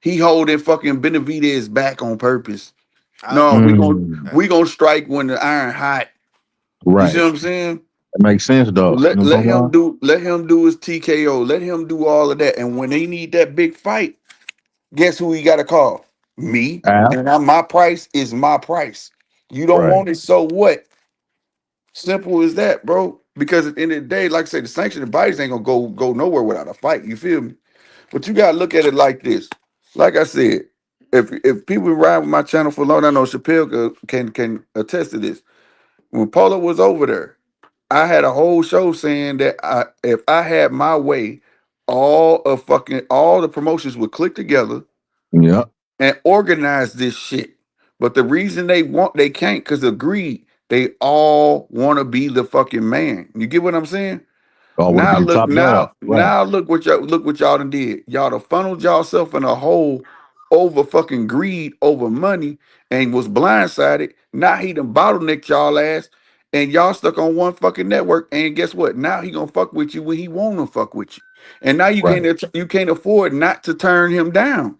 He holding fucking Benavidez back on purpose. I No, agree. we gonna Mm. we gonna strike when the iron hot. You see Right. what I'm saying? That makes sense though. You Let know what let I'm talking him about? do his TKO. Let him do all of that. And when they need that big fight, guess who he got to call? Me. Al. And my price is my price. You don't Right. want it, so what? Simple as that, bro. Because at the end of the day, like I say, the sanctioned bodies ain't gonna go nowhere without a fight. You feel me? But you gotta look at it like this. Like I said, if people ride with my channel for long, I know Chappelle can attest to this. When Polo was over there, I had a whole show saying that if I had my way, all the promotions would click together Yeah. and organize this shit. But the reason they can't because of greed. They all want to be the fucking man. You get what I'm saying? Oh, I want to Now be the look, top dog. Right. now look what y'all done did. Y'all done funneled yourself in a hole over fucking greed, over money, and was blindsided. Now he done bottlenecked y'all ass, and y'all stuck on one fucking network. And guess what? Now he gonna fuck with you when he wanna fuck with you. And now Right. you can't afford not to turn him down.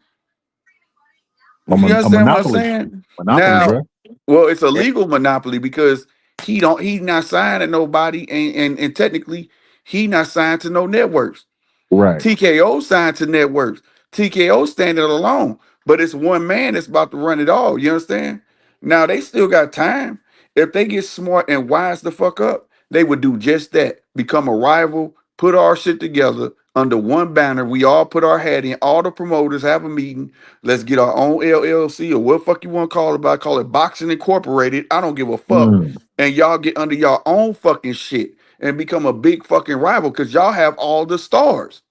You A understand what I'm monopoly. saying? Monopoly, Now, bro. well, it's a legal monopoly because he's not signed to nobody, and technically he not signed to no networks. Right. TKO signed to networks. TKO standing alone, but it's one man that's about to run it all. You understand? Now they still got time. If they get smart and wise the fuck up, They would do just that. Become a rival, put our shit together under one banner. We all put our hat in, all the promoters have a meeting. Let's get our own LLC or what the fuck you want to call it, but I call it Boxing Incorporated. I don't give a fuck. Mm. And y'all get under your own fucking shit and become a big fucking rival because y'all have all the stars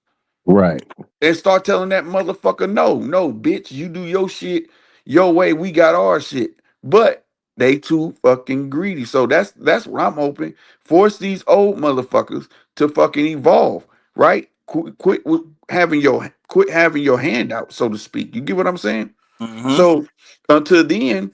Right. and start telling that motherfucker, no, no, bitch, you do your shit your way, we got our shit. But they too fucking greedy. So that's what I'm hoping. Force these old motherfuckers to fucking evolve, right? Quit having your hand out, so to speak. You get what I'm saying? Mm-hmm. So until then,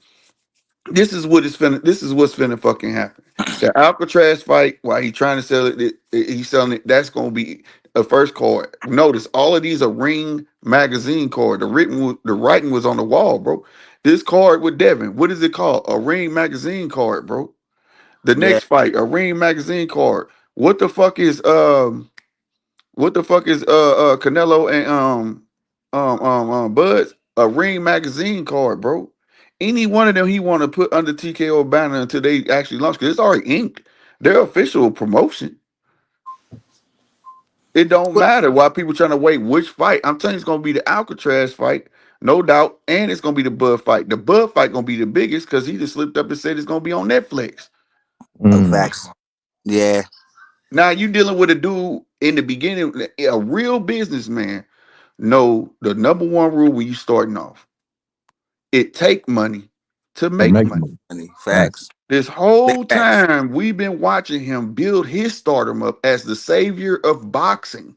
this is what's finna fucking happen. The Alcatraz fight, while he trying to sell it, he's selling it. That's gonna be a first card. Notice all of these are Ring magazine card. The writing was on the wall, bro. This card with Devin, what is it called? A Ring magazine card, bro. The Yeah. next fight, a Ring magazine card. What the fuck is Canelo and Buds? A Ring magazine card, bro. Any one of them he want to put under TKO banner until they actually launch because it's already inked. Their official promotion. It don't But matter why people trying to wait which fight. I'm telling you, it's gonna be the Alcatraz fight, no doubt, and it's gonna be the Bud fight. The Bud fight gonna be the biggest because he just slipped up and said it's gonna be on Netflix. Mm. facts. Yeah. Now you dealing with a dude in the beginning, a real businessman. Know the number one rule when you starting off: it take money to To make make money. money. Money. Right. Facts. This Big whole facts. time we've been watching him build his stardom up as the savior of boxing.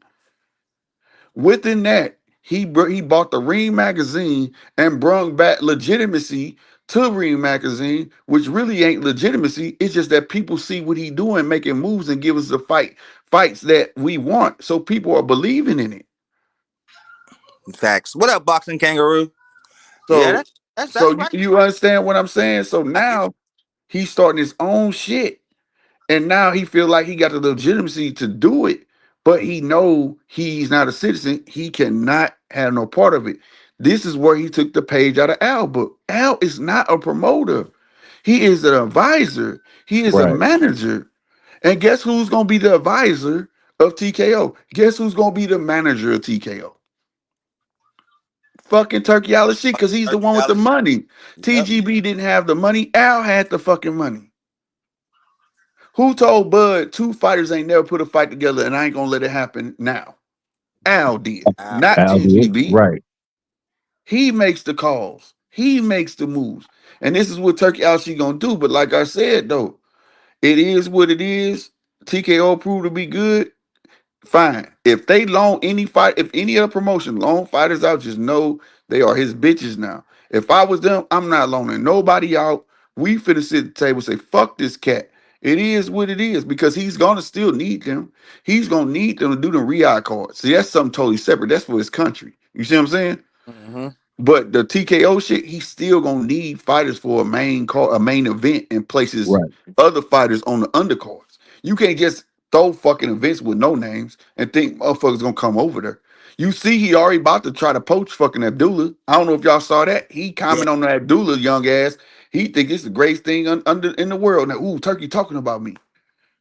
Within that, he bought the Ring magazine and brung back legitimacy to Ring magazine, which really ain't legitimacy. It's just that people see what he doing, making moves and give us the fights that we want. So people are believing in it. Facts. What up, boxing kangaroo? Yeah, So that's so right. you understand what I'm saying? So I get now he's starting his own shit. And now he feel like he got the legitimacy to do it, but he know he's not a citizen. He cannot have no part of it. This is where he took the page out of Al book. Al is not a promoter. He is an advisor. He is a Right. manager. And guess who's gonna be the advisor of TKO? Guess who's gonna be the manager of TKO? Fucking Turkey Shit, because he's the Turkey one with the Alice. money. Yep. TGB didn't have the money. Al had the fucking money. Who told Bud two fighters ain't never put a fight together and I ain't gonna let it happen now? Al did, Wow. not Al did. TGB. Right. He makes the calls. He makes the moves. And this is what Turkey Al gonna do. But like I said though, it is what it is. TKO proved to be good. Fine. If they loan any fight, if any other promotion loan fighters out, just know they are his bitches now. If I was them, I'm not loaning nobody out. We finna sit at the table and say, fuck this cat. It is what it is because he's gonna still need them. He's gonna need them to do the REI cards. See, that's something totally separate. That's for his country. You see what I'm saying? Mm-hmm. But the TKO shit, he's still gonna need fighters for a main call, a main event, and places Right. other fighters on the undercards. You can't just throw fucking events with no names and think motherfuckers gonna come over there. You see, he already about to try to poach fucking Abdullah. I don't know if y'all saw that. He Yeah. comment on the Abdullah young ass. He think it's the greatest thing under in the world. Now, ooh, Turkey talking about me.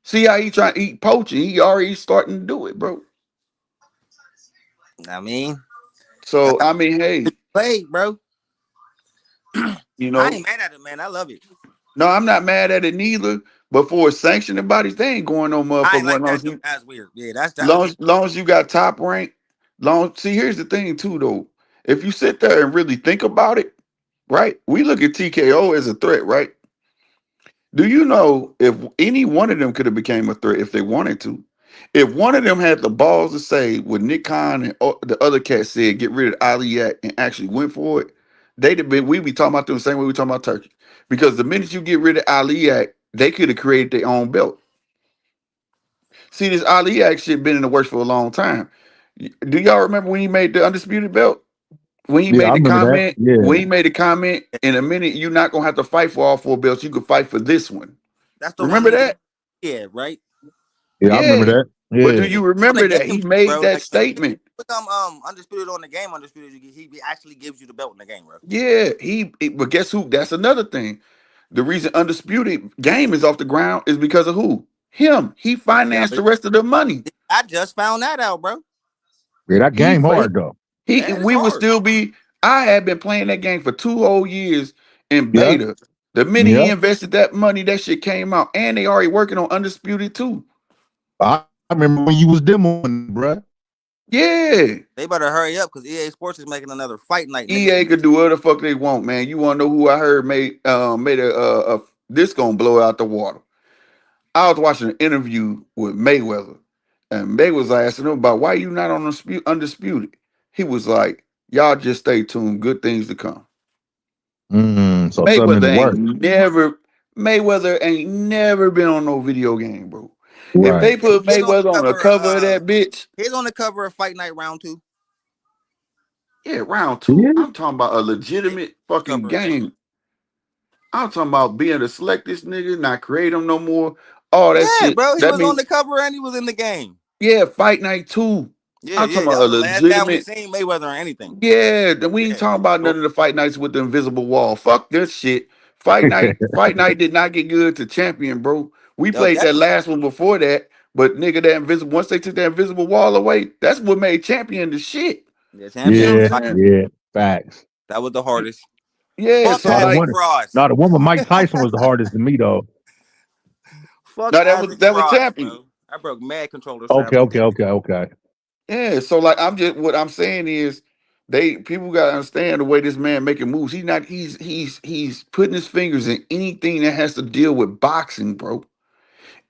See how he trying to eat poaching? He already starting to do it, bro. I mean, that's So how I mean, it hey, played, bro. you I know, ain't mad at it, man. I love it. no, I'm not mad at it neither. But for sanctioning bodies, they ain't going no I ain't motherfucking like one. that though. That's weird. Yeah, that was Long as you got top rank, long. See, here's the thing too, though. If you sit there and really think about it, right? We look at TKO as a threat, right? Do you know if any one of them could have became a threat if they wanted to? If one of them had the balls to say what Nick Khan and the other cat said, get rid of Aliak and actually went for it, they'd have been. We'd be talking about them the same way we talking about Turkey. Because the minute you get rid of Aliak, they could have created their own belt. See, this Aliak shit been in the works for a long time. Do y'all remember when he made the undisputed belt? When he Yeah, I made the remember that. comment, Yeah. when he made a comment, in a minute, you're not gonna have to fight for all four belts. You could fight for this one. that's the one Remember he gave. that? Yeah, right. Yeah, I remember Yeah. that. But do Yeah. you On the remember that game, he made bro. that Like when you statement? become undisputed on the game, undisputed, he actually gives you the belt in the game, bro. Yeah, but guess who? That's another thing. The reason undisputed game is off the ground is because of who? Him. He Yeah, financed the rest of the money. I just found that out, bro. Yeah, that He game he, hard though. he Yeah, it's we would hard. still be. I had been playing that game for 2 whole years in Yeah, beta. The minute yeah. he invested that money, that shit came out, and they already working on Undisputed too. I remember when you was demoing, bruh. Yeah, They better hurry up because EA Sports is making another fight night, nigga. EA could do whatever the fuck they want, man. You want to know who I heard made a this gonna blow out the water? I was watching an interview with Mayweather, and May was asking him about why you not on Undisputed. He was like, "Y'all just stay tuned. Good things to come." So something in Mayweather the work. ain't never Mayweather ain't never been on no video game, bro. If Right. they put He's on Mayweather the on the cover. cover of that bitch, He's on the cover of Fight Night Round Two. yeah, round two. Yeah. I'm talking about a Yeah, legitimate fucking cover of that. game. I'm talking about being to select this nigga, not create him no more. All that Yeah, shit. bro. He That was on mean, the cover and he was in the game. yeah, Fight Night 2. Yeah, I'm yeah. talking That about a was the last time we legitimate. seen Mayweather or anything. Yeah, we ain't Yeah. talking about none So, of the fight nights with the invisible wall. Fuck this shit. Fight night did not get good to champion, bro. We no, played that definitely. last one before that, but nigga, that invisible once they took that invisible wall away, that's what made champion the shit. Yeah, You see what I'm champion. Yeah, Fight, saying? yeah. Facts. that was the hardest. Yeah, Fuck so Now the like, Isaac one, Frost. now the one with Mike Tyson was the hardest to me though. Fuck now Isaac that was Frost, champion. bro. I broke mad controller Okay, straps on okay, that okay, nigga. okay. Yeah, so like I'm just what I'm saying is they people gotta understand the way this man making moves. He's putting his fingers in anything that has to deal with boxing, bro.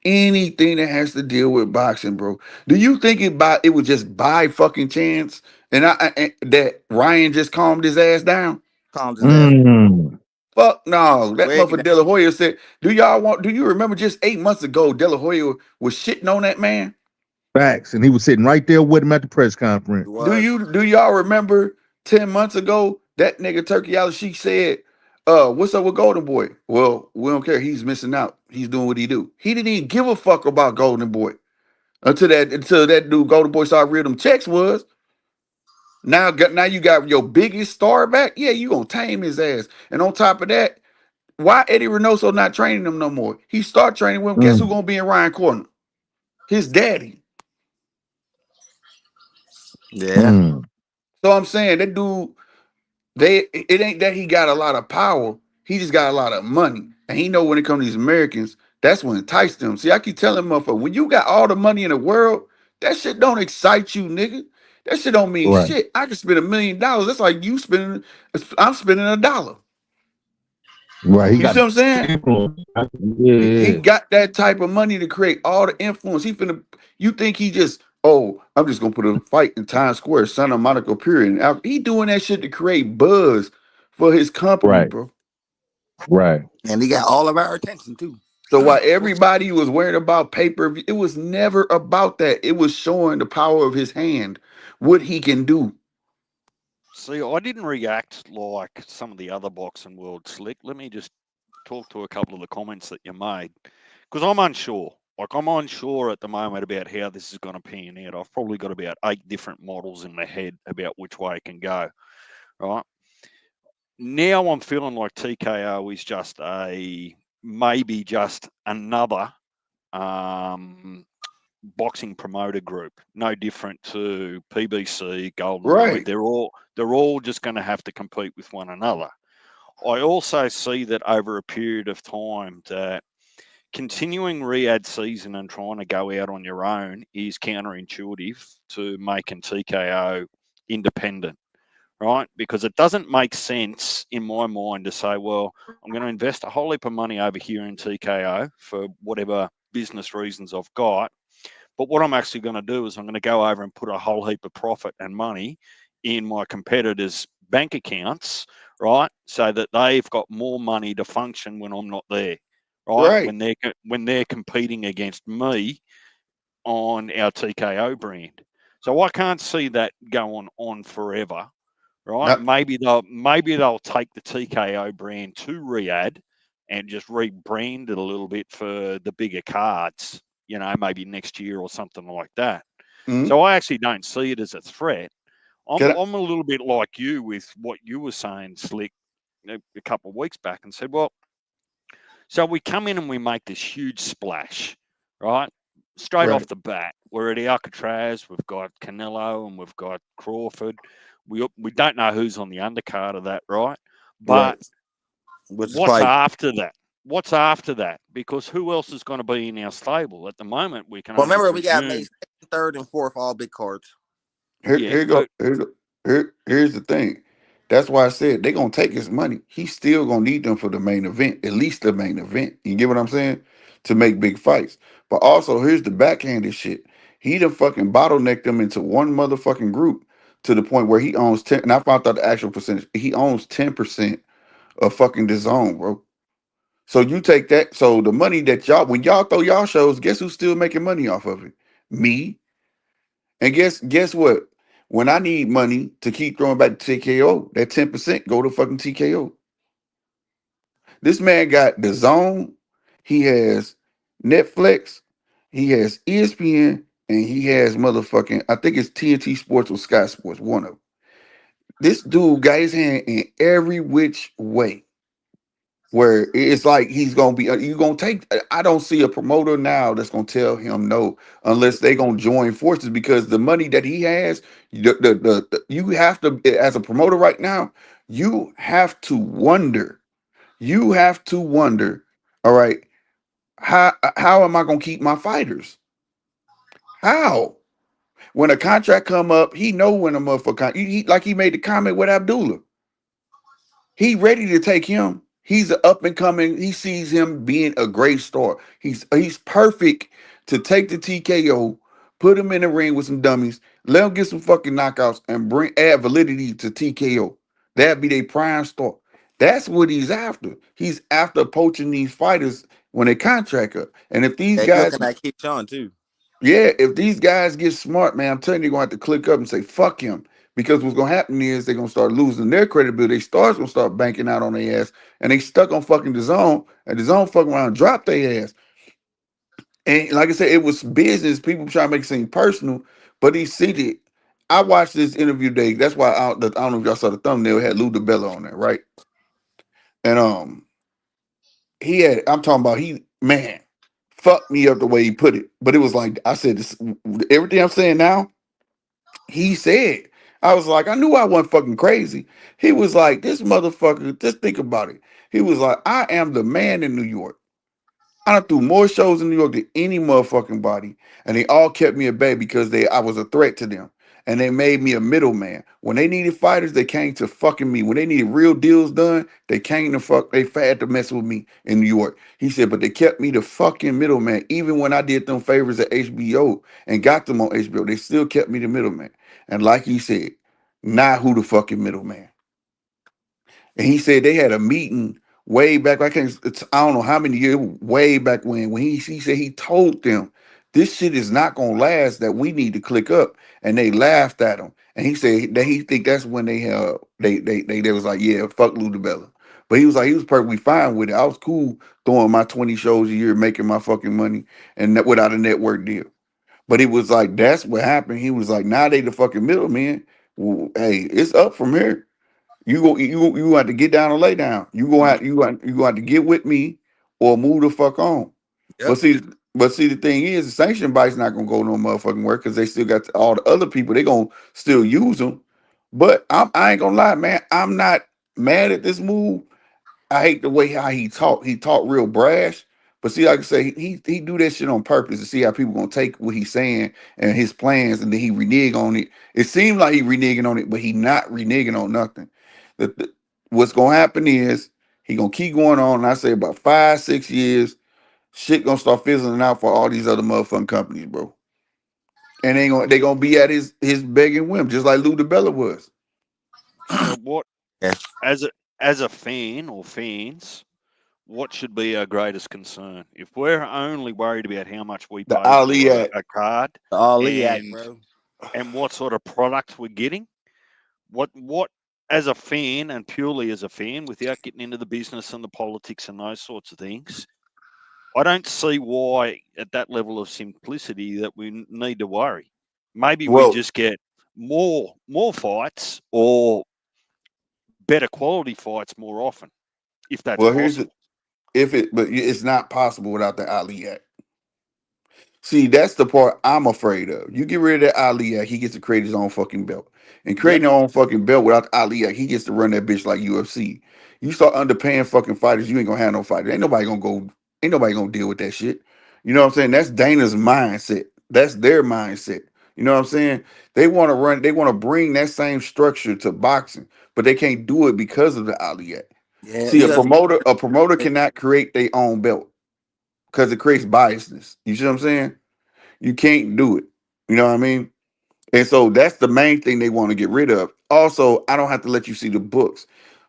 Anything that has to deal with boxing, bro. Do you think it was just by fucking chance and that Ryan just calmed his ass down? Calmed his ass Mm, Fuck no. That way motherfucker down. De La Hoya said, do you remember just 8 months ago De La Hoya was shitting on that man? facts. And he was sitting right there with him at the press He conference. was. Do y'all remember 10 months ago that nigga Turkey Al Sheik said, what's up with Golden Boy? Well, we don't care. He's missing out. He's doing what he do. He didn't even give a fuck about Golden Boy until that dude Golden Boy started reading them checks was. Now you got your biggest star back. Yeah, you gonna tame his ass. And on top of that, why Eddie Reynoso not training him no more? He start training with him. Guess who Mm, gonna be in Ryan corner? His daddy. Yeah. mm, So I'm saying that dude, it ain't that he got a lot of power. He just got a lot of money. And he know when it comes to these Americans, that's what entice them. See, I keep telling motherfucker, when you got all the money in the world, that shit don't excite you, nigga. That shit don't mean right, shit. I can spend $1 million. That's like you spending, I'm spending $1. right. He You got see what I'm saying? influence. He Yeah, got that type of money to create all the influence. You think he just, oh, I'm just gonna put a fight in Times Square, Santa Monica, period. He doing that shit to create buzz for his company, right, bro. right. And he got all of our attention too. So while everybody was worried about pay-per-view, it was never about that. It was showing the power of his hand, what he can do. See, I didn't react like some of the other boxing world slick. Let me just talk to a couple of the comments that you made because I'm unsure. Like I'm unsure at the moment about how this is going to pan out. I've probably got about 8 different models in my head about which way it can go. Right now, I'm feeling like TKO is just maybe just another um, boxing promoter group, no different to PBC, Golden Boy. Right. They're all just going to have to compete with one another. I also see that over a period of time that continuing Riyadh season and trying to go out on your own is counterintuitive to making TKO independent, right? Because it doesn't make sense in my mind to say, well, I'm going to invest a whole heap of money over here in TKO for whatever business reasons I've got. But what I'm actually going to do is I'm going to go over and put a whole heap of profit and money in my competitors' bank accounts, right? So that they've got more money to function when I'm not there, right? Right. When they're competing against me on our TKO brand. So I can't see that going on forever, right? Now, Maybe they'll take the TKO brand to Riyadh and just rebrand it a little bit for the bigger cards, maybe next year or something like that. mhm. So I actually don't see it as a threat. I'm Can I- I'm a little bit like you with what you were saying, Slick, a couple of weeks back, and said, well, so we come in and we make this huge splash, right? Straight Right. off the bat, we're at Alcatraz. We've got Canelo and we've got Crawford. We don't know who's on the undercard of that, right? But Right. Which is what's fight. after that? What's after that? Because who else is going to be in our stable at the moment? We can Well, only remember we got May presume. 2nd, 3rd, and 4th, all big cards. Here, Yeah, here go. but Here's the thing. That's why I said they gonna take his money. He's still gonna need them for the main event, at least the main event. You get what I'm saying? To make big fights. But also, here's the backhanded shit. He done fucking bottlenecked them into one motherfucking group to the point where he owns 10. And I found out the actual percentage. He owns 10% of fucking the zone, bro. So you take that. So the money that y'all, when y'all throw y'all shows, guess who's still making money off of it? Me. And guess what? When I need money to keep throwing back to TKO, that 10% go to fucking TKO. This man got the zone, he has Netflix, he has ESPN, and he has motherfucking, I think it's TNT Sports or Sky Sports, one of them. This dude got his hand in every which way. Where it's like he's gonna be you gonna take I don't see a promoter now that's gonna tell him no unless they gonna join forces because the money that he has you have to as a promoter right now you have to wonder, all right, how am I gonna keep my fighters? How when a contract come up, he know when a motherfucker like he made the comment with Abdullah. He ready to take him. He's an up and coming. He sees him being a great star. He's perfect to take the TKO, put him in the ring with some dummies, let him get some fucking knockouts, and bring add validity to TKO. That'd be their prime star. That's what he's after. He's after poaching these fighters when they contract up. And if these Yeah, he guys looking at Keyshawn too. yeah, if these guys get smart, man, I'm telling you, they're gonna have to click up and say fuck him. Because what's gonna happen is they're gonna start losing their credibility. They stars gonna start banking out on their ass, and they stuck on fucking the zone, and the zone fucking around and drop their ass. And like I said, it was business. People try to make it seem personal, but he seated. I watched this interview day. That's why I don't know if y'all saw the thumbnail. It had Lou DeBella on there, right? And he had. I'm talking about he man, fucked me up the way he put it. But it was like I said, this, everything I'm saying now. He said, I was like, I knew I wasn't fucking crazy. He was like, this motherfucker, just think about it. He was like, I am the man in New York. I done threw more shows in New York than any motherfucking body. And they all kept me at bay because I was a threat to them. And they made me a middleman. When they needed fighters, they came to fucking me. When they needed real deals done, they came to they had to mess with me in New York. He said, but they kept me the fucking middleman. Even when I did them favors at HBO and got them on HBO, they still kept me the middleman. And like he said, not who the fucking middleman. And he said they had a meeting way back. I don't know how many years, way back when he said he told them this shit is not gonna last. That we need to click up, and they laughed at him. And he said that he think that's when they was like, yeah, fuck Lou DeBella. But he was like he was perfectly fine with it. I was cool throwing my 20 shows a year, making my fucking money, and without a network deal. But it was like that's what happened. He was like, now they the fucking middleman. Well, hey, it's up from here. You have to get down and lay down. You gonna have to get with me or move the fuck on. Yep. But see the thing is the sanction bite's not gonna go no motherfucking work because they still got all the other people. They gonna still use them. But I ain't gonna lie, man. I'm not mad at this move. I hate the way how he talked. He talked real brash. But see, like I say, he do that shit on purpose to see how people gonna take what he's saying and his plans, and then he renege on it. It seems like he reneging on it, but he not reneging on nothing. What's gonna happen is he gonna keep going on. And I say about 5, 6 years, shit gonna start fizzling out for all these other motherfucking companies, bro. And they gonna be at his begging whim, just like Lou DeBella was. so what Yeah. as a fan or fans, what should be our greatest concern? If we're only worried about how much we The pay Ali for Act. a card The Ali Act, and bro. what sort of product we're getting, what as a fan and purely as a fan, without getting into the business and the politics and those sorts of things, I don't see why at that level of simplicity that we need to worry. Maybe we Well, just get more fights or better quality fights more often, if that's well, here's the possible. but it's not possible without the Ali Act. See, that's the part I'm afraid of. You get rid of that Ali Act, he gets to create his own fucking belt. And Yep. creating his own fucking belt without the Ali Act, he gets to run that bitch like UFC. You start underpaying fucking fighters, you ain't gonna have no fighters. Ain't nobody gonna deal with that shit. You know what I'm saying? That's Dana's mindset. That's their mindset. You know what I'm saying? They want to bring that same structure to boxing, but they can't do it because of the Ali Act. Yeah, See, UFC. a promoter cannot create their own belt because it creates biasness. You see what I'm saying? You can't do it. You know what I mean? And so that's the main thing they want to get rid of. Also, I don't have to let you see the books.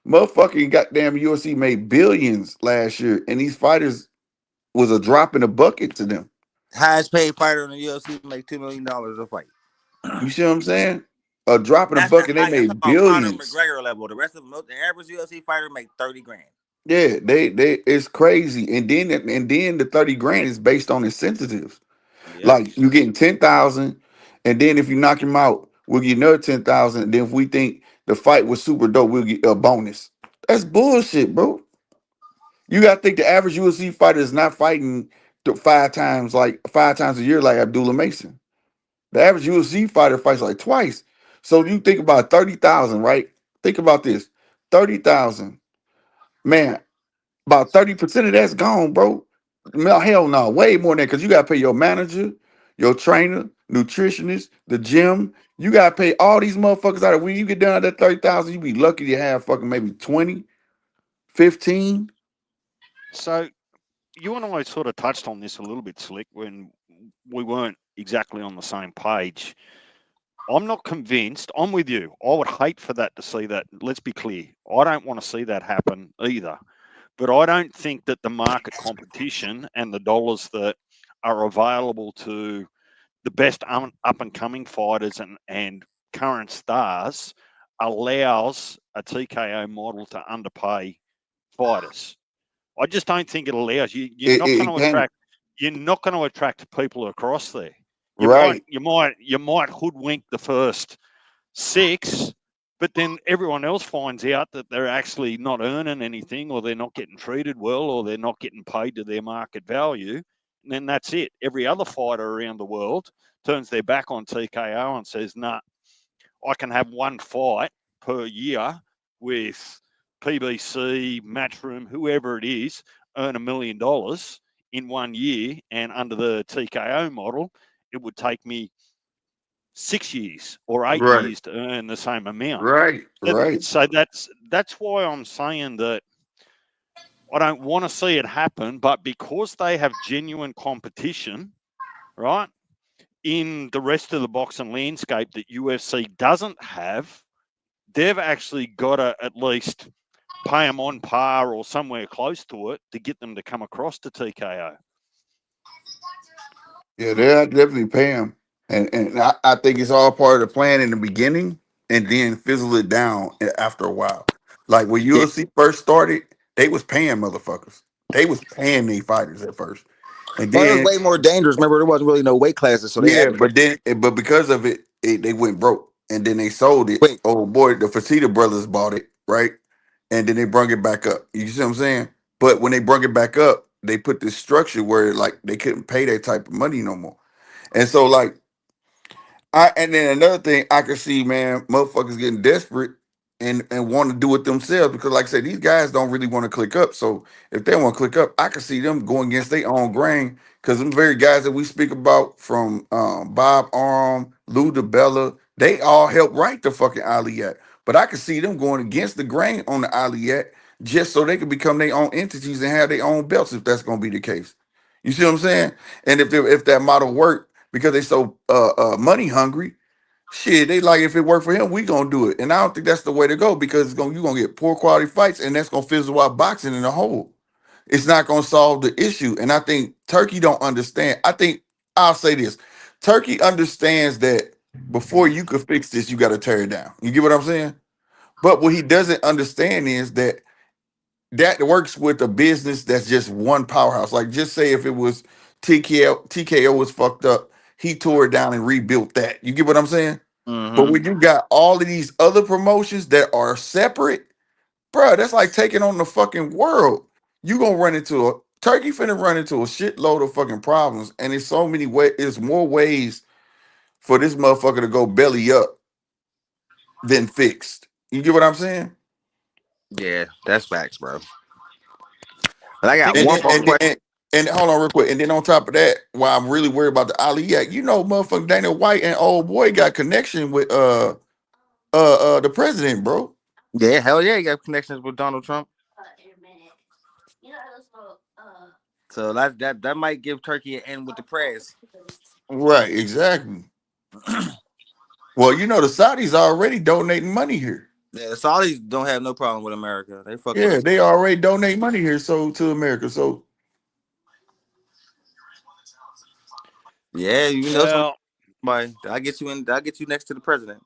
Motherfucking goddamn UFC made billions last year, and these fighters was a drop in the bucket to them. Highest paid fighter in the UFC make $2 million a fight. You see what I'm saying? A drop in the That's the bucket, they high. That's made about Conor billions. McGregor level. The rest of them, the average UFC fighter make 30 grand. Yeah, they it's crazy. And then the 30 grand is based on incentives. Yep. Like you getting 10,000, and then if you knock him out, we'll get another 10,000. And then if we think the fight was super dope, we'll get a bonus. That's bullshit, bro. You gotta think the average UFC fighter is not fighting 5 times a year like Abdullah Mason. The average UFC fighter fights like twice. So you think about 30,000, right? Think about this. 30,000. Man, about 30% of that's gone, bro. No, hell no, way more than that, because you gotta pay your manager, your trainer, nutritionist, the gym. You gotta pay all these motherfuckers out of when you get down to that 30,000, you be lucky to have fucking maybe 20, 15. So you and I sort of touched on this a little bit, Slick, when we weren't exactly on the same page. I'm not convinced. I'm with you. I would hate for that to see that. Let's be clear. I don't want to see that happen either. But I don't think that the market competition and the dollars that are available to the best up and coming fighters and current stars allows a TKO model to underpay fighters. I just don't think it allows you. It can't. You're not going to attract people across there. Right. You might hoodwink the first six, but then everyone else finds out that they're actually not earning anything, or they're not getting treated well, or they're not getting paid to their market value. And then that's it. Every other fighter around the world turns their back on TKO and says, "Nah, I can have one fight per year with PBC, Matchroom, whoever it is, earn $1 million in 1 year, and under the TKO model, it would take me 6 years or eight Right. years to earn the same amount." Right. That, Right. so that's why I'm saying that I don't want to see it happen, but because they have genuine competition, right, in the rest of the boxing landscape that UFC doesn't have, they've actually got to at least pay them on par or somewhere close to it to get them to come across to TKO. Yeah, they'll definitely pay him. And I think it's all part of the plan in the beginning and then fizzle it down after a while. Like when Yeah. UFC first started, they was paying motherfuckers. They was paying these fighters at first. And Well, it was then way more dangerous. Remember, there wasn't really no weight classes, so they yeah, had to go. but because of it, they went broke. And then they sold it. Wait, Oh boy, the Facita brothers bought it, right? And then they brung it back up. You see what I'm saying? But when they brung it back up, they put this structure where like they couldn't pay that type of money no more. And so like and then another thing I could see, man, motherfuckers getting desperate and want to do it themselves because, like I said, these guys don't really want to click up. So if they want to click up, I could see them going against their own grain because them very guys that we speak about from Bob Arm, Lou DiBella, they all helped write the fucking Aliyat. But I could see them going against the grain on the Aliyat just so they could become their own entities and have their own belts if that's going to be the case. You see what I'm saying? And if that model worked because they so money hungry. Shit, they like if it worked for him, we gonna do it. And I don't think that's the way to go because you're gonna get poor quality fights, and that's gonna fizzle out boxing in a whole. It's not gonna solve the issue. And I think Turkey don't understand. I think I'll say this: Turkey understands that before you could fix this, you got to tear it down. You get what I'm saying? But what he doesn't understand is that works with a business that's just one powerhouse. Like just say if it was TKO was fucked up, he tore it down and rebuilt that. You get what I'm saying? But mm-hmm. when you got all of these other promotions that are separate, bro, that's like taking on the fucking world. You gonna run into Turkey finna run into a shitload of fucking problems, and it's so many ways. It's more ways for this motherfucker to go belly up than fixed. You get what I'm saying? Yeah, that's facts, bro. But I I got think And one then, it's more and then, question. and hold on real quick. And then on top of that, why I'm really worried about the Ali Act, motherfucker Dana White and old boy got connection with the president, bro. Yeah, hell yeah, you got connections with Donald Trump. So that might give Turkey an end with the press. Right, exactly. Well, the Saudis are already donating money here. Yeah, the Saudis don't have no problem with America. They fuck with Yeah, us. they already donate money here so to America. So Yeah, well. somebody. I get you in. I get you next to the president.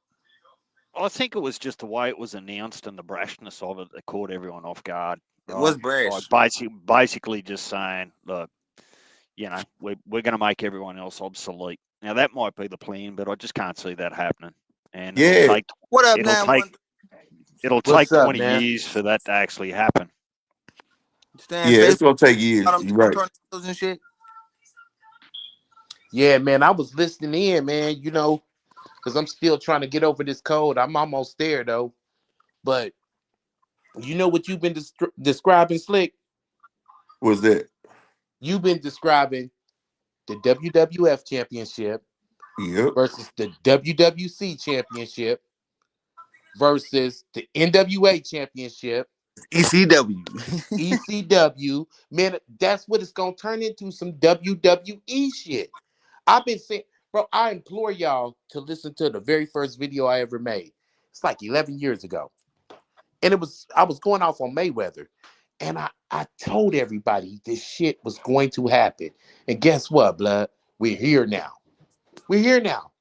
I think it was just the way it was announced and the brashness of it that caught everyone off guard, It right? was brash. Like basically just saying, look, we're going to make everyone else obsolete. Now that might be the plan, but I just can't see that happening. And yeah, What up, it'll take 9-1? it'll take What's up, 20 man? years for that to actually happen. Stand yeah, Facebook it's gonna take years. got them You're right. tornadoes and shit. Yeah, man, I was listening in, man, because I'm still trying to get over this cold. I'm almost there, though. But you know what you've been describing, Slick? Was that? You've been describing the WWF Championship Yep. versus the WWC Championship versus the NWA Championship, ECW. ECW. Man, that's what it's going to turn into, some WWE shit. I've been saying, bro, I implore y'all to listen to the very first video I ever made. It's like 11 years ago. And I was going off on Mayweather. And I told everybody this shit was going to happen. And guess what, blood? We're here now. We're here now.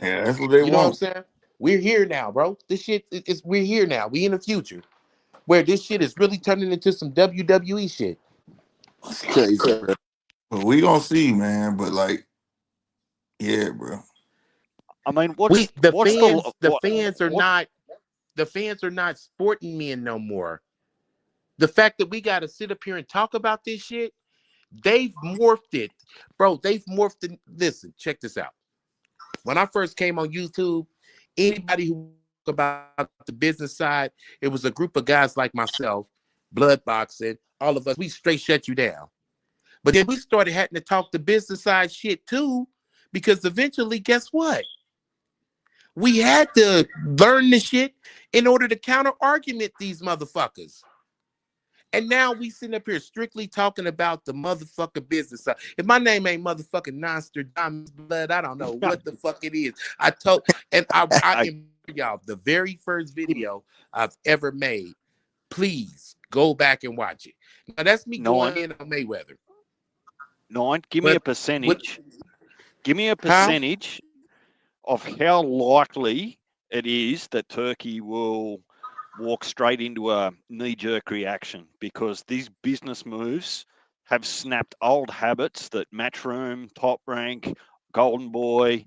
Yeah, that's what they You know what I'm want. saying? We're here now, bro. This shit is we're here now. We in the future where this shit is really turning into some WWE shit. It's crazy, bro. But we gonna see, man. But like, yeah, bro. I mean, We the what's fans, the what fans are what not the fans are not sporting men no more. The fact that we got to sit up here and talk about this shit, they've morphed it, bro. They've morphed it. Listen, check this out. When I first came on YouTube, anybody who about the business side, it was a group of guys like myself, blood boxing, all of us. We straight shut you down. But then we started having to talk the business side shit too, because eventually, guess what? We had to learn the shit in order to counter argument these motherfuckers. And now we sitting up here strictly talking about the motherfucking business. If my name ain't motherfucking Nostradamus blood, I don't know what the fuck it is. I I, implore y'all, the very first video I've ever made, please go back and watch it. Now that's me going nine in on Mayweather. nine. Give me a But what percentage. Give me a huh? percentage of how likely it is that Turkey will walk straight into a knee-jerk reaction, because these business moves have snapped old habits that Matchroom, Top Rank, Golden Boy,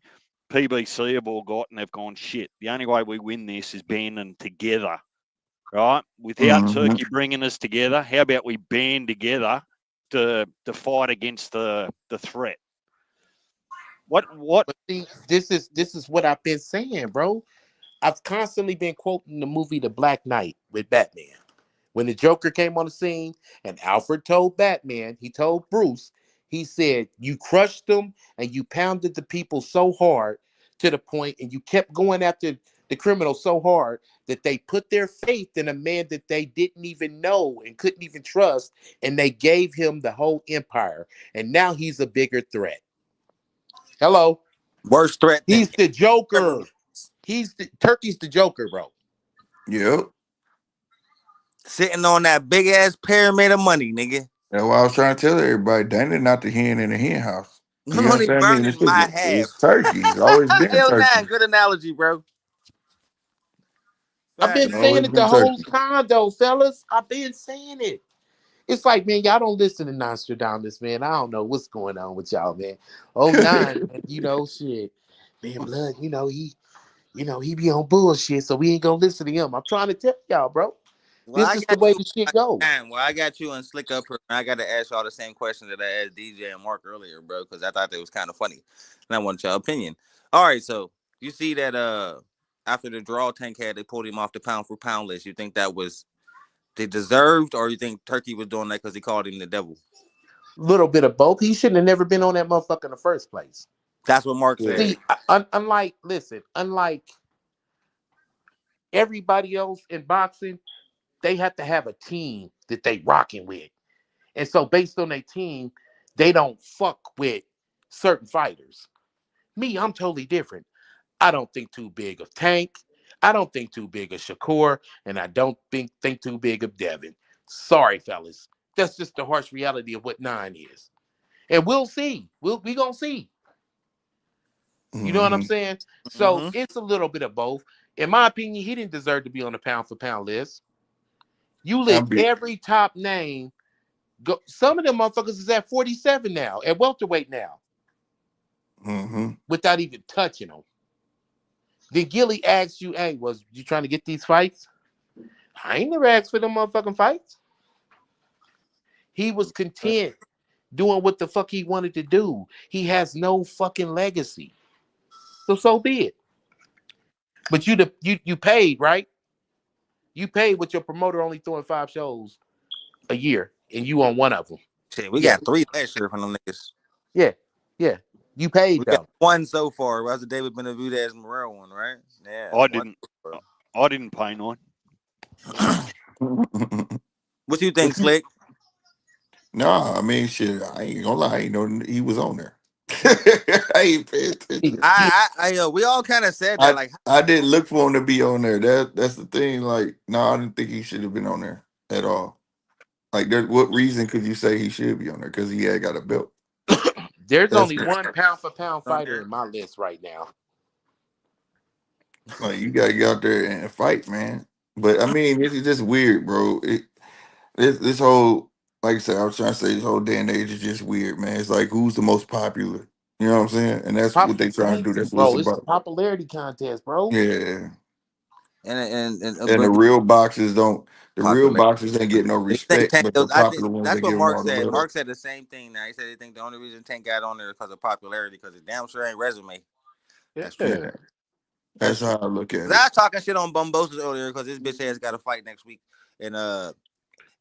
PBC have all got, and they've gone, shit, the only way we win this is banding together, right? Without Hmm. Turkey bringing us together, how about we band together to fight against the threat? What But see, this is what I've been saying, bro. I've constantly been quoting the movie The Black Knight with Batman. When the Joker came on the scene and Alfred told Batman, he told Bruce, he said, you crushed them and you pounded the people so hard to the point, and you kept going after the criminals so hard that they put their faith in a man that they didn't even know and couldn't even trust, and they gave him the whole empire. And now he's a bigger threat. Hello. Worse threat than He's the ever. Joker. Turkey's the Joker, bro. Yep. Sitting on that big ass pyramid of money, nigga. That's why I was trying to tell everybody, Dana not the hen in the hen house. You I'm only understand me? burning my half. It's turkey. It's always been Hell nah, turkey. good analogy, bro. I've been It's Facts. saying always it been the whole turkey. time, though, fellas. I've been saying it. It's like, man, y'all don't listen to Nostradamus, man. I don't know what's going on with y'all, man. Oh, nine, man, shit. Man, blood, he be on bullshit, so we ain't gonna listen to him. I'm trying to tell y'all, bro. Well, This I is the got way you. the shit go. Well, I got you and Slick Up here. I got to ask y'all the same question that I asked DJ and Mark earlier, bro, because I thought that was kind of funny, and I wanted your opinion. All right, so you see that after the draw Tank had, they pulled him off the pound for pound list. You think that was they deserved, or you think Turkey was doing that because he called him the devil? Little bit of both. He shouldn't have never been on that motherfucker in the first place. That's what Mark Yeah. said. See, unlike everybody else in boxing, they have to have a team that they rocking with. And so based on their team, they don't fuck with certain fighters. Me, I'm totally different. I don't think too big of Tank. I don't think too big of Shakur, and I don't think too big of Devin. Sorry, fellas. That's just the harsh reality of what 9 is. And we'll see. We gonna see. You know what I'm Mm-hmm. saying? So Mm-hmm. it's a little bit of both. In my opinion, he didn't deserve to be on the pound for pound list. You I'm let be. every top name go. Some of them motherfuckers is at 47 now, at welterweight now, Mm-hmm. without even touching them. Then Gilly asks you, hey, was you trying to get these fights? I ain't never asked for them motherfucking fights. He was content doing what the fuck he wanted to do. He has no fucking legacy. So be it. But you paid, right? You paid with your promoter only throwing 5 shows a year, and you on one of them. Shit, we Yeah, got 3 last year from them niggas. yeah, yeah. You paid We got though. 1 so far. Was the David Benavidez Morel one, right? Yeah, I 1. didn't. I didn't pay 9. What you think, But you Slick? Nah, I mean, shit. I ain't gonna lie. I ain't know he was on there. I ain't pay attention. We all kind of said that. I Like, I didn't look for him to be on there. That's the thing. Like, no, I didn't think he should have been on there at all. Like, what reason could you say he should be on there? Because he had got a belt. there's That's only one pound for pound on fighter there. in my list right now. like you gotta get out there and fight, man. But I mean, it's just weird, bro. This whole, like I said, I was trying to say this whole day and age is just weird, man. It's like who's the most popular? You know what I'm saying? And that's what they trying to do. That's what it's Bro, it's a about. popularity contest, bro. Yeah. And And the but real boxers don't. The real popularity. boxers ain't get no They think respect, Tank. but the I think popular ones they that's what give them Mark all the said. love. Mark said the same thing. Now he said he think the only reason Tank got on there is because of popularity, because it damn sure ain't resume. That's true. Yeah. Yeah, That's that's true. how I look at 'Cause I it. was talking shit on Bumbosis earlier because this bitch ass got a fight next week, and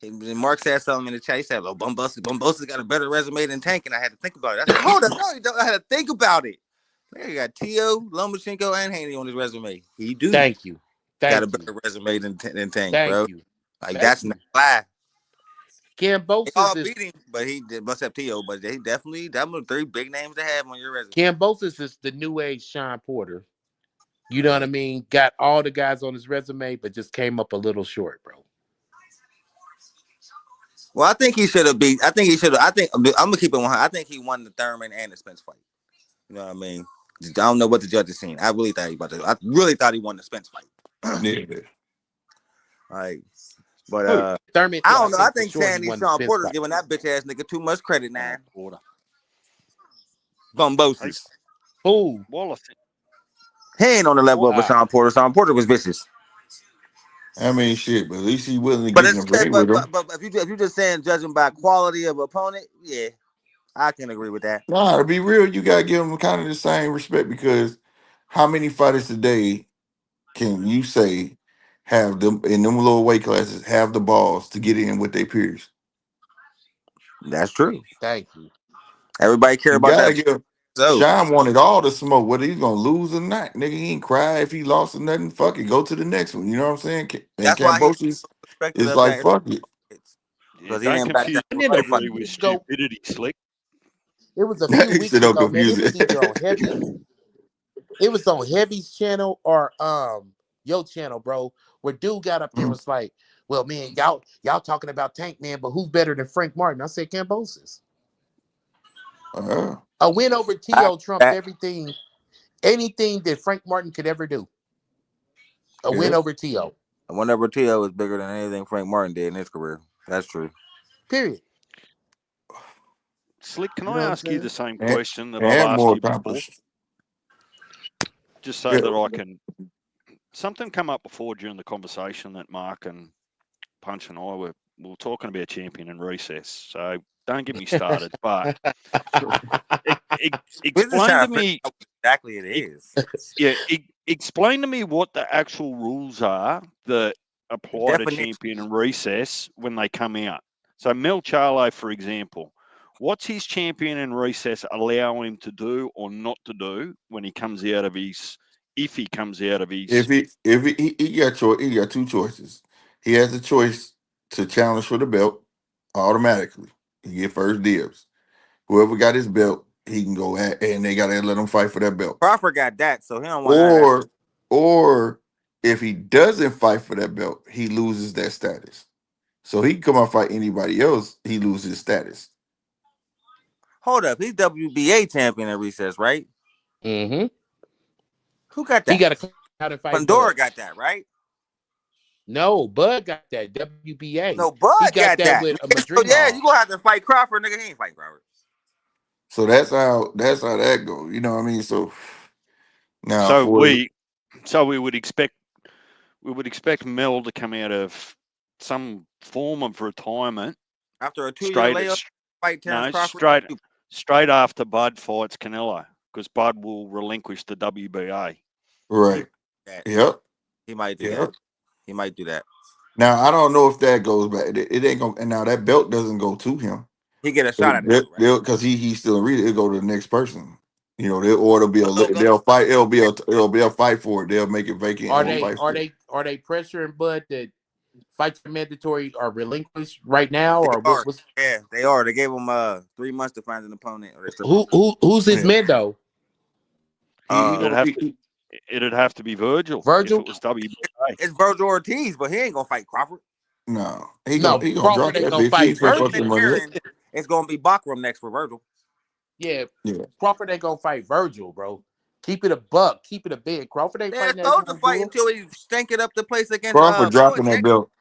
and Mark said something in the chat. He said, "Well, Bumbosis got a better resume than Tank," and I had to think about it. I said, "Hold up, no, you don't." I had to think about it. Nigga got Tio, Lomachenko, and Haney on his resume. He do Thank you. got a Thank you. better resume than Tank, Thank bro. you. Like Thank that's not you. a lie. They Cambosis all is beat him, but he did bust up Tio. But they definitely that was 3 big names to have on your resume. Cambosis is the new age Sean Porter. You know what I mean? Got all the guys on his resume, but just came up a little short, bro. Well, I think he should have beat. I think he should have. I think I'm gonna keep it 100. I think he won the Thurman and the Spence fight. You know what I mean? I don't know what the judges seen. I really thought he about to. I really thought he won the Spence fight. Yeah. Like, but Who? Thurman, I yeah, I don't know. I think for think sure he Sandy won the Sean Spence Porter's fight. giving that bitch ass nigga too much credit now. Quarter. Bumbosis. Who? Well, I think. He ain't on the level of a Ah, Sean Porter. Sean Porter was vicious. I mean, shit, but at least he willing to But get in it's the ring with him. but if you just saying judging by quality of opponent, yeah, I can agree with that. Nah, to be real, you gotta give him kind of the same respect because how many fighters today can you say have them in them little weight classes have the balls to get in with their peers? That's true. thank you. Everybody care You about gotta that. give. So Sean wanted all the smoke, whether he's gonna lose or not. Nigga, he ain't cry if he lost or nothing. Fuck it, go to the next one. You know what I'm saying? And that's why he Cambosis respected is of like that fuck it. Yeah, because he don't didn't back down confuse for And then a no few fight. bravery with weeks ago, stupidity, Slick. it was a few He weeks said don't ago, man. confuse It was it. either on Heavy, it was on Heavy's channel or your channel, bro, where dude got up there and was like, well, man, y'all talking about Tank, man, but who's better than Frank Martin? I said Cambosis. uh, A win over I, T.O. trumped that, anything that Frank Martin could ever do. A win yeah. over T.O. whenever Tio is bigger than anything Frank Martin did in his career. That's true. Period. Slick, can You I know what I'm ask you saying? the same And, question that I've and asked more you before, accomplished. just so Yeah. that I can? Something come up before during the conversation that Mark and Punch and I were talking about champion and recess. So don't get me started. But We're just explain trying to to figure me, out what exactly it is. explain to me what the actual rules are that apply to Definition. champion and recess when they come out. So Mel Charlo, for example, what's his champion and recess allow him to do or not to do when he comes out of his? If he comes out of his, He got two choices. He has a choice to challenge for the belt automatically. He get first dibs. Whoever got his belt, he can go at, and they gotta let him fight for that belt. Crawford got that, so he don't want none of that. Or if he doesn't fight for that belt, he loses that status. So he can come out and fight anybody else, he loses his status. Hold up, he's WBA champion at recess, right? Mm-hmm. Who got that? He got to how to fight. Pandora Bud. got that, right? No, Bud got that WBA. No, Bud he got that. with a So Madrid. yeah, you gonna have to fight Crawford, nigga. He ain't fight Crawford. So that's how that goes. You know what I mean? So now so we would expect Mel to come out of some form of retirement After a 2-year layoff, fight Terrence Crawford. Straight after Bud fights Canelo, because Bud will relinquish the WBA. Right. Yep. He might do that. He might do that. Now I don't know if that goes back. It ain't gonna. And now that belt doesn't go to him. He get a shot at it, right? Because he's still reading. It'll go to the next person. You know, it'll be they'll fight. It'll be a fight for it. They'll make it vacant. Are they pressuring Bud to fight for mandatory or relinquish right now, or what's? Yeah, they are. They gave him 3 months to find an opponent. Who's his Mendo? It'd have to be Virgil. Virgil? If it was WBA. It's Virgil Ortiz, but he ain't gonna fight Crawford. No, he gonna drop that gonna fight Virgil. It's gonna be Bakram next for Virgil. Yeah. Crawford ain't gonna fight Virgil, bro. Keep it a buck. Keep it a big. Crawford ain't fighting that. Supposed to fight until he stinking up the place against Crawford dropping that belt.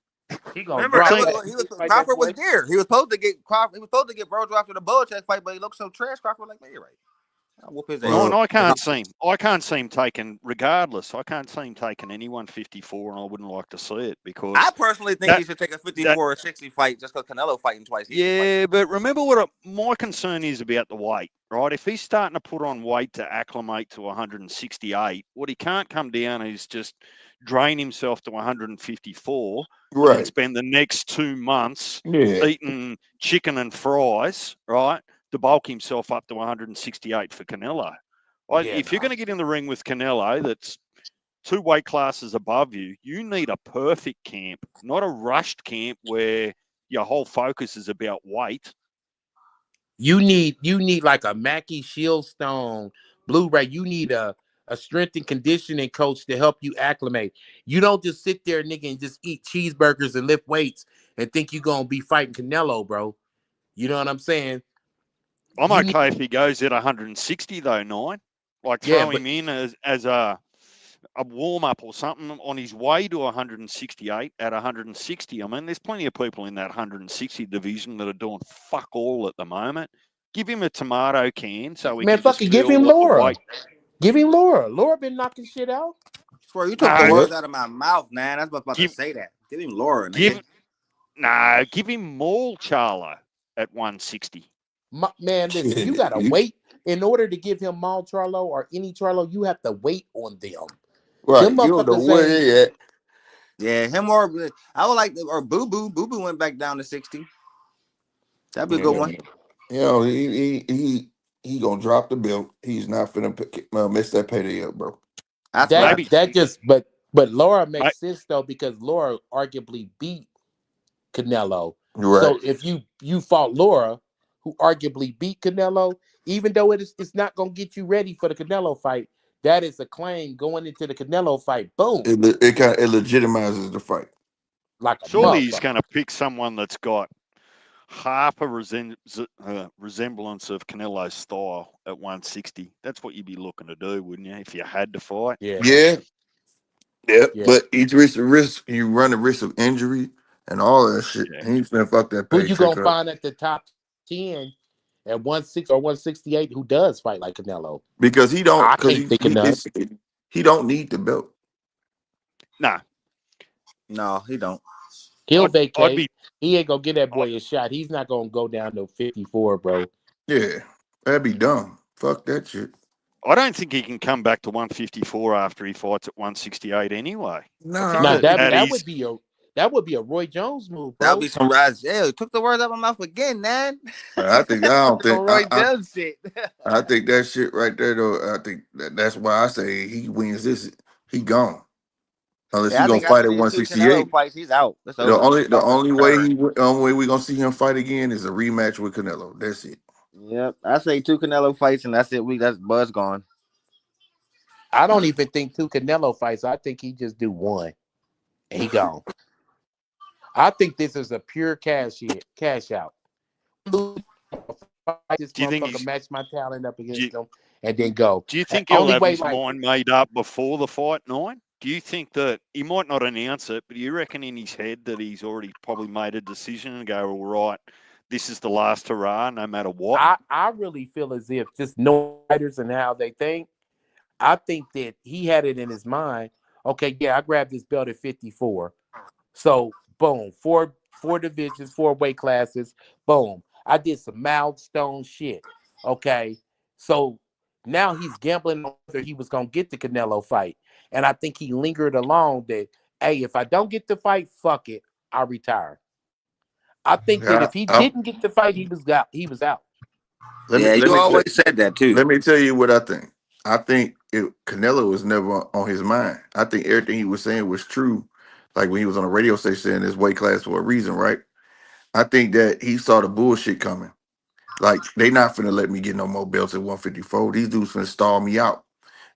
He gonna remember drop Crawford was there. He was supposed to get Crawford. He was supposed to get Virgil after the Belichick fight, but he looked so trash. Crawford like, man, you're right. I'll whoop his ass. No, and I can't see him taking. Regardless, I can't see him taking any 154, and I wouldn't like to see it because I personally think he should take a 54 or 60 fight just because Canelo fighting twice. Yeah, but remember my concern is about the weight, right? If he's starting to put on weight to acclimate to 168, what he can't come down is just drain himself to 154, right? And then spend the next 2 months eating chicken and fries, right? To bulk himself up to 168 for Canelo. If you're going to get in the ring with Canelo, that's 2 weight classes above you, you need a perfect camp, not a rushed camp where your whole focus is about weight. You need like a Mackie Shieldstone Blu-ray. You need a strength and conditioning coach to help you acclimate. You don't just sit there, nigga, and just eat cheeseburgers and lift weights and think you're gonna be fighting Canelo, bro. You know what I'm saying? I'm okay if he goes at 160 though, 9. Like throw him in as a warm-up or something on his way to 168 at 160. I mean, there's plenty of people in that 160 division that are doing fuck all at the moment. Give him a tomato can so we can fucking give him Laura. Give him Laura. Laura been knocking shit out. Swear, you took the words out of my mouth, man. I was about to say that. Give him Laura. Give him Maul Charlo at 160. Man, listen, you gotta wait in order to give him Maul Charlo or any Charlo. You have to wait on them. Right, you don't know where they at. Yeah, him or I would like or Boo Boo. Boo Boo went back down to 60. That'd be a good one. You know, he gonna drop the belt. He's not finna miss that payday up, bro. But Laura makes sense though because Laura arguably beat Canelo. Right. So if you fought Laura, who arguably beat Canelo, even though it's not gonna get you ready for the Canelo fight, that is a claim going into the Canelo fight. Boom. It legitimizes the fight. Like surely he's gonna pick someone that's got half a resemblance of Canelo's style at 160. That's what you'd be looking to do, wouldn't you? If you had to fight. Yeah. But each risk you run the risk of injury and all that shit. Yeah. He's gonna fuck that. Who you gonna find at the top 10 at 160 or 168 who does fight like Canelo? Because he don't. Because he don't need the belt. Nah. No, he don't. He'll I'd be. vacate. He ain't gonna get that boy a shot. He's not gonna go down to 54, bro. Yeah, that'd be dumb. Fuck that shit. I don't think he can come back to 154 after he fights at 168 anyway. I think Now Nah, that that at that his would be a Roy Jones move, That'll be bro. some rise. Yeah, took the words out of my mouth again, man. I don't think Some Roy Jones shit. I think that shit right there though. I think that's why I say he wins this. He gone unless Yeah, he I gonna think fight after at these two 168. Canelo fights, he's out. It's The over. only the Don't only way return. the only way we gonna see him fight again is a rematch with Canelo. That's it. Yep, I say two Canelo fights, and that's it. That's Buzz gone. I don't even think two Canelo fights. I think he just do one and he gone. I think this is a pure cash out. Fight this do you think motherfucker, he's match my talent up do you, against him, and then go. do you think he'll Only have way, his like mind made up before the fight, Nine? Do you think that he might not announce it, but do you reckon in his head that he's already probably made a decision and go, all right, this is the last hurrah, no matter what? I really feel as if just knowing fighters and how they think, I think that he had it in his mind. Okay, yeah, I grabbed this belt at 54. So boom, four divisions, four weight classes. Boom, I did some milestone shit. Okay, so now he's gambling on whether he was gonna get the Canelo fight, and I think he lingered along that. Hey, if I don't get the fight, fuck it, I retire. I think that Yeah, if he didn't get the fight, he was out. He was out. let me Yeah, let you me let, always said that too. let me tell you what I think. I think Canelo was never on his mind. I think everything he was saying was true. Like when he was on a radio station saying this weight class for a reason, right? I think that he saw the bullshit coming. Like they not finna let me get no more belts at 154. These dudes finna stall me out.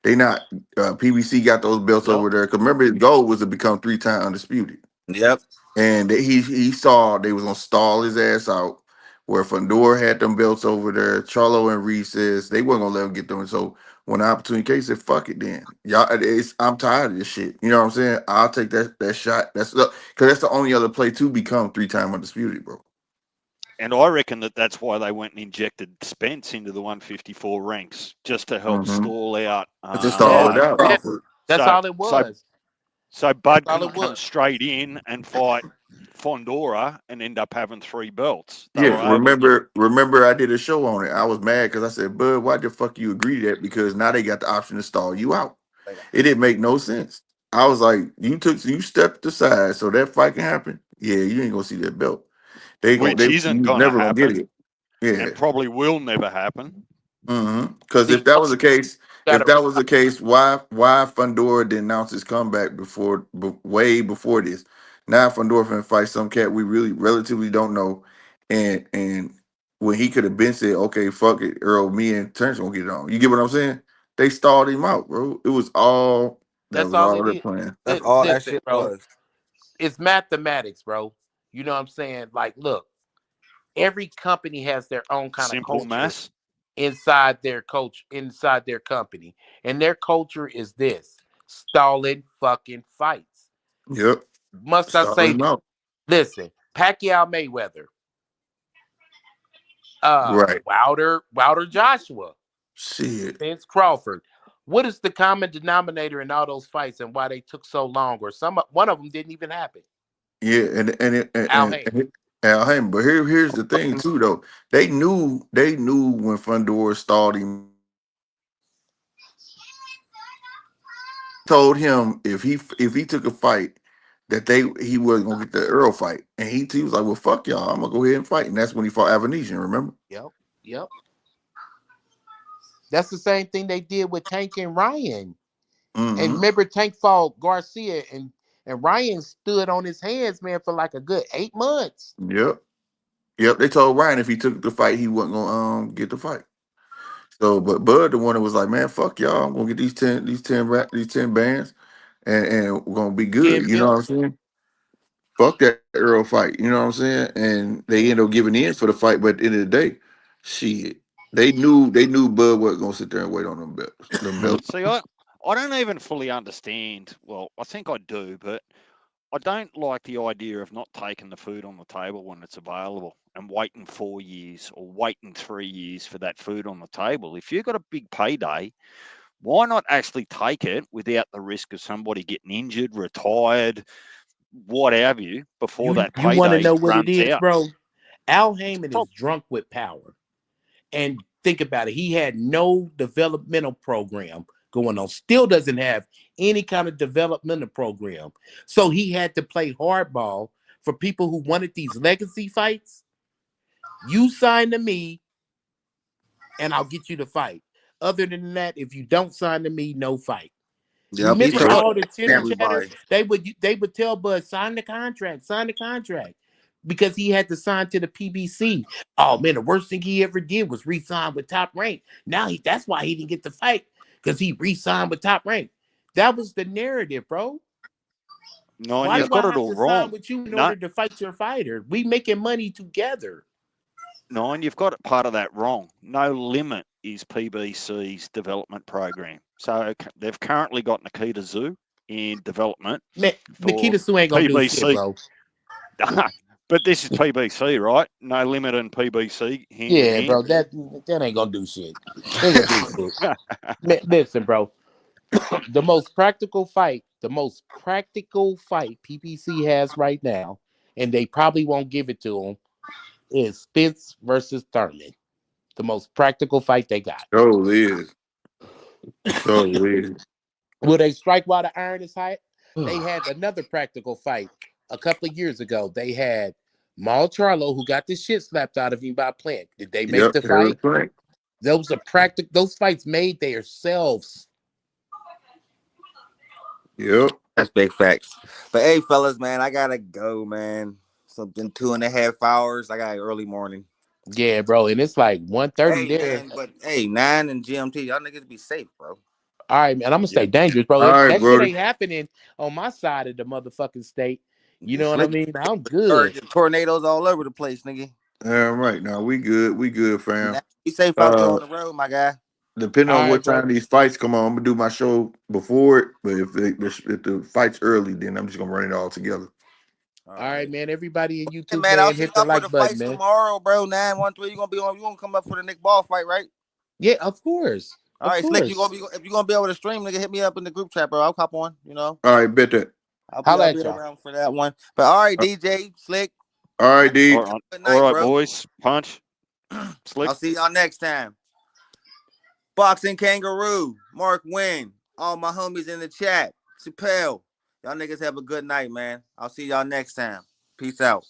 They not PBC got those belts Yep, over there. Cause remember his goal was to become 3-time undisputed. Yep. And he saw they was gonna stall his ass out. Where Fundora had them belts over there, Charlo and Reese says they weren't gonna let him get them. So when the opportunity came, he said, "Fuck it, then y'all. I'm tired of this shit. You know what I'm saying? I'll take that shot. Because that's the only other play to become 3-time undisputed, bro. And I reckon that that's why they went and injected Spence into the 154 ranks, just to help Mm-hmm. stall out Just stall yeah, it Bud. out. yeah. Crawford. That's So all it so was. so That's Bud all couldn't it come was. straight in and fight Fondora and end up having three belts. They Yeah, were able to get remember I did a show on it. I was mad because I said, Bud, why the fuck you agree to that? Because now they got the option to stall you out. It didn't make no sense. I was like, you stepped aside so that fight can happen. Yeah, you ain't gonna see that belt. They which isn't you going to never gonna get happen it. Yeah. and probably will never happen. Because See, if that was the case, got to why Fundora didn't announce his comeback way before this? Now Fundora finna fight some cat we really relatively don't know, and when he could have been said, okay, fuck it, Earl, me and Terrence gonna get it on. You get what I'm saying? They stalled him out, bro. It was all that That's was all all it their is. plan. That's all that Listen, shit bro. was. It's mathematics, bro. You know what I'm saying? Like, look, every company has their own kind of Simple culture mass. inside their company, and their culture is this: stalling fucking fights. Yep, Must I stalled say him this? out. Listen, Pacquiao Mayweather, Right. Wilder Joshua, Shit. Spence Crawford. What is the common denominator in all those fights, and why they took so long, or one of them didn't even happen? Yeah, Al Haymon. and Al Haymon. But here's the thing too, though. They knew when Fundora stalled him. Told him if he took a fight that he wasn't gonna get the Earl fight, and he was like, well, fuck y'all, I'm gonna go ahead and fight, and that's when he fought Avanesian. Remember? Yep, yep. That's the same thing they did with Tank and Ryan. And Mm-hmm. remember, Tank fought Garcia, and Ryan stood on his hands, man, for like a good 8 months. Yep. Yep. They told Ryan if he took the fight, he wasn't gonna get the fight. So, but Bud, the one that was like, man, fuck y'all, I'm gonna get these 10 bands, and we're gonna be good. 10 You know what I'm belts. saying? Fuck that Earl fight. You know what I'm saying? And they end up giving in for the fight, but at the end of the day, shit, they knew Bud wasn't gonna sit there and wait on them belts. Them belts. See, I don't even fully understand. Well, I think I do, but I don't like the idea of not taking the food on the table when it's available and waiting 4 years or waiting 3 years for that food on the table. If you've got a big payday, why not actually take it without the risk of somebody getting injured, retired, what have you, before that You want to payday know what it runs is, out. bro? Al Heyman is drunk with power. And think about it. He had no developmental program going on. Still doesn't have any kind of developmental program. So he had to play hardball for people who wanted these legacy fights. You sign to me, and I'll get you to fight. Other than that, if you don't sign to me, no fight. Yep, he Remember You've told got all the chitter chatter? everybody. They would tell Bud, sign the contract, because he had to sign to the PBC. Oh man, the worst thing he ever did was re-sign with Top Rank. Now that's why he didn't get the fight, because he re-signed with Top Rank. That was the narrative, bro. no, and Why Yep. you've do I got it have all to sign wrong. with you in No, order to fight your fighter? We making money together. no, and you've got part of that wrong. No Limit is PBC's development program. So they've currently got Nikita Zoo in development Man, for Nikita Sue ain't gonna do shit, PBC. bro. But this is PBC, right? No Limit and PBC hand in Yeah, hand. bro, that ain't gonna do shit. Ain't gonna do shit. Man, listen, bro. The most practical fight PPC has right now, and they probably won't give it to him, is Spence versus Thurman. The most practical fight they got. So is. So is. Will they strike while the iron is hot? They had another practical fight a couple of years ago. They had Maul Charlo, who got the shit slapped out of him by Plant. Did they make Yep. the Harry fight? Frank. Those fights made themselves. Yep. That's big facts. But hey, fellas, man, I gotta go, man. Something 2.5 hours. I got early morning. Yeah, bro. And it's like 1:30 Hey, there. man, but hey, 9 and GMT, y'all niggas be safe, bro. All right, man. I'm gonna stay Yep. dangerous, bro. All right, That shit Brody. ain't happening on my side of the motherfucking state. You Yeah, know what I slick. mean? I'm Or good. tornadoes all over the place, nigga. All right. Now we good. We good, fam. Now, be safe out there Uh, on the road, my guy. depending All on right, what bro. time these fights come on, I'm gonna do my show before it. But if the fight's early, then I'm just gonna run it all together. All All right, right. man. Everybody in Hey, YouTube man, I'll land, see hit the y'all for the like button, fights man. tomorrow, bro. 9-1-3. You gonna be on? You gonna come up for the Nick Ball fight, right? Yeah, of course. All Of right, Slick. You course. gonna be if you gonna be able to stream, nigga, hit me up in the group chat, bro. I'll hop on. You know, All right, bet that. Holla I'll at be y'all. around for that one. But all right, Uh, DJ Slick. All right, D. Good All night, right, bro. boys. Punch. Slick. I'll see y'all next time. Boxing Kangaroo, Mark Wynn, all my homies in the chat, Chappelle. Y'all niggas have a good night, man. I'll see y'all next time. Peace out.